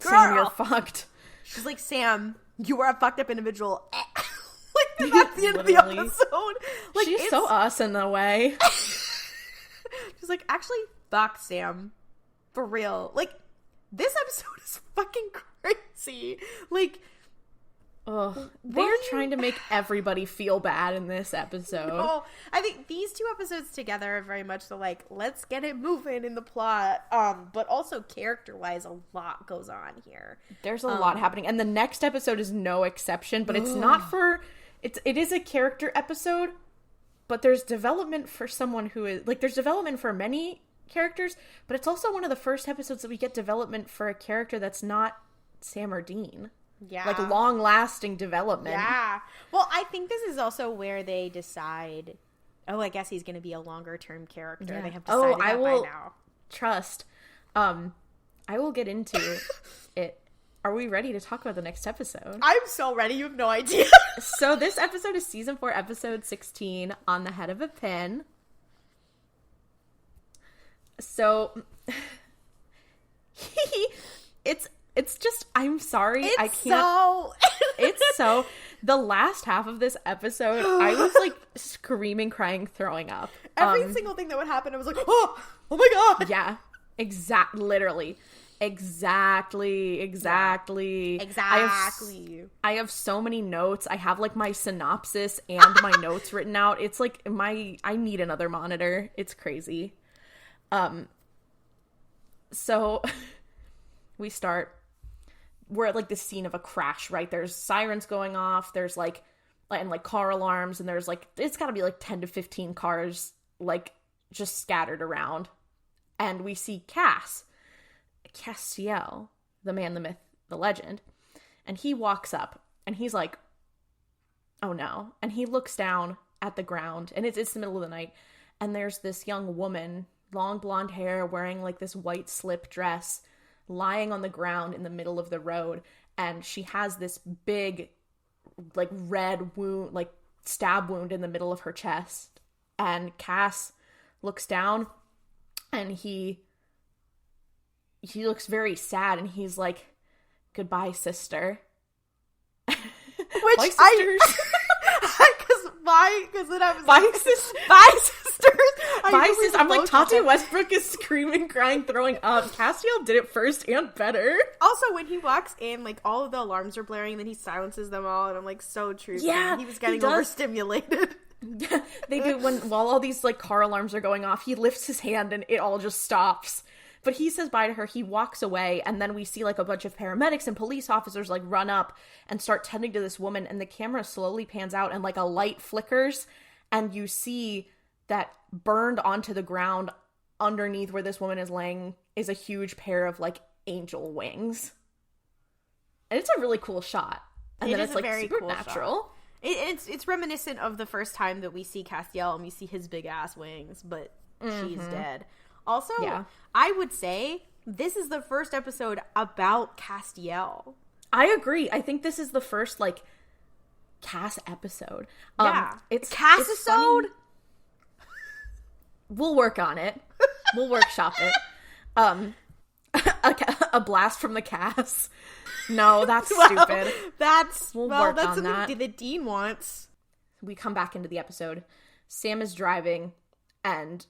[SPEAKER 1] Sam, you're fucked.
[SPEAKER 3] She's like, Sam, you are a fucked up individual. Like, that's the end of the episode. Like,
[SPEAKER 1] she's so us in a way.
[SPEAKER 3] She's like, actually, fuck Sam. For real. Like, this episode is fucking crazy. Like,
[SPEAKER 1] they're trying to make everybody feel bad in this episode.
[SPEAKER 3] No, I think these 2 episodes together are very much the, like, let's get it moving in the plot. But also character-wise, a lot goes on here.
[SPEAKER 1] There's a lot happening. And the next episode is no exception, but it's not for... It is a character episode, but there's development for someone who is... Like, there's development for many characters, but it's also one of the first episodes that we get development for a character that's not Sam or Dean.
[SPEAKER 3] Yeah.
[SPEAKER 1] Like, long-lasting development.
[SPEAKER 3] Yeah. Well, I think this is also where they decide, oh, I guess he's going to be a longer-term character. Yeah. They have decided that by now.
[SPEAKER 1] Trust. I will get into it. Are we ready to talk about the next episode?
[SPEAKER 3] I'm so ready. You have no idea.
[SPEAKER 1] So this episode is season 4, episode 16, On the Head of a Pin. So, it's just, I'm sorry. I can't. It's so, the last half of this episode, I was like screaming, crying, throwing up.
[SPEAKER 3] Every single thing that would happen, I was like, oh my God.
[SPEAKER 1] Yeah, literally. Exactly. I have so many notes. I have like my synopsis and my notes written out. It's like I need another monitor. It's crazy. So we start, we're at like the scene of a crash, right? There's sirens going off. There's like car alarms, and there's like, it's gotta be like 10 to 15 cars like just scattered around. And we see Castiel, the man, the myth, the legend, and he walks up and he's like, oh no. And he looks down at the ground, and it's the middle of the night, and there's this young woman, long blonde hair, wearing like this white slip dress, lying on the ground in the middle of the road, and she has this big like red wound, like stab wound in the middle of her chest. And Cass looks down, and he looks very sad, and he's like, goodbye, sister.
[SPEAKER 3] Which
[SPEAKER 1] bye, sisters.
[SPEAKER 3] Because then I was
[SPEAKER 1] bye,
[SPEAKER 3] like,
[SPEAKER 1] sisters.
[SPEAKER 3] bye, sisters.
[SPEAKER 1] Bye, sisters. I'm like, Tati Westbrook is screaming, crying, throwing up. Castiel did it first and better.
[SPEAKER 3] Also, when he walks in, like, all of the alarms are blaring, and then he silences them all, and I'm like, so true.
[SPEAKER 1] Yeah,
[SPEAKER 3] he was getting overstimulated.
[SPEAKER 1] They do, while all these like car alarms are going off, he lifts his hand and it all just stops. But he says bye to her, he walks away, and then we see, like, a bunch of paramedics and police officers, like, run up and start tending to this woman, and the camera slowly pans out, and, like, a light flickers, and you see that burned onto the ground underneath where this woman is laying is a huge pair of, like, angel wings. And it's a really cool shot. And then it's, like, supernatural.
[SPEAKER 3] Cool, it's reminiscent of the first time that we see Castiel and we see his big ass wings, but she's dead. Also, I would say this is the first episode about Castiel.
[SPEAKER 1] I agree. I think this is the first, like, Cass episode.
[SPEAKER 3] It's Cass-isode?
[SPEAKER 1] We'll work on it. We'll workshop it. A blast from the Cass. No, that's stupid.
[SPEAKER 3] That's something that the Dean wants.
[SPEAKER 1] We come back into the episode. Sam is driving, and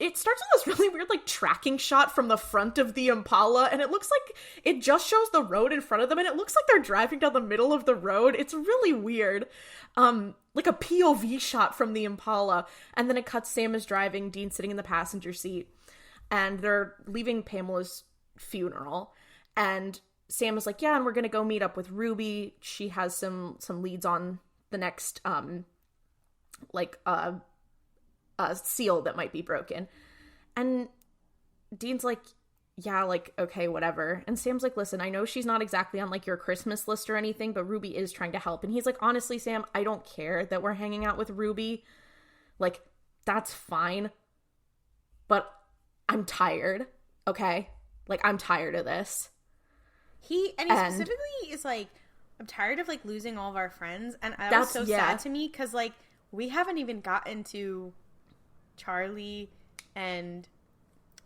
[SPEAKER 1] it starts with this really weird, like, tracking shot from the front of the Impala, and it looks like it just shows the road in front of them, and it looks like they're driving down the middle of the road. It's really weird. Like a POV shot from the Impala, and then it cuts Sam is driving, Dean sitting in the passenger seat, and they're leaving Pamela's funeral, and Sam is like, yeah, and we're gonna go meet up with Ruby. She has some leads on the next, a seal that might be broken. And Dean's like, yeah, like, okay, whatever. And Sam's like, listen, I know she's not exactly on, like, your Christmas list or anything, but Ruby is trying to help. And he's like, honestly, Sam, I don't care that we're hanging out with Ruby. Like, that's fine. But I'm tired, okay? Like, I'm tired of this.
[SPEAKER 3] He specifically is like, I'm tired of, like, losing all of our friends. And that was so sad to me, because, like, we haven't even gotten to Charlie and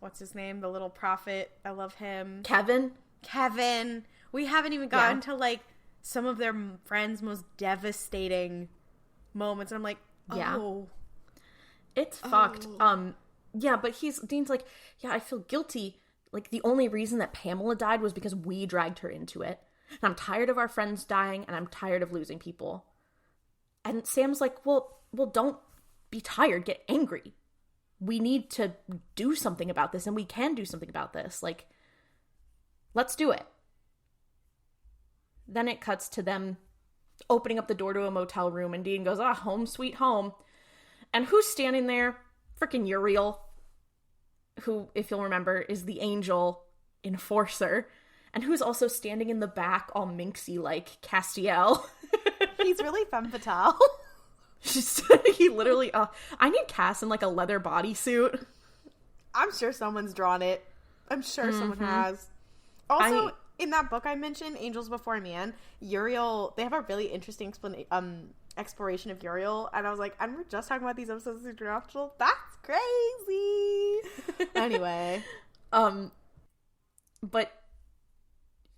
[SPEAKER 3] what's his name? The little prophet. I love him.
[SPEAKER 1] Kevin.
[SPEAKER 3] We haven't even gotten to, like, some of their friends' most devastating moments. And I'm like, oh.
[SPEAKER 1] It's fucked. Yeah, but Dean's like, yeah, I feel guilty. Like, the only reason that Pamela died was because we dragged her into it. And I'm tired of our friends dying, and I'm tired of losing people. And Sam's like, well, don't be tired. Get angry. We need to do something about this, and we can do something about this. Like, let's do it. Then it cuts to them opening up the door to a motel room, and Dean goes, home sweet home. And who's standing there? Frickin' Uriel, who, if you'll remember, is the angel enforcer, and who's also standing in the back all minxy like Castiel.
[SPEAKER 3] He's really femme fatale.
[SPEAKER 1] He literally, I need Cass in, like, a leather bodysuit.
[SPEAKER 3] I'm sure someone's drawn it. I'm sure someone has. Also, in that book I mentioned, Angels Before Man, Uriel, they have a really interesting exploration of Uriel, and I was like, and we're just talking about these episodes of Supernatural? That's crazy! Anyway.
[SPEAKER 1] But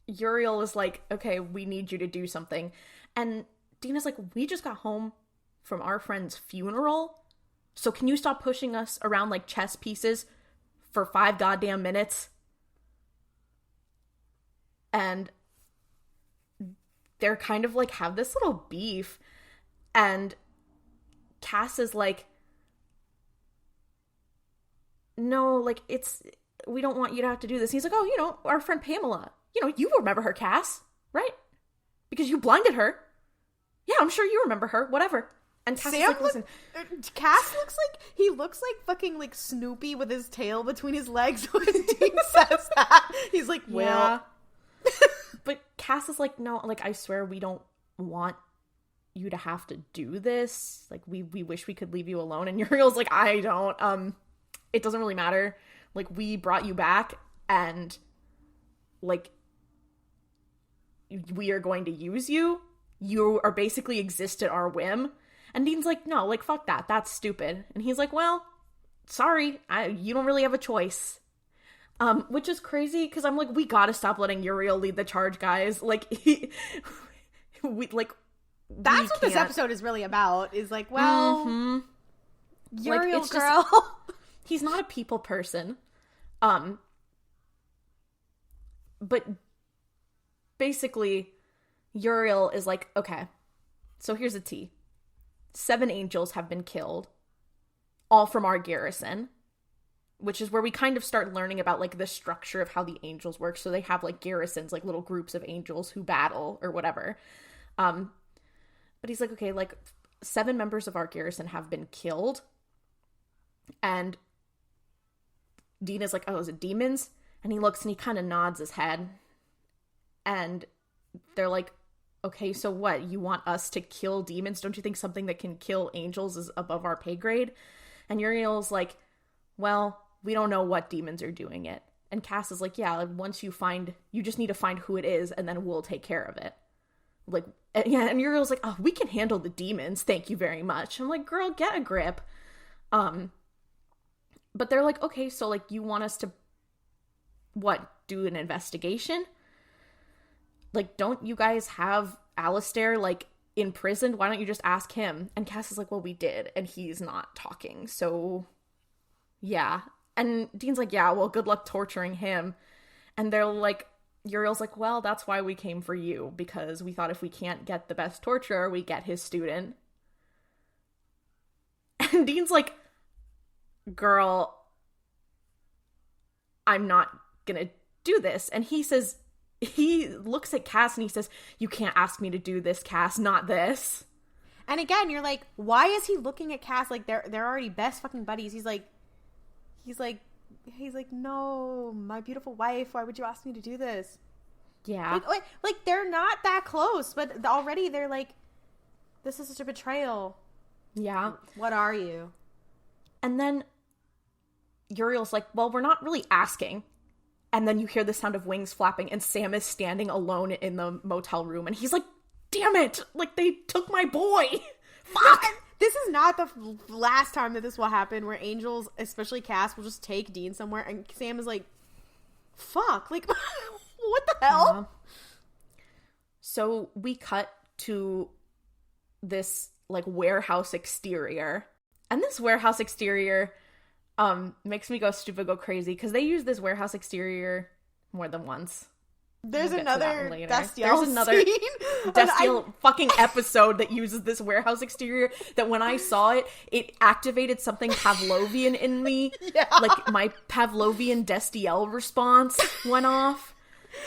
[SPEAKER 1] Uriel is like, okay, we need you to do something. And Dina's like, we just got home from our friend's funeral, so can you stop pushing us around like chess pieces for 5 goddamn minutes? And they're kind of like have this little beef, and Cass is like, no, like, we don't want you to have to do this. And he's like, oh, our friend Pamela, you remember her, Cass, right? Because you blinded her. Yeah, I'm sure you remember her, whatever. And Cass is like, listen.
[SPEAKER 3] Cass looks like fucking, like, Snoopy with his tail between his legs when Dean says that. He's like, well.
[SPEAKER 1] Yeah. But Cass is like, no, like, I swear we don't want you to have to do this. Like, we wish we could leave you alone. And Uriel's like, I don't. It doesn't really matter. Like, we brought you back, and, like, we are going to use you. You are basically exist at our whim. And Dean's like, no, like, fuck that. That's stupid. And he's like, well, sorry. You don't really have a choice. Which is crazy, because I'm like, we gotta stop letting Uriel lead the charge, guys. Like,
[SPEAKER 3] that's what this episode is really about, is like, well, Uriel,
[SPEAKER 1] like,
[SPEAKER 3] girl.
[SPEAKER 1] He's not a people person. But basically, Uriel is like, okay, so here's a tea. 7 angels have been killed, all from our garrison. which is where we kind of start learning about, like, the structure of how the angels work. So they have, like, garrisons, like, little groups of angels who battle or whatever. But he's like, okay, like, 7 members of our garrison have been killed. And Dean is like, oh, is it demons? And he looks and he kind of nods his head. And they're like, okay, so what? You want us to kill demons? Don't you think something that can kill angels is above our pay grade? And Uriel's like, well, we don't know what demons are doing it. And Cass is like, yeah, once you just need to find who it is, and then we'll take care of it. Like, yeah, and Uriel's like, oh, we can handle the demons, thank you very much. I'm like, girl, get a grip. But they're like, okay, so, like, you want us to, what, do an investigation? Like, don't you guys have Alistair, like, imprisoned? Why don't you just ask him? And Cass is like, well, we did, and he's not talking, so, yeah. And Dean's like, yeah, well, good luck torturing him. And they're like, Uriel's like, well, that's why we came for you, because we thought if we can't get the best torturer, we get his student. And Dean's like, girl, I'm not gonna do this. And he looks at Cass and he says, you can't ask me to do this, Cass, not this.
[SPEAKER 3] And again, you're like, why is he looking at Cass like they're already best fucking buddies? He's like, no, my beautiful wife, why would you ask me to do this?
[SPEAKER 1] Yeah.
[SPEAKER 3] Like they're not that close, but already they're like, this is such a betrayal.
[SPEAKER 1] Yeah.
[SPEAKER 3] What are you?
[SPEAKER 1] And then Uriel's like, well, we're not really asking. And then you hear the sound of wings flapping, and Sam is standing alone in the motel room, and he's like, damn it, like, they took my boy. Fuck.
[SPEAKER 3] This is not the last time that this will happen, where angels, especially Cass, will just take Dean somewhere, and Sam is like, fuck, like, what the hell?
[SPEAKER 1] Yeah. So we cut to this, like, warehouse exterior, and this warehouse exterior makes me go stupid, go crazy, because they use this warehouse exterior more than once.
[SPEAKER 2] There's another
[SPEAKER 1] Destiel fucking episode that uses this warehouse exterior that when I saw it, it activated something Pavlovian in me.
[SPEAKER 2] Yeah.
[SPEAKER 1] Like, my Pavlovian Destiel response went off.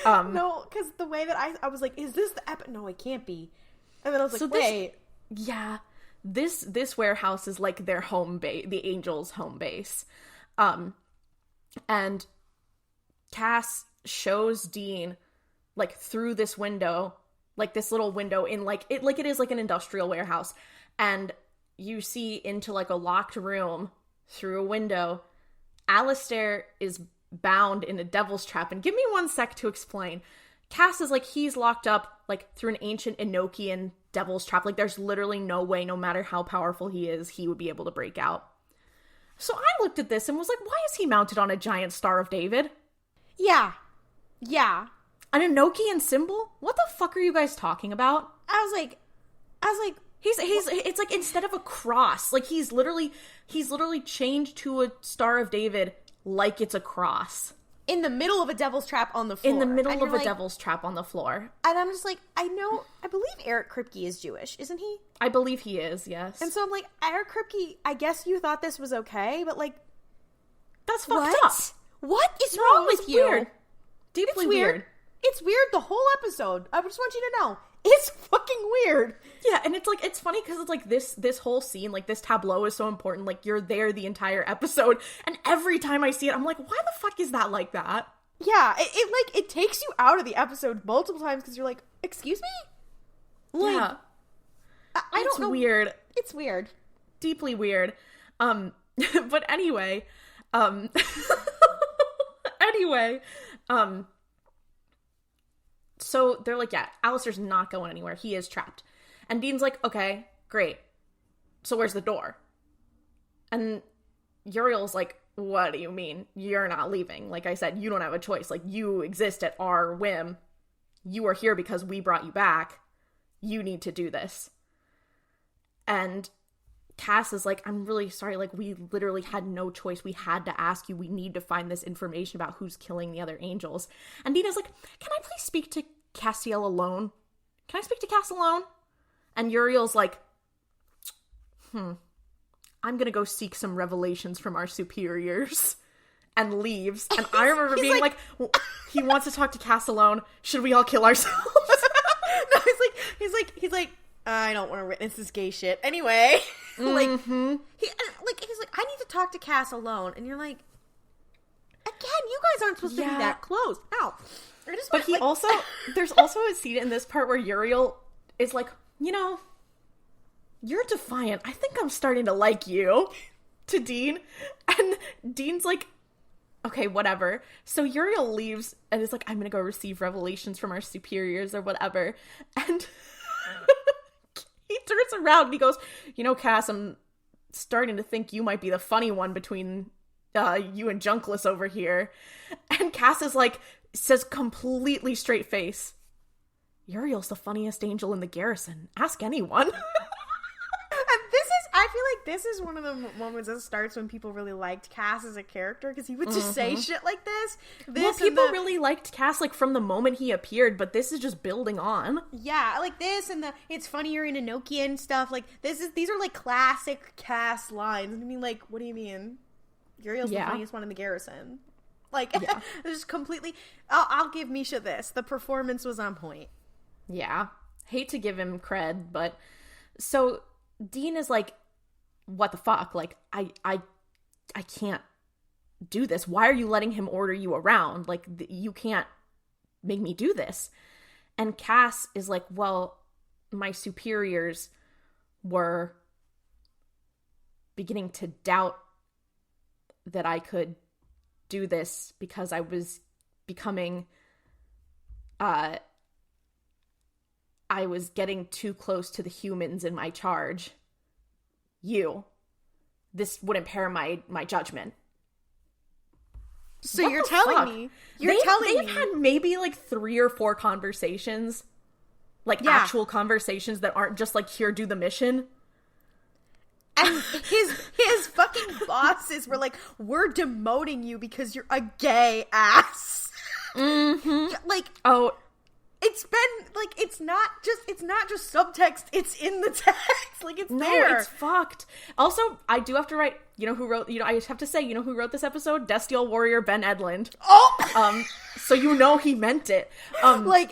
[SPEAKER 3] No, because the way that I was like, is this the No, it can't be. And then I was like,
[SPEAKER 1] so
[SPEAKER 3] wait.
[SPEAKER 1] Yeah. This warehouse is like their home base, the Angels' home base. And Cass shows Dean, like, through this window, like this little window in it is like an industrial warehouse, and you see into, like, a locked room through a window. Alistair is bound in a devil's trap, and give me 1 sec to explain. Cass is like, he's locked up, like, through an ancient Enochian devil's trap. Like, there's literally no way, no matter how powerful he is, he would be able to break out. So I looked at this and was like, why is he mounted on a giant Star of David?
[SPEAKER 3] Yeah.
[SPEAKER 1] An Enochian symbol? What the fuck are you guys talking about?
[SPEAKER 3] I was like,
[SPEAKER 1] he's it's like, instead of a cross, like, he's literally chained to a Star of David like it's a cross.
[SPEAKER 3] In the middle of a devil's trap on the floor.
[SPEAKER 1] In the middle of a devil's trap on the floor.
[SPEAKER 3] And I'm just like, I believe Eric Kripke is Jewish, isn't he?
[SPEAKER 1] I believe he is, yes.
[SPEAKER 3] And so I'm like, Eric Kripke, I guess you thought this was okay, but, like,
[SPEAKER 1] that's fucked up.
[SPEAKER 3] What is wrong with you?
[SPEAKER 1] Weird. Deeply weird.
[SPEAKER 3] It's weird the whole episode. I just want you to know. It's fucking weird.
[SPEAKER 1] Yeah, and it's like, it's funny because it's like this whole scene, like, this tableau is so important. Like, you're there the entire episode, and every time I see it, I'm like, why the fuck is that like that?
[SPEAKER 3] Yeah, it takes you out of the episode multiple times because you're like, excuse me?
[SPEAKER 1] Like, yeah. I don't know. It's weird.
[SPEAKER 3] It's weird.
[SPEAKER 1] Deeply weird. But anyway, so they're like, yeah, Alistair's not going anywhere. He is trapped. And Dean's like, okay, great. So where's the door? And Uriel's like, what do you mean? You're not leaving. Like I said, you don't have a choice. Like, you exist at our whim. You are here because we brought you back. You need to do this. And Cass is like, I'm really sorry. Like, we literally had no choice. We had to ask you. We need to find this information about who's killing the other angels. And Dina's like, can I please speak to Castiel alone? Can I speak to Cass alone? And Uriel's like, I'm gonna go seek some revelations from our superiors. and leaves. And I remember being like, he wants to talk to Cass alone. Should we all kill ourselves?
[SPEAKER 3] No, he's like, I don't want to witness this gay shit. Anyway, he's like, I need to talk to Cass alone. And you're like, again, you guys aren't supposed to be that close. Ow.
[SPEAKER 1] But he also, there's also a scene in this part where Uriel is like, you know, you're defiant. I think I'm starting to like you, to Dean. And Dean's like, okay, whatever. So Uriel leaves and is like, I'm going to go receive revelations from our superiors or whatever. And he turns around and he goes, you know, Cass, I'm starting to think you might be the funny one between you and Junkless over here. And Cass is like, says completely straight face, Uriel's the funniest angel in the garrison. Ask anyone.
[SPEAKER 3] I feel like this is one of the moments that starts when people really liked Cass as a character, because he would just say shit like this.
[SPEAKER 1] Well, people really liked Cass, like, from the moment he appeared, but this is just building on.
[SPEAKER 3] Yeah, like this and it's funnier in Enochian stuff. Like, these are, like, classic Cass lines. I mean, like, what do you mean? Uriel's the funniest one in the garrison. Like, just completely... I'll give Misha this. The performance was on point.
[SPEAKER 1] Yeah. Hate to give him cred, but... So, Dean is like, what the fuck? Like, I can't do this. Why are you letting him order you around? Like, you can't make me do this. And Cass is like, well, my superiors were beginning to doubt that I could do this because I was becoming, I was getting too close to the humans in my charge. This would impair my judgment.
[SPEAKER 3] So you're telling me
[SPEAKER 1] they've had maybe like 3 or 4 conversations, like actual conversations that aren't just like, here, do the mission.
[SPEAKER 3] And his fucking bosses were like, we're demoting you because you're a gay ass.
[SPEAKER 1] Mm-hmm.
[SPEAKER 3] Like,
[SPEAKER 1] oh,
[SPEAKER 3] it's been like, it's not just subtext, it's in the text. Like, it's there.
[SPEAKER 1] It's fucked. Also, I do have to write, I just have to say, who wrote this episode? Destiel warrior Ben Edlund.
[SPEAKER 3] Oh!
[SPEAKER 1] So he meant it.
[SPEAKER 3] What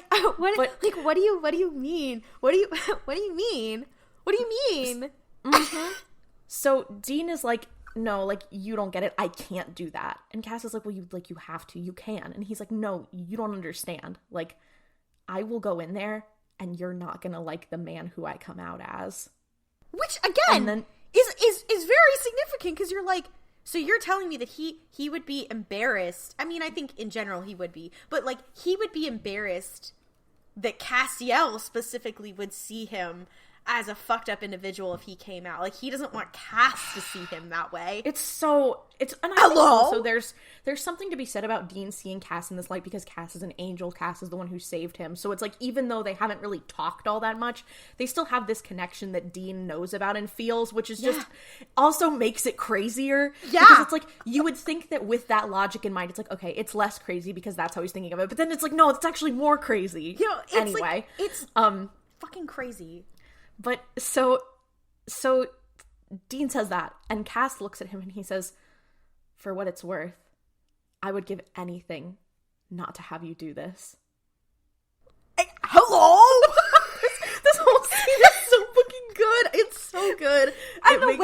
[SPEAKER 3] do you mean? What do you mean? What do you mean?
[SPEAKER 1] Mm-hmm. So Dean is like, no, like, you don't get it. I can't do that. And Cass is like, well, you have to. You can. And he's like, no, you don't understand. Like, I will go in there, and you're not gonna like the man who I come out as.
[SPEAKER 3] Which, again, is very significant, because you're like, so you're telling me that he would be embarrassed. I mean, I think in general he would be. But, like, he would be embarrassed that Castiel specifically would see him as a fucked up individual if he came out. Like, he doesn't want Cass to see him that way.
[SPEAKER 1] And I think also there's something to be said about Dean seeing Cass in this light, because Cass is an angel. Cass is the one who saved him. So it's like, even though they haven't really talked all that much, they still have this connection that Dean knows about and feels, which is just also makes it crazier.
[SPEAKER 3] Yeah.
[SPEAKER 1] Because it's like, you would think that with that logic in mind, it's like, okay, it's less crazy because that's how he's thinking of it. But then it's like, no, it's actually more crazy. Anyway.
[SPEAKER 3] It's fucking crazy.
[SPEAKER 1] But so Dean says that, and Cass looks at him and he says, for what it's worth, I would give anything not to have you do this.
[SPEAKER 3] Hello?
[SPEAKER 1] this whole scene is so fucking good. It's so good.
[SPEAKER 3] And the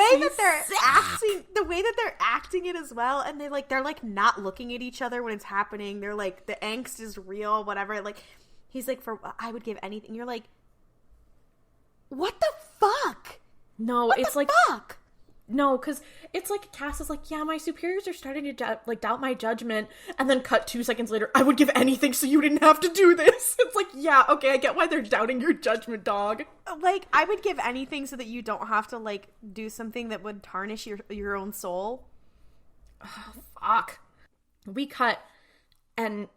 [SPEAKER 3] way that they're acting it as well, and they're like not looking at each other when it's happening. They're like, the angst is real, whatever. Like, he's like, for I would give anything. You're like, what the fuck?
[SPEAKER 1] No,
[SPEAKER 3] what
[SPEAKER 1] it's
[SPEAKER 3] the
[SPEAKER 1] like,
[SPEAKER 3] fuck?
[SPEAKER 1] No, because it's like, Cass is like, yeah, my superiors are starting to doubt my judgment, and then cut 2 seconds later, I would give anything so you didn't have to do this. It's like, yeah, okay, I get why they're doubting your judgment, dog.
[SPEAKER 3] Like, I would give anything so that you don't have to, like, do something that would tarnish your own soul.
[SPEAKER 1] Oh, fuck. We cut, and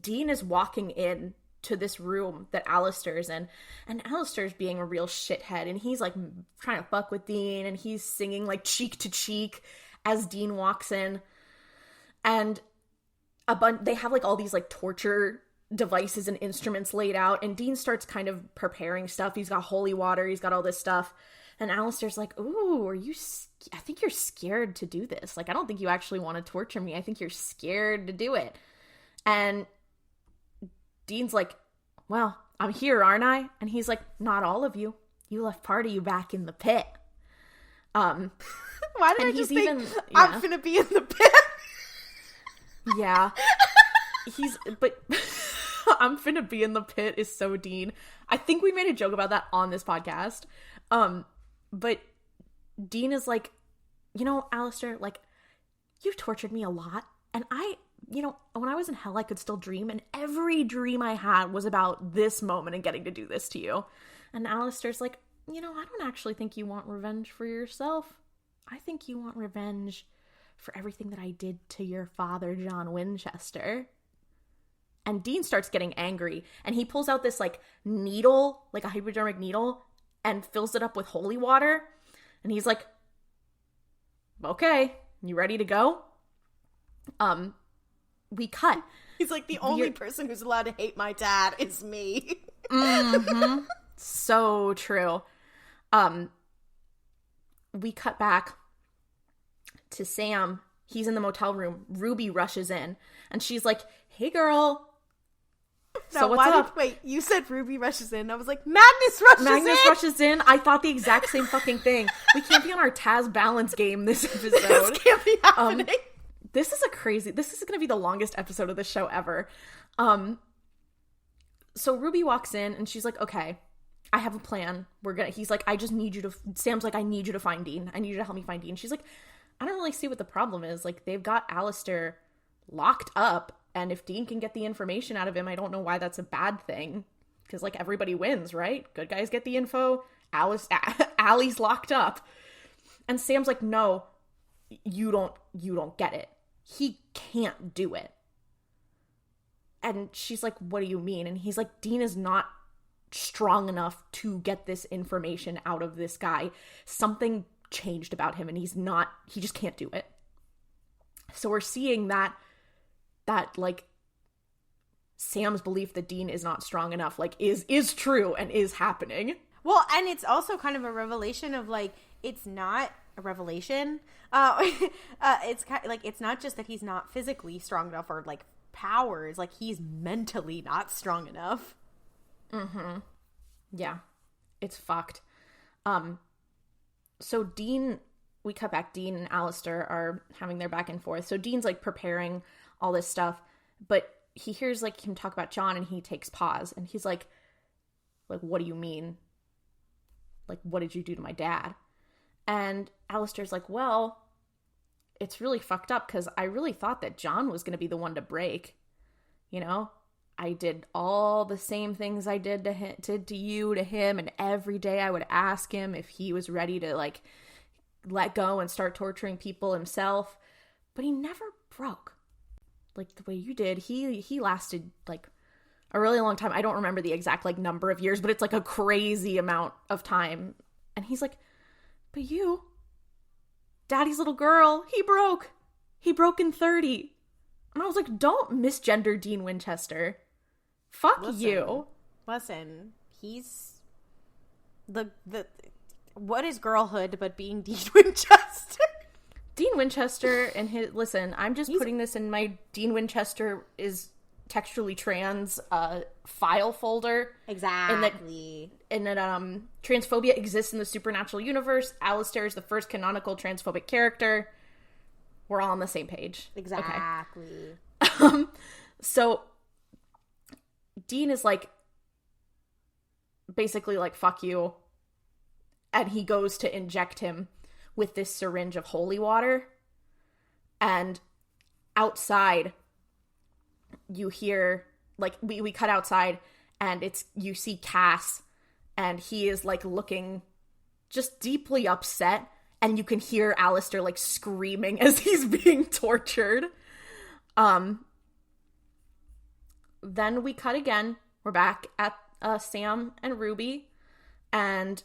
[SPEAKER 1] Dean is walking in to this room that Alistair's in, and Alistair's being a real shithead, and he's like trying to fuck with Dean, and he's singing like cheek to cheek as Dean walks in, and they have like all these like torture devices and instruments laid out, and Dean starts kind of preparing stuff. He's got holy water, he's got all this stuff, And Alistair's like, ooh, I think you're scared to do this. Like, I don't think you actually want to torture me. I think you're scared to do it. And Dean's like, well, I'm here, aren't I? And he's like, not all of you. You left part of you back in the pit.
[SPEAKER 2] Why did I just think,
[SPEAKER 1] yeah.
[SPEAKER 2] I'm finna be in the pit?
[SPEAKER 1] Yeah. But I'm finna be in the pit is so Dean. I think we made a joke about that on this podcast. But Dean is like, Alistair, like, you've tortured me a lot. And when I was in hell, I could still dream. And every dream I had was about this moment and getting to do this to you. And Alistair's like, I don't actually think you want revenge for yourself. I think you want revenge for everything that I did to your father, John Winchester. And Dean starts getting angry. And he pulls out this, like, needle, like a hypodermic needle, and fills it up with holy water. And he's like, okay, you ready to go? We cut.
[SPEAKER 2] He's like, the only person who's allowed to hate my dad is me.
[SPEAKER 1] Mm-hmm. So true. We cut back to Sam. He's in the motel room. Ruby rushes in. And she's like, hey, girl.
[SPEAKER 2] Now, so what's up? Wait, you said Ruby rushes in. I was like, Magnus rushes in.
[SPEAKER 1] I thought the exact same fucking thing. We can't be on our Taz balance game this episode.
[SPEAKER 2] This can't be happening.
[SPEAKER 1] This is going to be the longest episode of the show ever. So Ruby walks in and she's like, okay, I have a plan. He's like, Sam's like, I need you to find Dean. I need you to help me find Dean. She's like, I don't really see what the problem is. Like, they've got Alistair locked up. And if Dean can get the information out of him, I don't know why that's a bad thing. Because, like, everybody wins, right? Good guys get the info. Allie's locked up. And Sam's like, no, you don't get it. He can't do it. And she's like, what do you mean? And he's like, Dean is not strong enough to get this information out of this guy. Something changed about him and he just can't do it. So we're seeing that like Sam's belief that Dean is not strong enough like is true and is happening.
[SPEAKER 3] Well, and it's also kind of a revelation of like, it's not a revelation. It's kind of, like, it's not just that he's not physically strong enough or like powers, like he's mentally not strong enough.
[SPEAKER 1] Mm-hmm. Yeah. It's fucked. So Dean, we cut back, Dean and Alistair are having their back and forth. So Dean's like preparing all this stuff, but he hears like him talk about John and he takes pause and he's like, what do you mean? Like, what did you do to my dad? And Alistair's like, well, it's really fucked up because I really thought that John was going to be the one to break. I did all the same things I did to you, to him, and every day I would ask him if he was ready to like let go and start torturing people himself, but he never broke like the way you did. He lasted like a really long time. I don't remember the exact like number of years, but it's like a crazy amount of time. And he's like, but you, Daddy's little girl, he broke in 30. And I was like, don't misgender Dean Winchester. Fuck you.
[SPEAKER 3] Listen, he's the what is girlhood but being Dean Winchester?
[SPEAKER 1] Dean Winchester and his, listen, I'm just putting this in my Dean Winchester is textually trans file folder.
[SPEAKER 3] Exactly.
[SPEAKER 1] And that transphobia exists in the Supernatural universe. Alistair is the first canonical transphobic character. We're all on the same page.
[SPEAKER 3] Exactly.
[SPEAKER 1] Okay. So Dean is like, basically like, fuck you. And he goes to inject him with this syringe of holy water. And outside, you hear, like, we cut outside and you see Cass and he is like looking just deeply upset. And you can hear Alistair like screaming as he's being tortured. Then we cut again. We're back at Sam and Ruby. And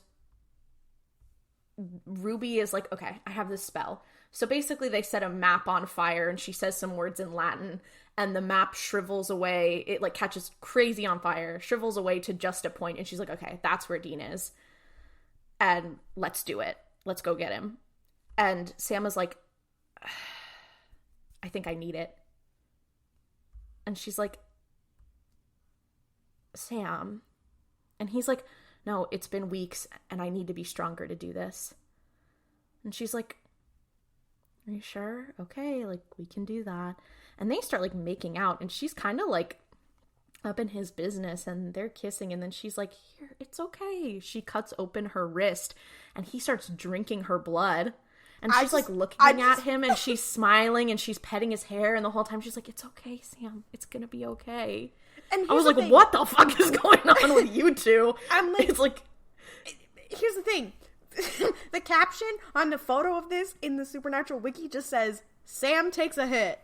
[SPEAKER 1] Ruby is like, okay, I have this spell. So basically they set a map on fire and she says some words in Latin. And the map shrivels away. It like catches crazy on fire. Shrivels away to just a point. And she's like, okay, that's where Dean is. and let's do it. Let's go get him. And Sam is like, I think I need it. And she's like, Sam. And he's like, no, it's been weeks and I need to be stronger to do this. And she's like, are you sure? Okay, like, we can do that. And they start, like, making out, and she's kind of, like, up in his business, and they're kissing, and then she's like, here, it's okay. She cuts open her wrist, and he starts drinking her blood. And she's, like, looking at him, and she's smiling, and she's petting his hair, and the whole time she's like, it's okay, Sam. It's gonna be okay. And I was like, what the fuck is going on with you two?
[SPEAKER 2] I'm like,
[SPEAKER 1] it's like...
[SPEAKER 2] Here's the thing. The caption on the photo of this in the Supernatural Wiki just says, Sam takes a hit.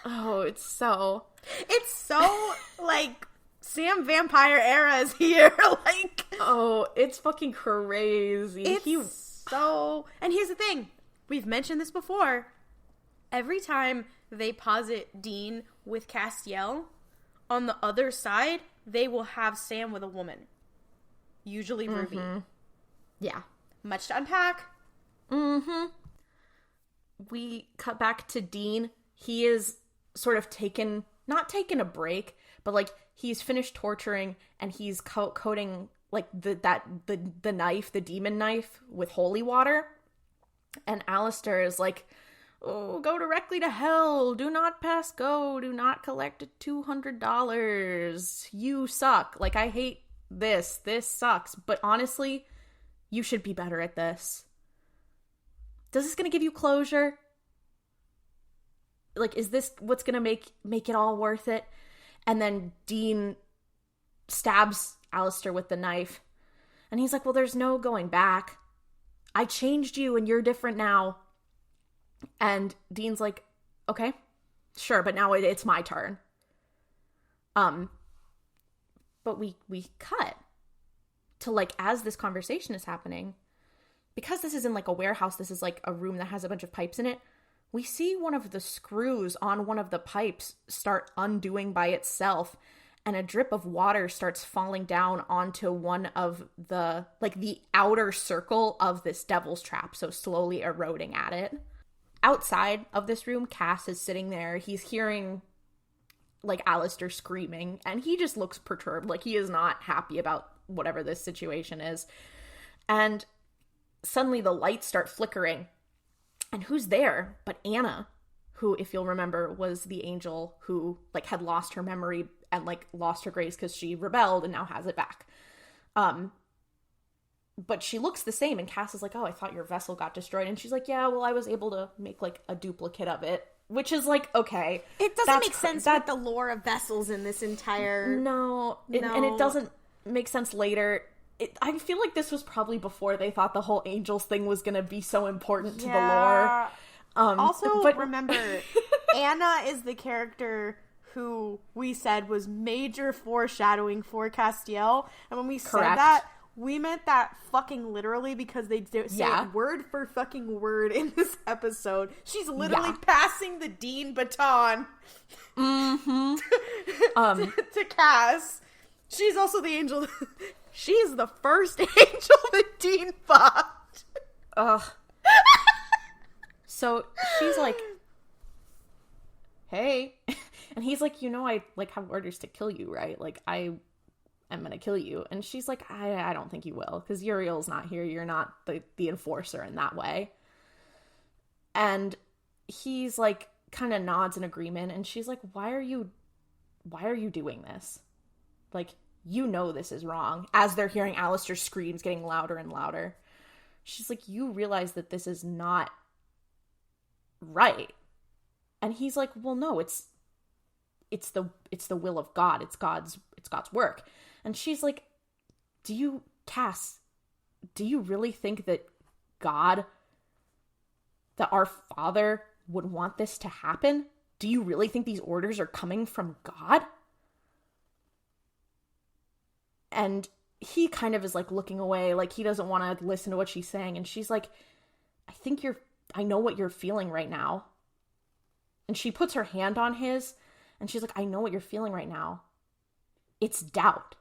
[SPEAKER 1] Oh, it's so,
[SPEAKER 2] like, Sam vampire era is here. Like,
[SPEAKER 1] oh, it's fucking crazy.
[SPEAKER 2] And here's the thing. We've mentioned this before. Every time they posit Dean with Castiel, on the other side, they will have Sam with a woman. Usually Ruby.
[SPEAKER 1] Mm-hmm. Yeah.
[SPEAKER 2] Much to unpack.
[SPEAKER 1] Mm-hmm. We cut back to Dean. He is sort of not taken a break, but, like, he's finished torturing, and he's coating, like, the knife, the demon knife, with holy water. And Alistair is like, oh, go directly to hell. Do not pass go. Do not collect $200. You suck. Like, I hate this. This sucks. But honestly, you should be better at this. Is this going to give you closure? Like, is this what's going to make it all worth it? And then Dean stabs Alistair with the knife. And he's like, well, there's no going back. I changed you and you're different now. And Dean's like, okay, sure, but now it's my turn. But we cut to, like, as this conversation is happening, because this is in, like, a warehouse, this is, like, a room that has a bunch of pipes in it, we see one of the screws on one of the pipes start undoing by itself, and a drip of water starts falling down onto one of the, like, the outer circle of this devil's trap, so slowly eroding at it. Outside of this room, Cass is sitting there. He's hearing, like, Alistair screaming, and he just looks perturbed. Like, he is not happy about whatever this situation is. And suddenly the lights start flickering. And who's there but Anna, who, if you'll remember, was the angel who, like, had lost her memory and, like, lost her grace because she rebelled and now has it back. But she looks the same, and Cass is like, oh, I thought your vessel got destroyed. And she's like, yeah, well, I was able to make, like, a duplicate of it. Which is like, okay.
[SPEAKER 2] It doesn't make sense with the lore of vessels in this entire...
[SPEAKER 1] No. And it doesn't make sense later. I feel like this was probably before they thought the whole angels thing was going to be so important to the lore.
[SPEAKER 2] Also, remember, Anna is the character who we said was major foreshadowing for Castiel. And when we said that, we meant that fucking literally, because they say it word for fucking word in this episode. She's literally passing the Dean baton
[SPEAKER 1] to
[SPEAKER 2] Cass. She's also the angel. She's the first angel that Dean fucked.
[SPEAKER 1] Ugh. So she's like, hey. And he's like, you know, I, like, have orders to kill you, right? Like, I'm gonna kill you. And she's like, I don't think you will, because Uriel's not here. You're not the enforcer in that way. And he's like, kind of nods in agreement, and she's like, why are you doing this? Like, you know this is wrong. As they're hearing Alistair's screams getting louder and louder, she's like, you realize that this is not right. And he's like, well, no, it's the will of God. It's God's work. And she's like, Cass, do you really think that God, that our Father would want this to happen? Do you really think these orders are coming from God? And he kind of is, like, looking away, like he doesn't want to listen to what she's saying. And she's like, I know what you're feeling right now. And she puts her hand on his, and she's like, I know what you're feeling right now. It's doubt.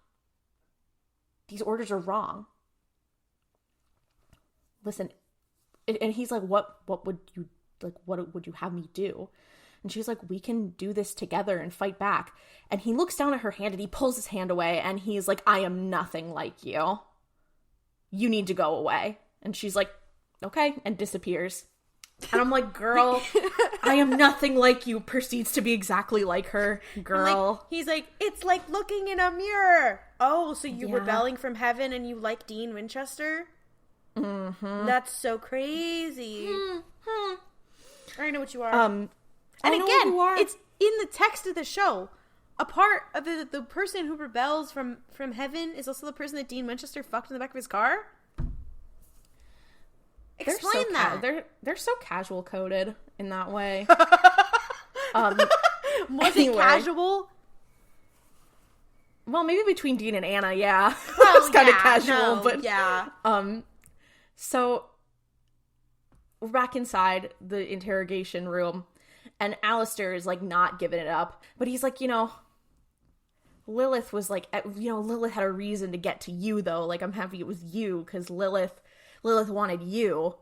[SPEAKER 1] These orders are wrong. listen, and he's like, what would you, like, what would you have me do? And she's like, we can do this together and fight back. And he looks down at her hand and he pulls his hand away and he's like, I am nothing like you. You need to go away. And she's like, okay, and disappears. And I'm like, girl, I am nothing like you. Proceeds to be exactly like her, girl.
[SPEAKER 3] Like, he's like, it's like looking in a mirror. Oh, so you're rebelling from heaven and you like Dean Winchester? Mm-hmm. That's so crazy. Mm-hmm. I already know what you are. And again, it's in the text of the show. A part of the person who rebels from heaven is also the person that Dean Winchester fucked in the back of his car. Explain that.
[SPEAKER 1] They're so casual coded in that way.
[SPEAKER 3] Was it casual?
[SPEAKER 1] Well, maybe between Dean and Anna, yeah. Well, it's kind of casual, but
[SPEAKER 3] yeah.
[SPEAKER 1] So we're back inside the interrogation room, and Alistair is like not giving it up, but he's like, Lilith was like, Lilith had a reason to get to you though. Like, I'm happy it was you because Lilith wanted you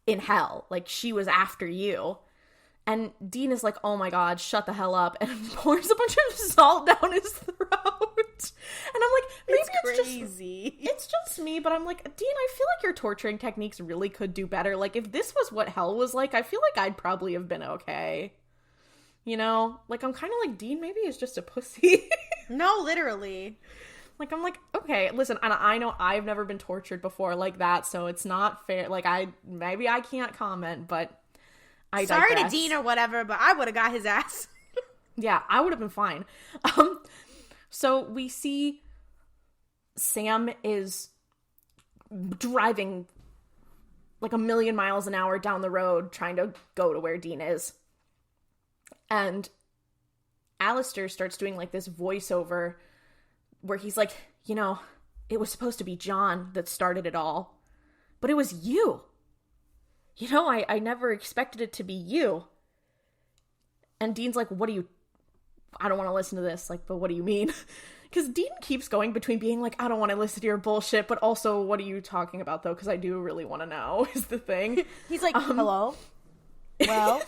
[SPEAKER 1] in hell. Like, she was after you. And Dean is like, oh my god, shut the hell up, and pours a bunch of salt down his throat. And I'm like, maybe it's crazy. It's just me, but I'm like, Dean, I feel like your torturing techniques really could do better. Like, if this was what hell was like, I feel like I'd probably have been okay. Like, I'm kind of like, Dean maybe is just a pussy.
[SPEAKER 3] No, literally.
[SPEAKER 1] Like, I'm like, okay, listen, and I know I've never been tortured before like that, so it's not fair. Like, maybe I can't comment, but I digress.
[SPEAKER 3] Sorry to Dean or whatever, but I would have got his ass.
[SPEAKER 1] Yeah, I would have been fine. So we see Sam is driving like 1,000,000 miles an hour down the road trying to go to where Dean is. And Alistair starts doing like this voiceover where he's like, it was supposed to be John that started it all, but it was you. I never expected it to be you. And Dean's like, I don't want to listen to this. Like, but what do you mean? Because Dean keeps going between being like, I don't want to listen to your bullshit, but also, what are you talking about, though? Because I do really want to know, is the thing.
[SPEAKER 3] He's like, hello? Well?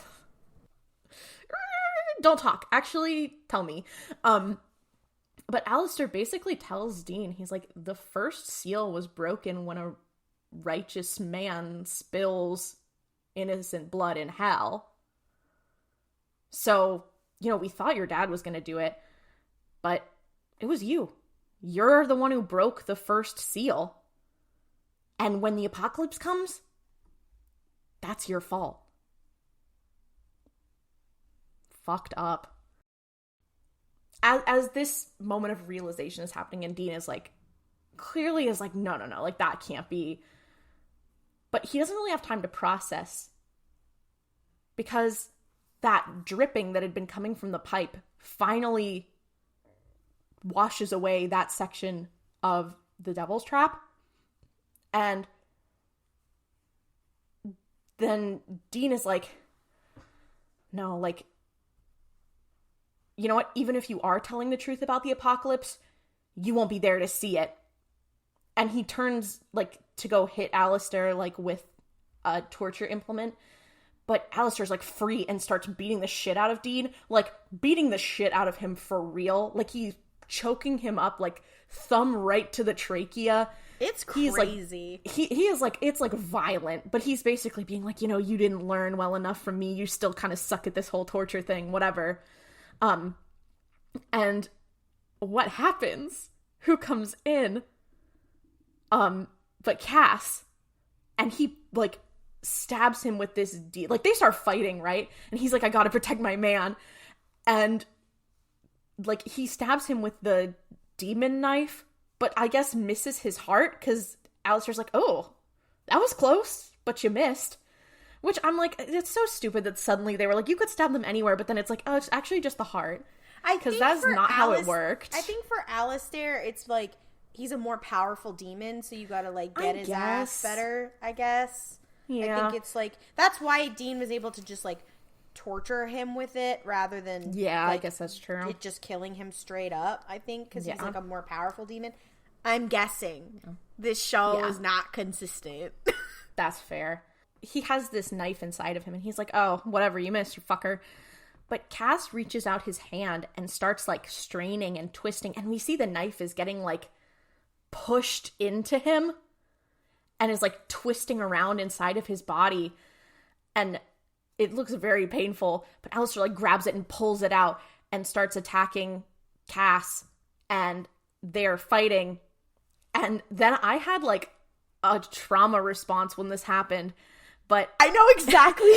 [SPEAKER 1] Don't talk. Actually, tell me. But Alistair basically tells Dean, he's like, the first seal was broken when a righteous man spills innocent blood in hell. So, we thought your dad was going to do it, but it was you. You're the one who broke the first seal. And when the apocalypse comes, that's your fault. Fucked up. As this moment of realization is happening, and Dean is like, clearly is like, no, like, that can't be. But he doesn't really have time to process, because that dripping that had been coming from the pipe finally washes away that section of the devil's trap. And then Dean is like, no, like, you know what? Even if you are telling the truth about the apocalypse, you won't be there to see it. And he turns, like, to go hit Alistair, like, with a torture implement. But Alistair's, like, free and starts beating the shit out of Dean. Like, beating the shit out of him for real. Like, he's choking him up, like, thumb right to the trachea.
[SPEAKER 3] It's crazy.
[SPEAKER 1] He is, like, it's, like, violent. But he's basically being like, you didn't learn well enough from me. You still kind of suck at this whole torture thing. Whatever. And what happens? Who comes in? But Cass, and he, like, stabs him with this, like, they start fighting, right? And he's like, I gotta protect my man. And, like, he stabs him with the demon knife, but I guess misses his heart, because Alistair's like, oh, that was close, but you missed. Which I'm like, it's so stupid that suddenly they were like, you could stab them anywhere, but then it's like, oh, it's actually just the heart. Because that's not how it worked.
[SPEAKER 3] I think for Alistair, it's like, he's a more powerful demon, so you gotta, like, get his ass better, I guess. Yeah. I think it's, like, that's why Dean was able to just, like, torture him with it, rather than,
[SPEAKER 1] yeah,
[SPEAKER 3] like,
[SPEAKER 1] I guess that's true.
[SPEAKER 3] It just killing him straight up, I think, because he's, like, a more powerful demon. I'm guessing. This show is not consistent.
[SPEAKER 1] That's fair. He has this knife inside of him, and he's like, oh, whatever, you missed, you fucker. But Cass reaches out his hand and starts, like, straining and twisting, and we see the knife is getting, like, pushed into him and is, like, twisting around inside of his body, and it looks very painful, but Alistair, like, grabs it and pulls it out and starts attacking Cass, and they're fighting, and then I had, like, a trauma response when this happened, but
[SPEAKER 3] I know exactly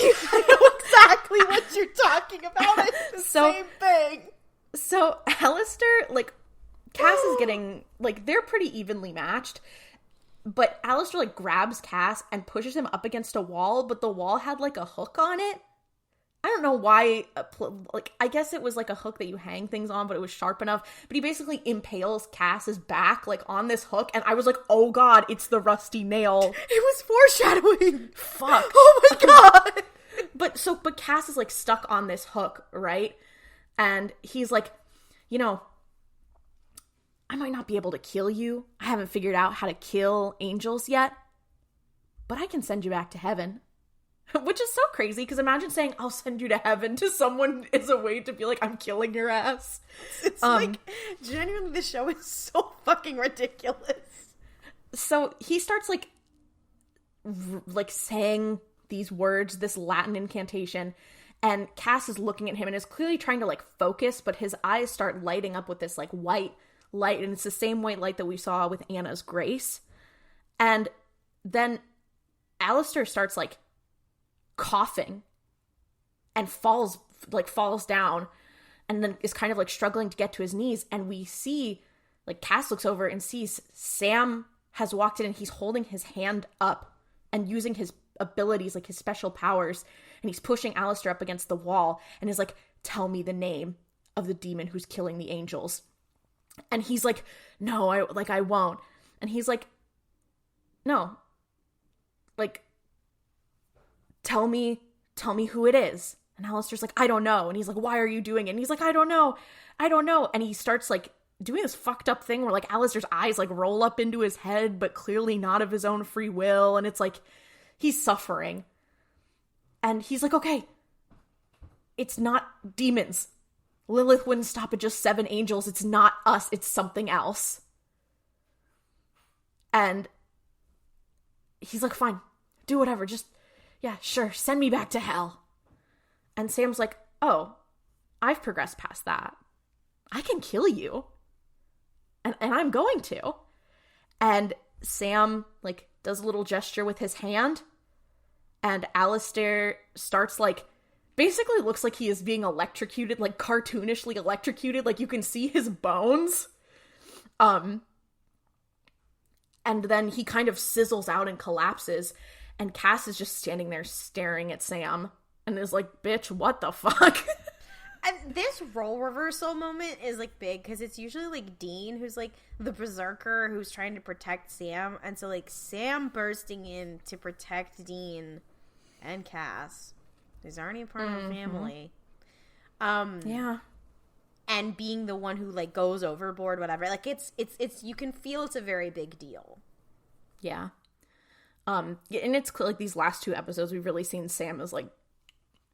[SPEAKER 3] what you're talking about. It's the same thing.
[SPEAKER 1] So Alistair, like, Cass is getting, like, they're pretty evenly matched, but Alistair, like, grabs Cass and pushes him up against a wall, but the wall had, like, a hook on it. I don't know why, like, I guess it was, like, a hook that you hang things on, but it was sharp enough. But he basically impales Cass's back, like, on this hook, and I was like, oh god, it's the rusty nail.
[SPEAKER 3] It was foreshadowing.
[SPEAKER 1] Fuck.
[SPEAKER 3] Oh my god.
[SPEAKER 1] But Cass is, like, stuck on this hook, right? And he's like, you know, I might not be able to kill you. I haven't figured out how to kill angels yet. But I can send you back to heaven. Which is so crazy, because imagine saying, I'll send you to heaven to someone is a way to be like, I'm killing your ass.
[SPEAKER 3] It's like, genuinely, this show is so fucking ridiculous.
[SPEAKER 1] So he starts, like saying these words, this Latin incantation, and Cass is looking at him and is clearly trying to, like, focus, but his eyes start lighting up with this, like, white light, and it's the same white light that we saw with Anna's grace. And then Alistair starts, like, coughing and falls down, and then is kind of, like, struggling to get to his knees, and we see, like, Cass looks over and sees Sam has walked in, and he's holding his hand up and using his abilities, like his special powers, and he's pushing Alistair up against the wall and is like, tell me the name of the demon who's killing the angels. And he's like, no, I won't. And he's like, no, like, tell me who it is. And Alistair's like, I don't know. And he's like, why are you doing it? And he's like, I don't know. And he starts, like, doing this fucked up thing where, like, Alistair's eyes, like, roll up into his head, but clearly not of his own free will. And it's like, he's suffering. And he's like, okay, it's not demons. Lilith wouldn't stop at just 7 angels. It's not us. It's something else. And he's like, fine, do whatever. Just, yeah, sure, send me back to hell. And Sam's like, oh, I've progressed past that. I can kill you. And I'm going to. And Sam, like, does a little gesture with his hand. And Alistair starts, like, basically looks like he is being electrocuted, like, cartoonishly electrocuted. Like, you can see his bones. And then he kind of sizzles out and collapses. And Cass is just standing there staring at Sam. And is like, bitch, what the fuck?
[SPEAKER 3] And this role reversal moment is, like, big, because it's usually, like, Dean who's, like, the berserker who's trying to protect Sam. And so, like, Sam bursting in to protect Dean and Cass, who's already a part of the family.
[SPEAKER 1] Yeah. And
[SPEAKER 3] being the one who, like, goes overboard, whatever. Like, it's you can feel it's a very big deal.
[SPEAKER 1] Yeah. And it's clear, like, these last 2 episodes, we've really seen Sam as, like,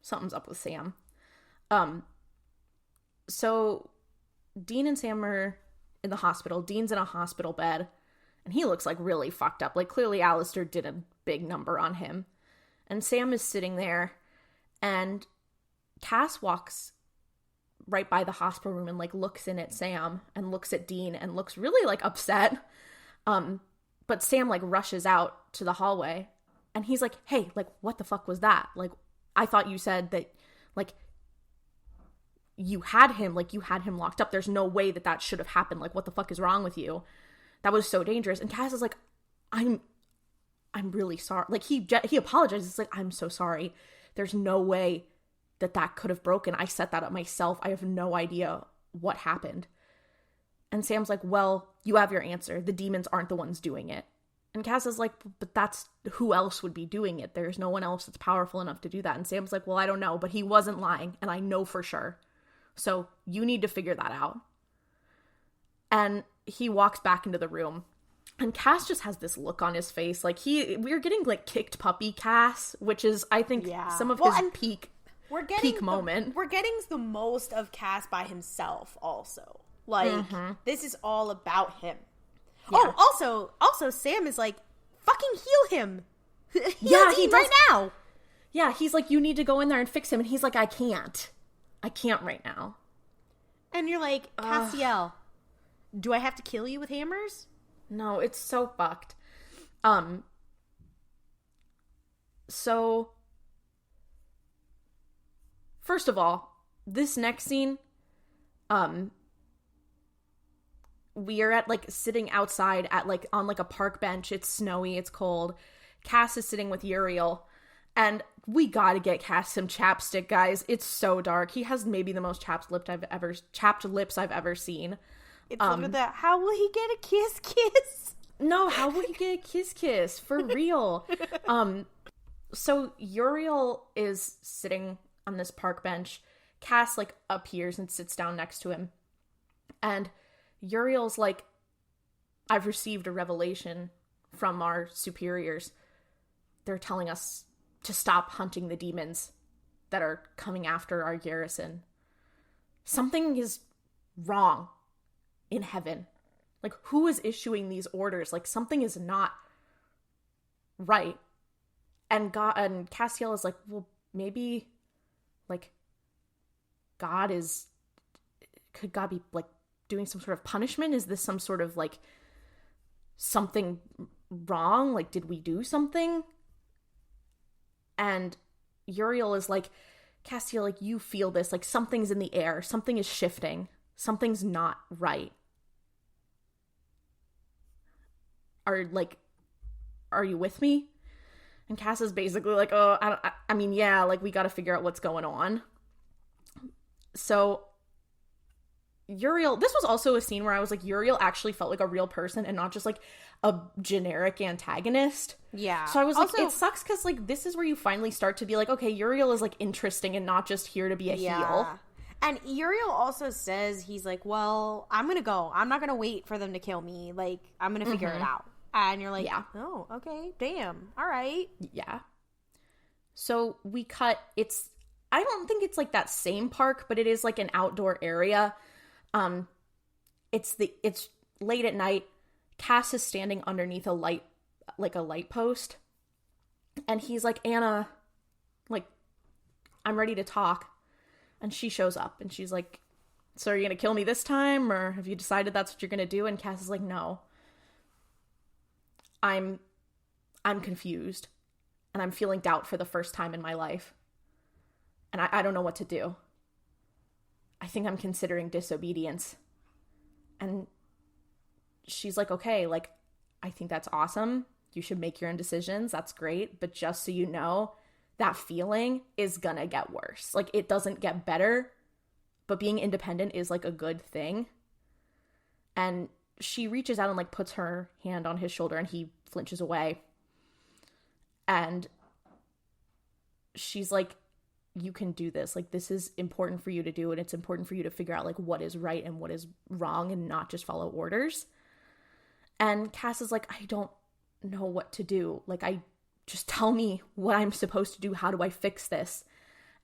[SPEAKER 1] something's up with Sam. So Dean and Sam are in the hospital. Dean's in a hospital bed, and he looks, like, really fucked up. Like, clearly Alistair did a big number on him. And Sam is sitting there, and Cass walks right by the hospital room and, like, looks in at Sam and looks at Dean and looks really, like, upset. But Sam, like, rushes out to the hallway, and he's like, hey, like, what the fuck was that? Like, I thought you said that, like, you had him locked up. There's no way that should have happened. Like, what the fuck is wrong with you? That was so dangerous. And Cass is like, I'm really sorry. Like, he apologizes. Like, I'm so sorry. There's no way that could have broken. I set that up myself. I have no idea what happened. And Sam's like, well, you have your answer. The demons aren't the ones doing it. And Cass is like, but that's who else would be doing it? There's no one else that's powerful enough to do that. And Sam's like, well, I don't know, but he wasn't lying, and I know for sure. So you need to figure that out. And he walks back into the room. And Cass just has this look on his face. Like, we're getting, like, kicked puppy Cass, which is, I think, some of his peak moment.
[SPEAKER 3] We're getting the most of Cass by himself, also. Like, this is all about him. Yeah. Oh, also, Sam is like, fucking heal him. Heal Dean right now.
[SPEAKER 1] Yeah, he's like, you need to go in there and fix him. And he's like, I can't right now.
[SPEAKER 3] And you're like, Castiel, do I have to kill you with hammers?
[SPEAKER 1] No, it's so fucked. So, first of all, this next scene, we are at, like, sitting outside at, like, on, like, a park bench. It's snowy, it's cold. Cass is sitting with Uriel, and we gotta get Cass some chapstick, guys. It's so dark. He has maybe the most chapped lips I've ever seen.
[SPEAKER 3] It's literally that, how will he get a kiss?
[SPEAKER 1] No, how will he get a kiss? For real. So Uriel is sitting on this park bench. Cass, like, appears and sits down next to him. And Uriel's like, I've received a revelation from our superiors. They're telling us to stop hunting the demons that are coming after our garrison. Something is wrong in heaven. Like, who is issuing these orders? Like, something is not right. And Castiel is like, well, maybe, like, could God be, like, doing some sort of punishment? Is this some sort of, like, something wrong? Like, did we do something? And Uriel is like, Castiel, like, you feel this. Like, something's in the air. Something is shifting. Something's not right. Are you with me? And Cass is basically like, oh, I mean, yeah, like, we gotta figure out what's going on. So Uriel, this was also a scene where I was like, Uriel actually felt like a real person and not just, like, a generic antagonist.
[SPEAKER 3] Yeah.
[SPEAKER 1] So I was also, like, it sucks because, like, this is where you finally start to be like, okay, Uriel is, like, interesting and not just here to be a heel.
[SPEAKER 3] And Uriel also says, he's like, well, I'm gonna go. I'm not gonna wait for them to kill me. Like, I'm gonna figure it out. And you're like, oh, okay, damn, all right.
[SPEAKER 1] Yeah. So we cut, I don't think it's, like, that same park, but it is, like, an outdoor area. It's late at night. Cass is standing underneath a light post. And he's like, Anna, like, I'm ready to talk. And she shows up and she's like, so are you going to kill me this time? Or have you decided that's what you're going to do? And Cass is like, no. I'm confused. And I'm feeling doubt for the first time in my life. And I don't know what to do. I think I'm considering disobedience. And she's like, okay, like, I think that's awesome. You should make your own decisions. That's great. But just so you know, that feeling is gonna get worse. Like, it doesn't get better, but being independent is, like, a good thing. And she reaches out and, like, puts her hand on his shoulder and he flinches away. And she's like, you can do this. Like, this is important for you to do, and it's important for you to figure out, like, what is right and what is wrong and not just follow orders. And Cass is like, I don't know what to do. Like, just tell me what I'm supposed to do. How do I fix this?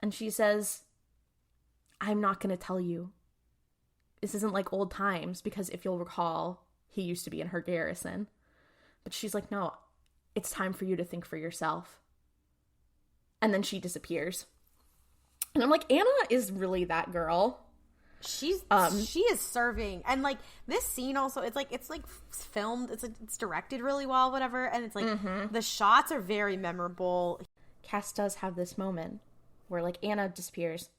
[SPEAKER 1] And she says, I'm not going to tell you. This isn't like old times, because if you'll recall, he used to be in her garrison. But she's like, no, it's time for you to think for yourself. And then she disappears. And I'm like, Anna is really that girl.
[SPEAKER 3] She is serving. And, like, this scene also, it's filmed, it's directed really well, whatever, and it's like the shots are very memorable.
[SPEAKER 1] Cass does have this moment where, like, Anna disappears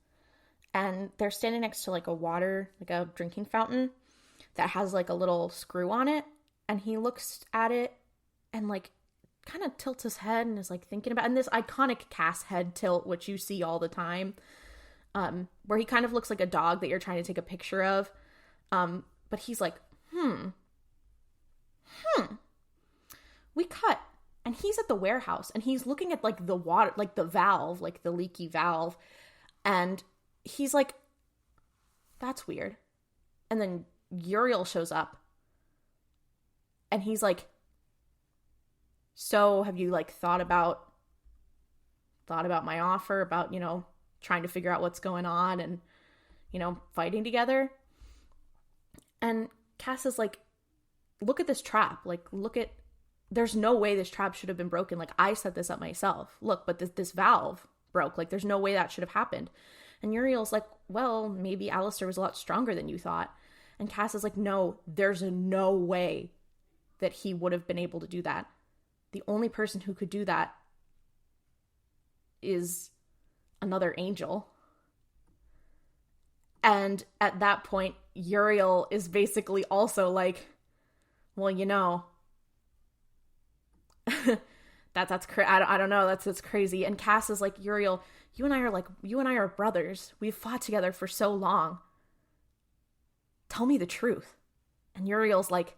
[SPEAKER 1] and they're standing next to, like, a drinking fountain that has, like, a little screw on it, and he looks at it and, like, kind of tilts his head and is, like, thinking about, and this iconic Cass head tilt, which you see all the time, where he kind of looks like a dog that you're trying to take a picture of, but he's like, we cut, and he's at the warehouse, and he's looking at, like, the water, like, the valve, like, the leaky valve, and he's like, that's weird. And then Uriel shows up. And he's like, so have you, like, thought about my offer, about, you know, trying to figure out what's going on and, you know, fighting together? And Cass is like, look at this trap. Like, there's no way this trap should have been broken. Like, I set this up myself. Look, but this valve broke. Like, there's no way that should have happened. And Uriel's like, well, maybe Alistair was a lot stronger than you thought. And Cass is like, no, there's no way that he would have been able to do that. The only person who could do that is another angel. And at that point, Uriel is basically also like, well, you know, that's I don't know, that's crazy. And Cass is like, Uriel, you and I are brothers. We've fought together for so long. Tell me the truth. And Uriel's like,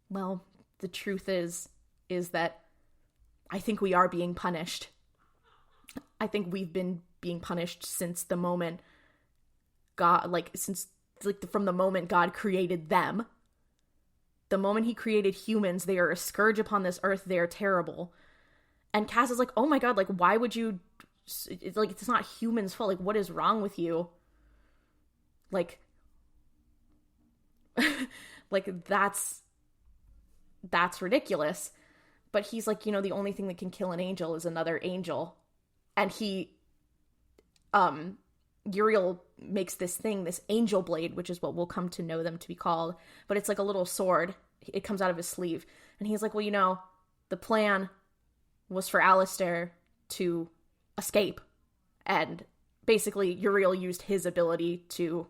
[SPEAKER 1] well, the truth is that I think we are being punished. I think we've been being punished since the moment from the moment God created them. The moment he created humans, they are a scourge upon this earth. They are terrible. And Cass is like, oh my God, like, why would you, like, it's not humans' fault. Like, what is wrong with you? Like, like, that's ridiculous. But he's like, you know, the only thing that can kill an angel is another angel. And Uriel makes this angel blade, which is what we'll come to know them to be called. But it's like a little sword. It comes out of his sleeve. And he's like, well, you know, the plan was for Alistair to escape. And basically, Uriel used his ability to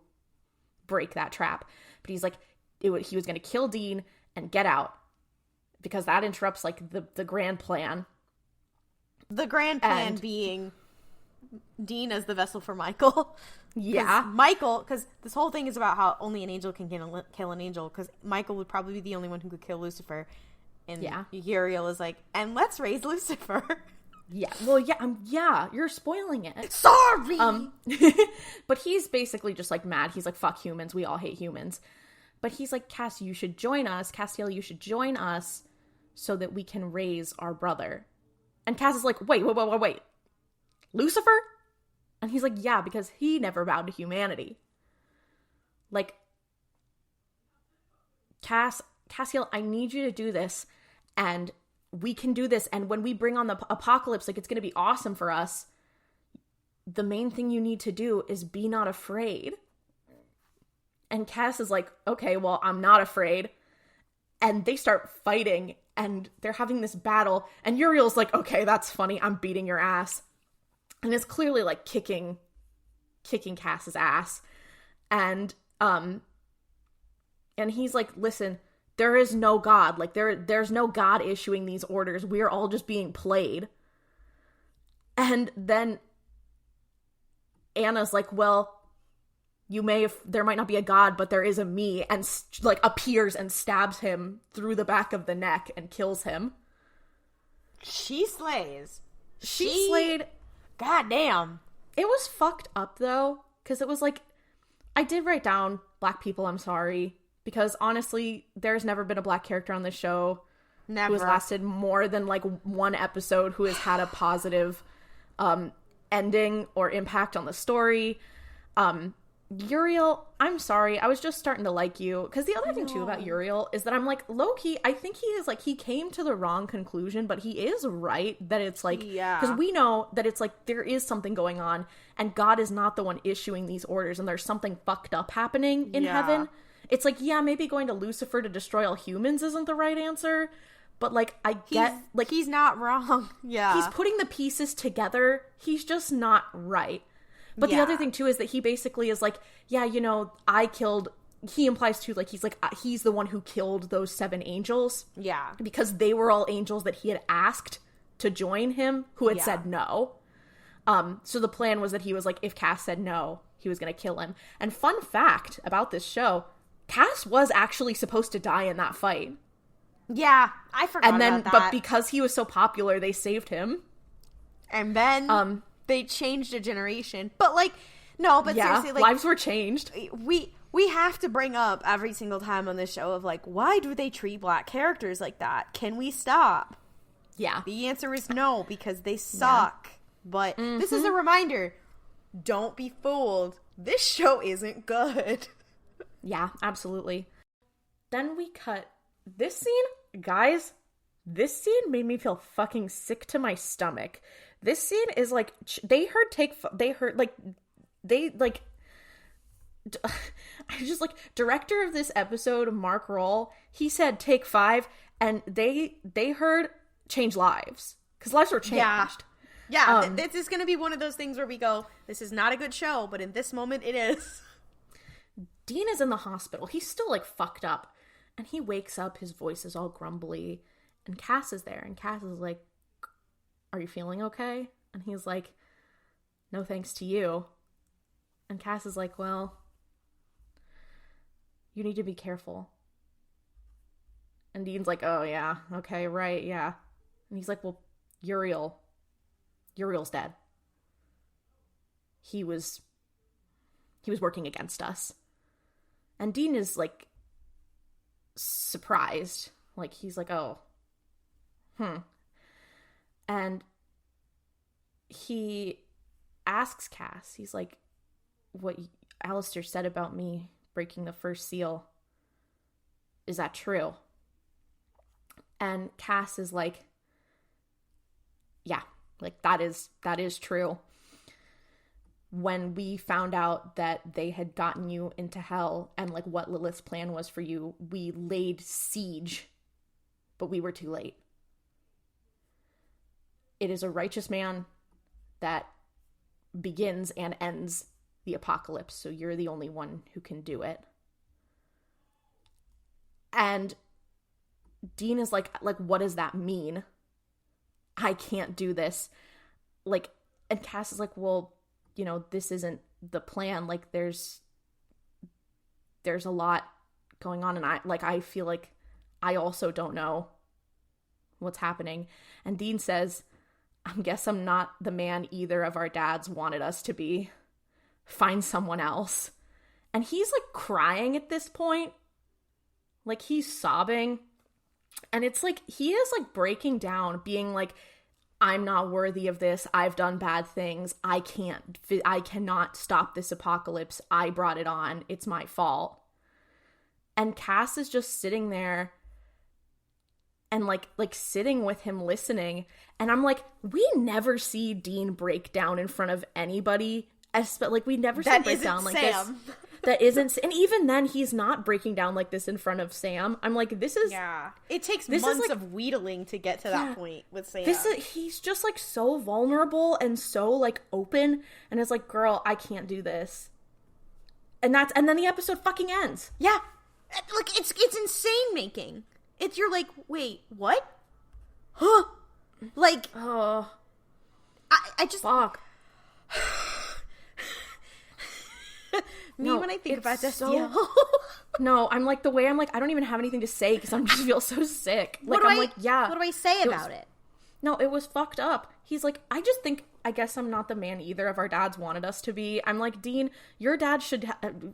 [SPEAKER 1] break that trap. But he's like, he was going to kill Dean and get out. Because that interrupts, like, the grand plan.
[SPEAKER 3] The grand plan being Dean as the vessel for Michael.
[SPEAKER 1] Yeah.
[SPEAKER 3] Michael, because this whole thing is about how only an angel can kill an angel, because Michael would probably be the only one who could kill Lucifer. And Uriel is like, and let's raise Lucifer.
[SPEAKER 1] Yeah. Well, yeah, you're spoiling it.
[SPEAKER 3] Sorry!
[SPEAKER 1] But he's basically just, like, mad. He's like, fuck humans. We all hate humans. But he's like, Cass, you should join us. Castiel, you should join us so that we can raise our brother. And Cass is like, wait. Lucifer? And he's like, yeah, because he never bowed to humanity. Like, Castiel, I need you to do this, and we can do this, and when we bring on the apocalypse, like, it's going to be awesome for us. The main thing you need to do is be not afraid. And Cass is like, okay, well, I'm not afraid. And they start fighting, and they're having this battle, and Uriel's like, okay, that's funny, I'm beating your ass. And is clearly, like, kicking Cass's ass. And he's like, listen, there is no God. Like, there's no God issuing these orders. We're all just being played. And then Anna's like, well, there might not be a God, but there is a me, and like appears and stabs him through the back of the neck and kills him.
[SPEAKER 3] She slays.
[SPEAKER 1] She slayed.
[SPEAKER 3] God damn.
[SPEAKER 1] It was fucked up though, because it was like, I did write down black people, I'm sorry, because honestly, there's never been a black character on this show who has lasted more than like one episode who has had a positive ending or impact on the story. Uriel, I'm sorry, I was just starting to like you, because the other thing too about Uriel is that I'm like, low-key, I think he is like, he came to the wrong conclusion, but he is right that it's like, because we know that it's like, there is something going on, and God is not the one issuing these orders, and there's something fucked up happening in heaven. It's like, yeah, maybe going to Lucifer to destroy all humans isn't the right answer, but like,
[SPEAKER 3] he's not wrong. Yeah.
[SPEAKER 1] He's putting the pieces together, he's just not right. But the other thing, too, is that he basically is like, yeah, you know, he implies, too, like, he's the one who killed those 7 angels.
[SPEAKER 3] Yeah.
[SPEAKER 1] Because they were all angels that he had asked to join him, who had said no. So the plan was that he was like, if Cass said no, he was going to kill him. And fun fact about this show, Cass was actually supposed to die in that fight.
[SPEAKER 3] Yeah, I forgot about that.
[SPEAKER 1] But because he was so popular, they saved him.
[SPEAKER 3] And then... they changed a generation. But, like, No, but seriously, like,
[SPEAKER 1] lives were changed.
[SPEAKER 3] We have to bring up every single time on this show of, like, why do they treat black characters like that? Can we stop?
[SPEAKER 1] Yeah.
[SPEAKER 3] The answer is no, because they suck. But this is a reminder. Don't be fooled. This show isn't good.
[SPEAKER 1] Yeah, absolutely. Then we cut this scene. Guys, this scene made me feel fucking sick to my stomach. This scene is like, I just like, director of this episode, Mark Roll, he said take 5, and they heard change lives, because lives were changed.
[SPEAKER 3] Yeah, this is going to be one of those things where we go, this is not a good show, but in this moment it is.
[SPEAKER 1] Dean is in the hospital. He's still, like, fucked up. And he wakes up, his voice is all grumbly, and Cass is there, and Cass is like, are you feeling okay? And he's like, no thanks to you. And Cass is like, well, you need to be careful. And Dean's like, oh yeah, okay, right, yeah. And he's like, well, Uriel's dead. He was working against us. And Dean is, like, surprised. Like, he's like, oh. And he asks Cass, he's like, what Alistair said about me breaking the first seal, is that true? And Cass is like, yeah, like, that is true. When we found out that they had gotten you into hell and, like, what Lilith's plan was for you, we laid siege, but we were too late. It is a righteous man that begins and ends the apocalypse, so you're the only one who can do it. And Dean is like, what does that mean? I can't do this. Like, and Cass is like, well, you know, this isn't the plan. Like, there's a lot going on, and I feel like I also don't know what's happening. And Dean says, I guess I'm not the man either of our dads wanted us to be. Find someone else. And he's, like, crying at this point. Like, he's sobbing. And it's like, he is, like, breaking down, being like, I'm not worthy of this. I've done bad things. I cannot stop this apocalypse. I brought it on. It's my fault. And Cass is just sitting there and like sitting with him, listening. And I'm like, we never see Dean break down in front of anybody. Like, we never see him break down like
[SPEAKER 3] Sam.
[SPEAKER 1] this. That isn't, and even then, he's not breaking down like this in front of Sam. I'm like, this is...
[SPEAKER 3] Yeah. It takes months of wheedling to get to that point with Sam.
[SPEAKER 1] He's just, like, so vulnerable and so, like, open, and it's like, girl, I can't do this. And then the episode fucking ends.
[SPEAKER 3] Yeah. Like, it's insane making. You're like, wait, what? Huh? Like...
[SPEAKER 1] Oh.
[SPEAKER 3] I just...
[SPEAKER 1] Fuck.
[SPEAKER 3] When I think about Destiel.
[SPEAKER 1] No, I'm like, I don't even have anything to say because I just feel so sick. Like, what do
[SPEAKER 3] I say about it?
[SPEAKER 1] No, it was fucked up. He's like, I guess I'm not the man either of our dads wanted us to be. I'm like, Dean, your dad should,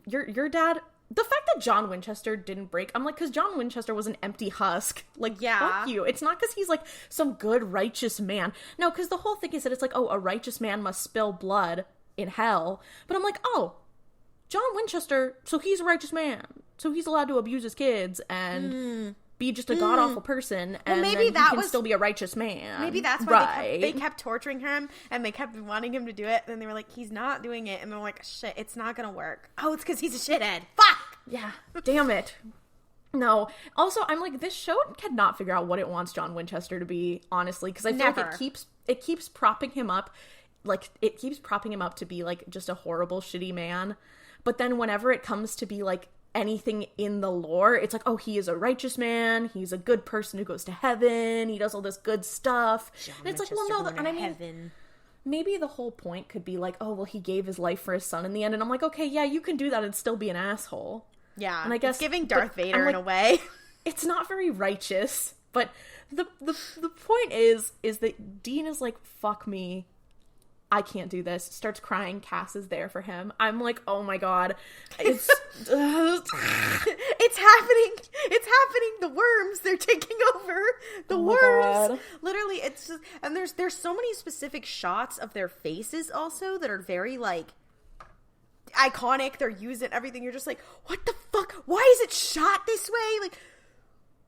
[SPEAKER 1] your dad, the fact that John Winchester didn't break, I'm like, because John Winchester was an empty husk. Like, fuck you. It's not because he's, like, some good, righteous man. No, because the whole thing is that it's like, oh, a righteous man must spill blood in hell. But I'm like, oh, John Winchester, so he's a righteous man. So he's allowed to abuse his kids and be just a god-awful person, and maybe then he can still be a righteous man.
[SPEAKER 3] Maybe that's why they kept torturing him, and they kept wanting him to do it, and they were like, he's not doing it, and they're like, shit, it's not gonna work. Oh, it's because he's a shithead. Fuck!
[SPEAKER 1] Yeah, damn it. No. Also, I'm like, this show cannot figure out what it wants John Winchester to be, honestly, because I feel like it keeps propping him up, like, it keeps propping him up to be, like, just a horrible, shitty man. But then whenever it comes to be, like, anything in the lore, it's like, oh, he is a righteous man, he's a good person who goes to heaven, he does all this good stuff.
[SPEAKER 3] And it's like, well, no, and I mean, heaven.
[SPEAKER 1] Maybe the whole point could be like, oh, well, he gave his life for his son in the end, and I'm like, okay, yeah, you can do that and still be an asshole.
[SPEAKER 3] Yeah,
[SPEAKER 1] and I guess
[SPEAKER 3] it's giving Darth Vader in a way.
[SPEAKER 1] It's not very righteous, but the point is that Dean is like, fuck me, I can't do this. Starts crying. Cass is there for him. I'm like, oh my god. It's
[SPEAKER 3] it's happening. It's happening. The worms, they're taking over. The worms.
[SPEAKER 1] God.
[SPEAKER 3] Literally, it's just, and there's so many specific shots of their faces also that are very like iconic. They're using everything. You're just like, what the fuck? Why is it shot this way? Like,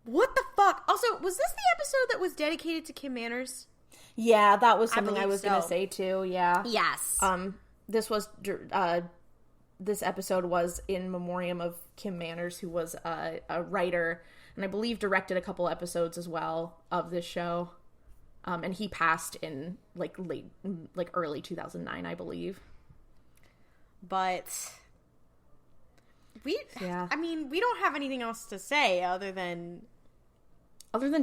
[SPEAKER 3] what the fuck? Also, was this the episode that was dedicated to Kim Manners?
[SPEAKER 1] Yeah, that was something I was
[SPEAKER 3] so.
[SPEAKER 1] gonna say too. Yeah.
[SPEAKER 3] Yes.
[SPEAKER 1] This episode was in memoriam of Kim Manners, who was a writer, and I believe directed a couple episodes as well of this show. And he passed in early 2009, I believe.
[SPEAKER 3] But we don't have anything else to say other than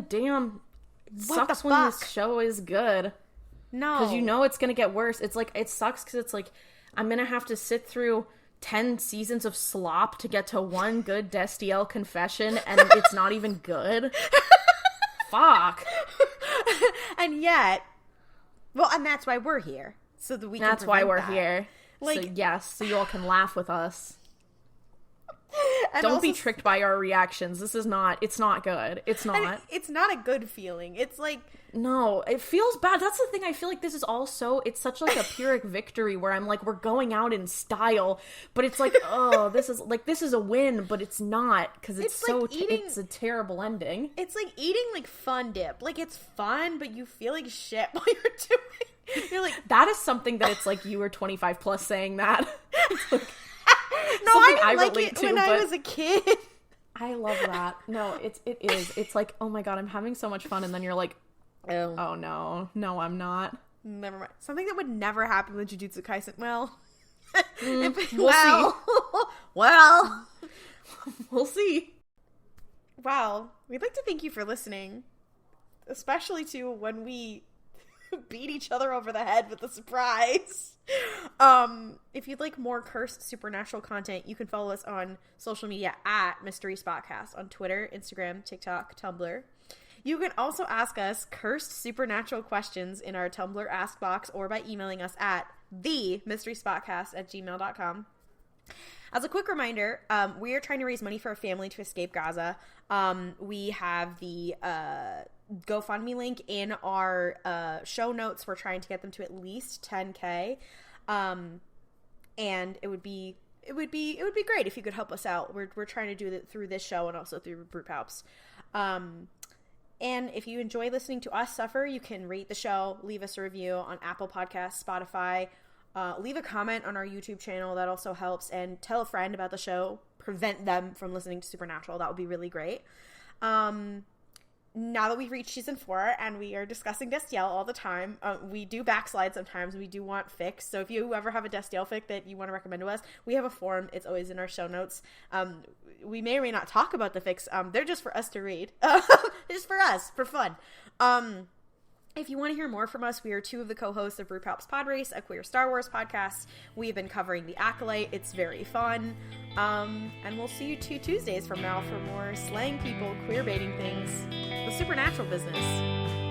[SPEAKER 1] damn.
[SPEAKER 3] What
[SPEAKER 1] Sucks
[SPEAKER 3] the
[SPEAKER 1] when
[SPEAKER 3] fuck?
[SPEAKER 1] this show is good.
[SPEAKER 3] No.
[SPEAKER 1] Because you know it's going to get worse. It's like, it sucks because it's like, I'm going to have to sit through 10 seasons of slop to get to one good Destiel confession, and it's not even good. Fuck.
[SPEAKER 3] And yet, well, and that's why we're here. So that we can
[SPEAKER 1] That's why we're
[SPEAKER 3] that.
[SPEAKER 1] here.
[SPEAKER 3] Like,
[SPEAKER 1] so, yes, so you all can laugh with us.
[SPEAKER 3] And
[SPEAKER 1] Don't
[SPEAKER 3] also,
[SPEAKER 1] be tricked by our reactions. It's not good. It's not.
[SPEAKER 3] It's not a good feeling. It's like,
[SPEAKER 1] no, it feels bad. That's the thing. I feel like this is also, it's such like a Pyrrhic victory where I'm like, we're going out in style, but it's like, oh, this is a win, but it's not, because it's
[SPEAKER 3] like
[SPEAKER 1] it's a terrible ending.
[SPEAKER 3] it's like eating like fun dip. Like, it's fun, but you feel like shit while you're doing. You're like,
[SPEAKER 1] That is something that it's like you were 25 plus saying that. It's like,
[SPEAKER 3] no,
[SPEAKER 1] something
[SPEAKER 3] I didn't like
[SPEAKER 1] relate
[SPEAKER 3] it
[SPEAKER 1] to,
[SPEAKER 3] when I
[SPEAKER 1] but-
[SPEAKER 3] was a kid.
[SPEAKER 1] I love that. No, it is. It's like, oh my god, I'm having so much fun, and then you're like, oh no, I'm not.
[SPEAKER 3] Never mind. Something that would never happen with Jujutsu Kaisen. Well,
[SPEAKER 1] We'll
[SPEAKER 3] well,
[SPEAKER 1] We'll see.
[SPEAKER 3] wow. We'd like to thank you for listening, especially to when we beat each other over the head with a surprise. If you'd like more cursed supernatural content, you can follow us on social media at Mystery Spotcast on Twitter, Instagram, TikTok, Tumblr. You can also ask us cursed supernatural questions in our Tumblr Ask box or by emailing us at themysteryspotcast@gmail.com. As a quick reminder, we are trying to raise money for a family to escape Gaza. We have the GoFundMe link in our show notes. We're trying to get them to at least 10K. And it would be great if you could help us out. We're trying to do that through this show and also through Brew Palps. And if you enjoy listening to us suffer, you can rate the show, leave us a review on Apple Podcasts, Spotify, leave a comment on our YouTube channel. That also helps. And tell a friend about the show. Prevent them from listening to Supernatural. That would be really great. Now that we've reached season 4 and we are discussing Destiel all the time, we do backslide sometimes. We do want fics. So if you ever have a Destiel fic that you want to recommend to us, we have a form. It's always in our show notes. We may or may not talk about the fics. They're just for us to read. Just for us, for fun. If you want to hear more from us, we are 2 of the co-hosts of Brew Palps Pod Race, a queer Star Wars podcast. We've been covering The Acolyte. It's very fun. And we'll see you 2 Tuesdays from now for more slaying people, queer baiting things, the supernatural business.